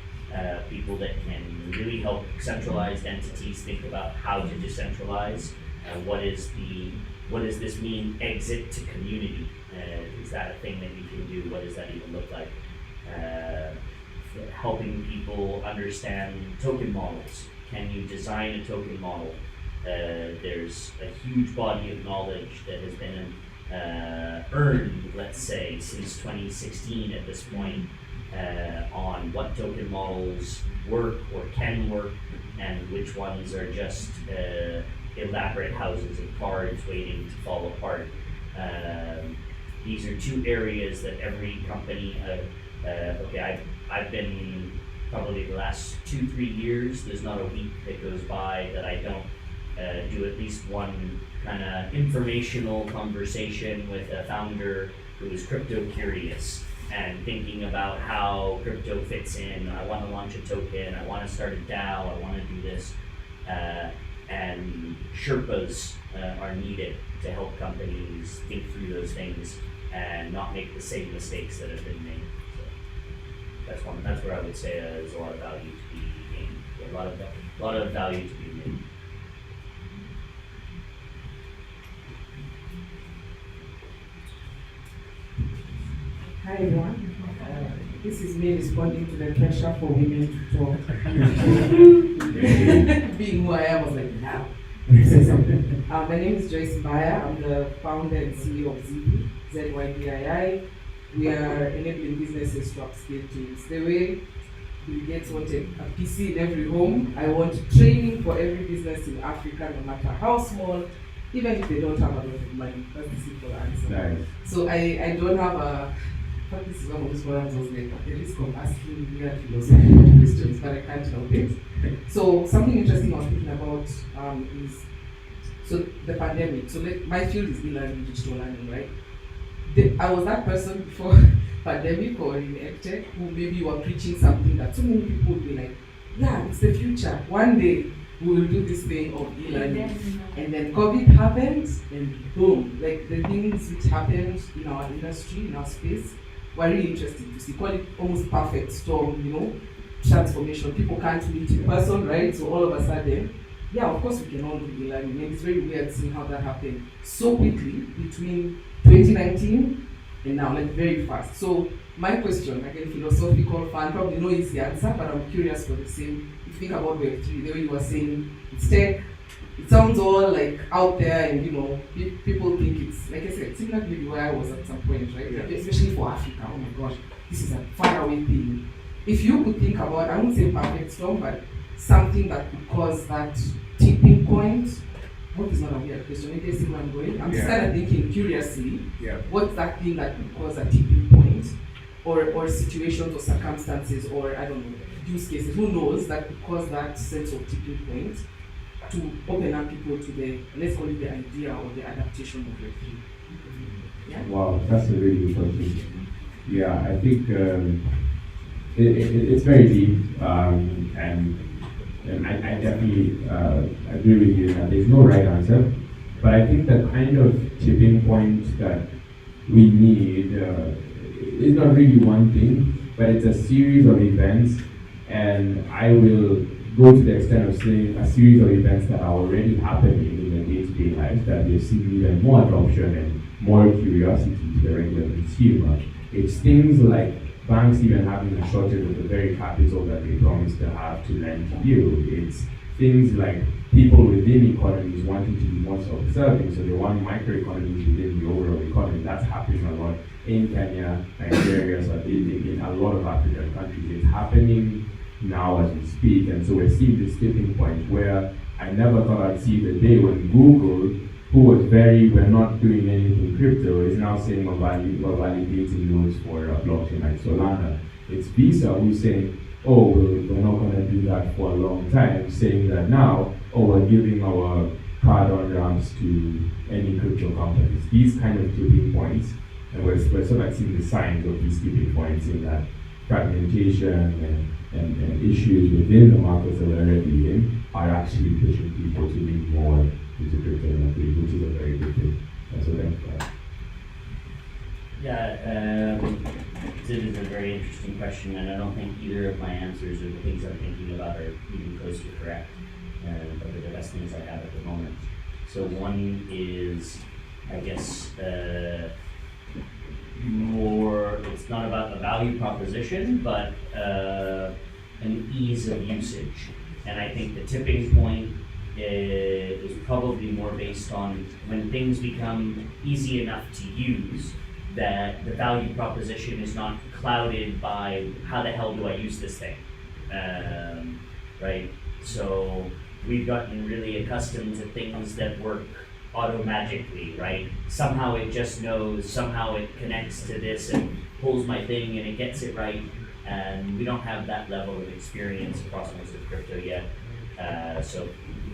People that can really help centralized entities think about how to decentralize. What does this mean? Exit to community. Is that a thing that you can do? What does that even look like? Helping people understand token models. Can you design a token model? There's a huge body of knowledge that has been earned, let's say, since 2016 at this point, on what token models work or can work, and which ones are just elaborate houses of cards waiting to fall apart. These are two areas that every company, I've been probably the last 2-3 years, there's not a week that goes by that I don't do at least one kind of informational conversation with a founder who is crypto curious and thinking about how crypto fits in. I want to launch a token, I want to start a DAO, I want to do this. And Sherpas are needed to help companies think through those things and not make the same mistakes that have been made. So that's where I would say there's a lot of value to be gained, a lot of value to be made. Hi everyone. This is me responding to the pressure for women to talk. Being who I am, I was like, now, say something. My name is Joyce Mbaya. I'm the founder and CEO of ZYBII, ZYBII. We are enabling businesses to upscale teams. The way Bill Gates wanted a PC in every home, I want training for every business in Africa, no matter how small, even if they don't have a lot of money. That's the simple answer. Nice. So I don't have a. But this is one of those forums I was like, at the risk of asking weird philosophical questions, but I can't help it. So something interesting I was thinking about is the pandemic. So my field is e-learning, digital learning, right? I was that person before pandemic or in EdTech who maybe were preaching something that so many people would be like, yeah, it's the future. One day we will do this thing of e-learning. And then COVID happened and boom, like the things which happened in our industry, in our space, were really interesting to see. Call it almost perfect storm, transformation. People can't meet in person, right? So all of a sudden, yeah, of course we can all do e-learning. And it's very weird seeing how that happened so quickly between 2019 and now, like very fast. So my question, again, philosophical, fun, probably no easy answer, but I'm curious for the same. If you think about web3, the way you were saying, it's tech, it sounds all like out there, and people think it's, like I said, similar to maybe where I was at some point, right? Yeah. Like, especially for Africa, oh my gosh, this is a faraway thing. If you could think about, I wouldn't say perfect storm, but something that could cause that tipping point. What is not a weird question? You can see where I'm going. I'm just kind of thinking curiously, what's that thing that could cause a tipping point, or situations or circumstances, or I don't know, use cases, who knows, that could cause that sense of tipping point to open up people to the, let's call it the idea or the adaptation of Web3. Yeah? Wow, that's a really good question. Yeah, I think it's very deep, and I definitely agree with you that there's no right answer. But I think the kind of tipping point that we need is not really one thing, but it's a series of events, and I will go to the extent of saying a series of events that are already happening in the day-to-day life that we're seeing even more adoption and more curiosity to the regular consumer. It's things like banks even having a shortage of the very capital that they promised to have to lend to you. It's things like people within economies wanting to be more self-serving, so they want microeconomies within the overall economy. That's happening a lot in Kenya, Nigeria, so in a lot of African countries. It's happening now as we speak, and so we're seeing this tipping point where I never thought I'd see the day when Google, who was we're not doing anything crypto, is now saying we're validating nodes for a blockchain like Solana. It's Visa who's saying, oh, we're not going to do that for a long time, saying that now, oh, we're giving our card on ramps to any crypto companies. These kind of tipping points, and we're sort of seeing the signs of these tipping points in that fragmentation and issues within the markets that we're already in are actually pushing people to lean more into crypto and Web3, which is a very good thing. So thanks for that. Yeah, it is a very interesting question, and I don't think either of my answers or the things I'm thinking about are even close to correct, but they're the best things I have at the moment. So one is, I guess, more, it's not about the value proposition, but an ease of usage. And I think the tipping point is probably more based on when things become easy enough to use, that the value proposition is not clouded by how the hell do I use this thing, right? So we've gotten really accustomed to things that work auto-magically, right? Somehow it just knows, somehow it connects to this and pulls my thing and it gets it right. And we don't have that level of experience across most of crypto yet. So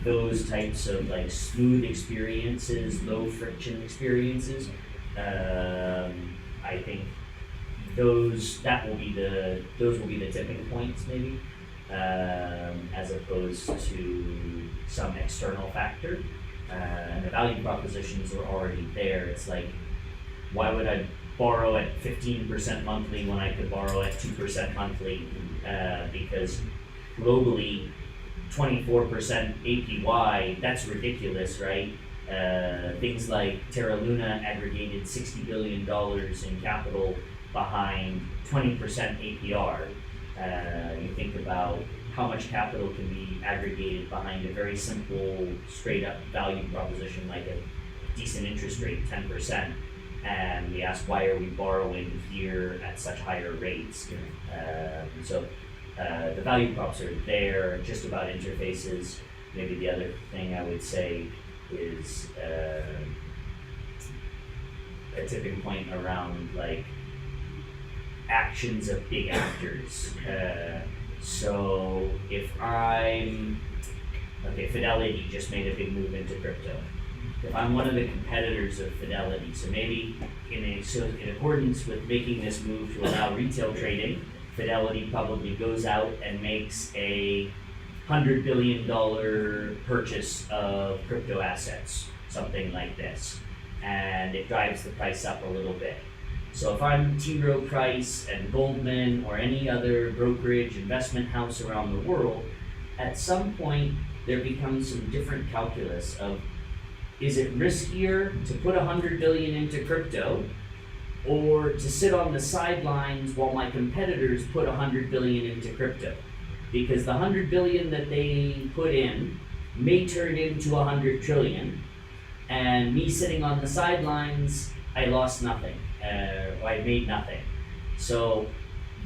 those types of like smooth experiences, low friction experiences, I think those will be the tipping points maybe, as opposed to some external factor. And the value propositions are already there. It's like, why would I borrow at 15% monthly when I could borrow at 2% monthly? Because globally, 24% APY, that's ridiculous, right? Things like Terra Luna aggregated $60 billion in capital behind 20% APR. You think about how much capital can be aggregated behind a very simple, straight up value proposition like a decent interest rate, 10%. And we ask, why are we borrowing here at such higher rates? So the value props are there, just about interfaces. Maybe the other thing I would say is a tipping point around like actions of big actors. So if Fidelity just made a big move into crypto. If I'm one of the competitors of Fidelity, so maybe in accordance with making this move to allow retail trading, Fidelity probably goes out and makes a $100 billion purchase of crypto assets, something like this, and it drives the price up a little bit. So if I'm T. Rowe Price and Goldman or any other brokerage investment house around the world, at some point there becomes some different calculus of, is it riskier to put 100 billion into crypto or to sit on the sidelines while my competitors put 100 billion into crypto? Because the 100 billion that they put in may turn into 100 trillion, and me sitting on the sidelines, I lost nothing, or I made nothing. So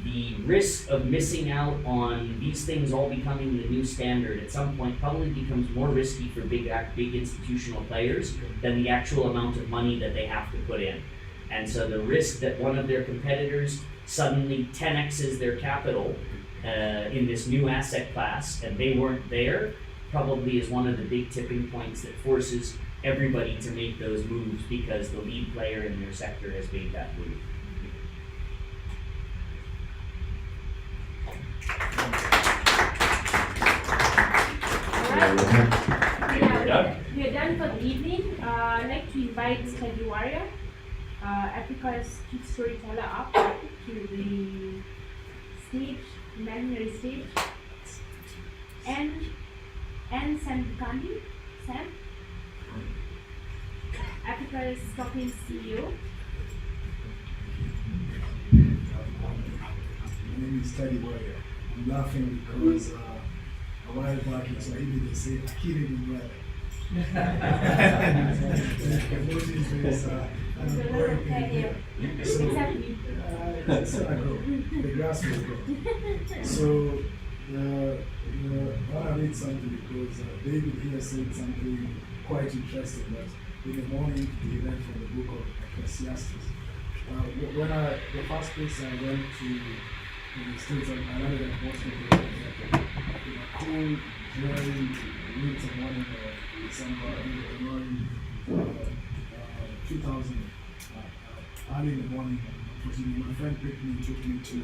the risk of missing out on these things all becoming the new standard at some point probably becomes more risky for big institutional players than the actual amount of money that they have to put in. And so the risk that one of their competitors suddenly 10x's their capital in this new asset class and they weren't there probably is one of the big tipping points that forces everybody to make those moves because the lead player in their sector has made that move. We're done for the evening. I'd like to invite Study Warrior, Africa's chief storyteller, up to the stage, imaginary stage. and Sam Gandhi. Sam? Africa's Token CEO. My name is Teddy Warrior. I'm laughing because a while back in Swahili they say akili ni nywele. So I grow. The grass will grow. So I want to read something because David here said something quite interesting. That in the morning he read from the book of Ecclesiastes. The first place I went to in the States, I landed at Boston in a cool, dry winter morning December, January 2000, early in the morning. Unfortunately, my friend picked me and took me to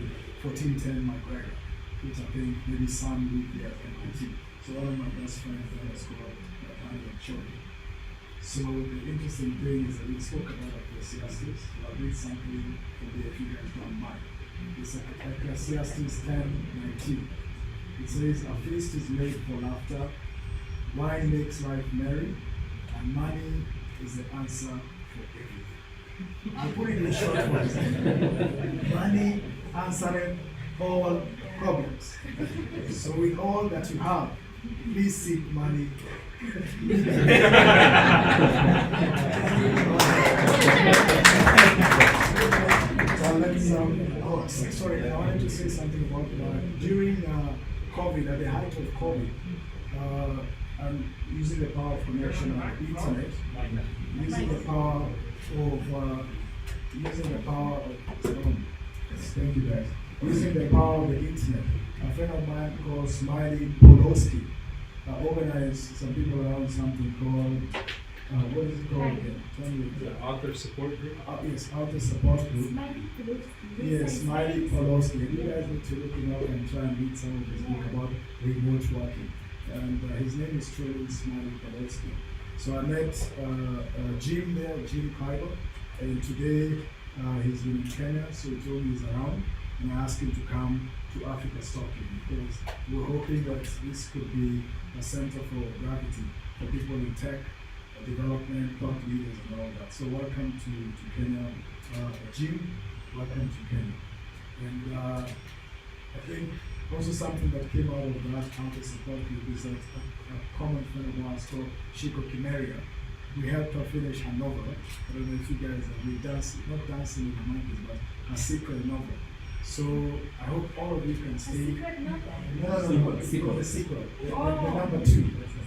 1410 McGregor, which I think maybe some lived there at MIT. So one of my best friends there was called Daniel Choi. So the interesting thing is that we spoke about Ecclesiastes. I'll read something from there if you guys don't mind. It's Ecclesiastes 10:19. It says, "A feast is made for laughter, wine makes life merry, and money is the answer for everything." I'll put it in short words. Money answering all problems. So with all that you have, please seek money. Sorry, I wanted to say something about during COVID, at the height of COVID, and using the power of connection on the internet, using the power of the internet. A friend of mine called Smiley Polowski organized some people around something called what is it called again? Tell me. The author support group? Yes, author support group. Yes, Smiley Polowski. And you guys need to look him up and try and read some of his book about remote working. And his name is truly Smiley Polowski. So I met Jim there, Jim Kaiba, and today he's been in Kenya, so he told me he's around. And I asked him to come to Africa Stocking because we're hoping that this could be a center for gravity for people in tech, development, thought leaders and all that. So welcome to Kenya, Jim, welcome to Kenya. And I think also something that came out of that counter support group is that a common friend of ours called Shiko Kimeria. We helped her finish her novel. I don't know if you guys have read not Dancing with the Monkeys, but her secret novel. So I hope all of you can stay. No, the sequel. The number 2.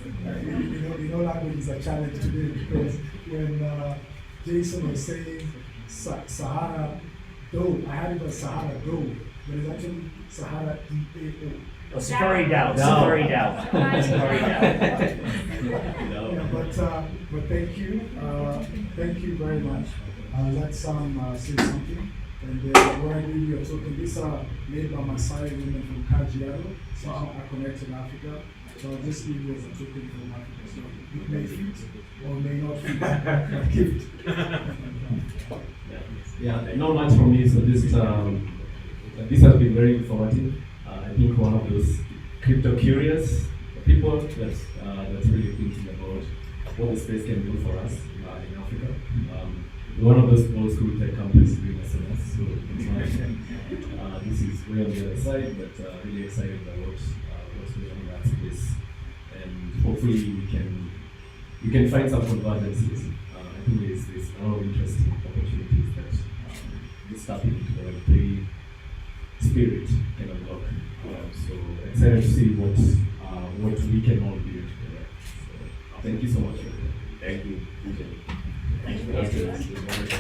You know language is a challenge today because when Jason was saying Sahara Doe, I had it as Sahara Doe, but it's actually Sahara DAO. Oh, Safari DAO. Safari DAO. Safari DAO. Yeah, but thank you very much. Let Sam say something. And when I give you a token, these are made by Maasai women from Kajiado, so are connected Africa. So I'll just give you as a token from Africa. So it may fit or may not fit a gift. Yeah, not much from me, so just this has been very informative. I think one of those crypto curious people that's really thinking about what the space can do for us in Africa. One of those old school tech companies doing SMS, so this is way on the other side, but really excited about what's going on in that space, and hopefully we can find some convergences. I think there's a lot of interesting opportunities that this tapping into the web3 spirit can unlock. So excited to see what we can all build together. So thank you so much. Thank you. Thank you.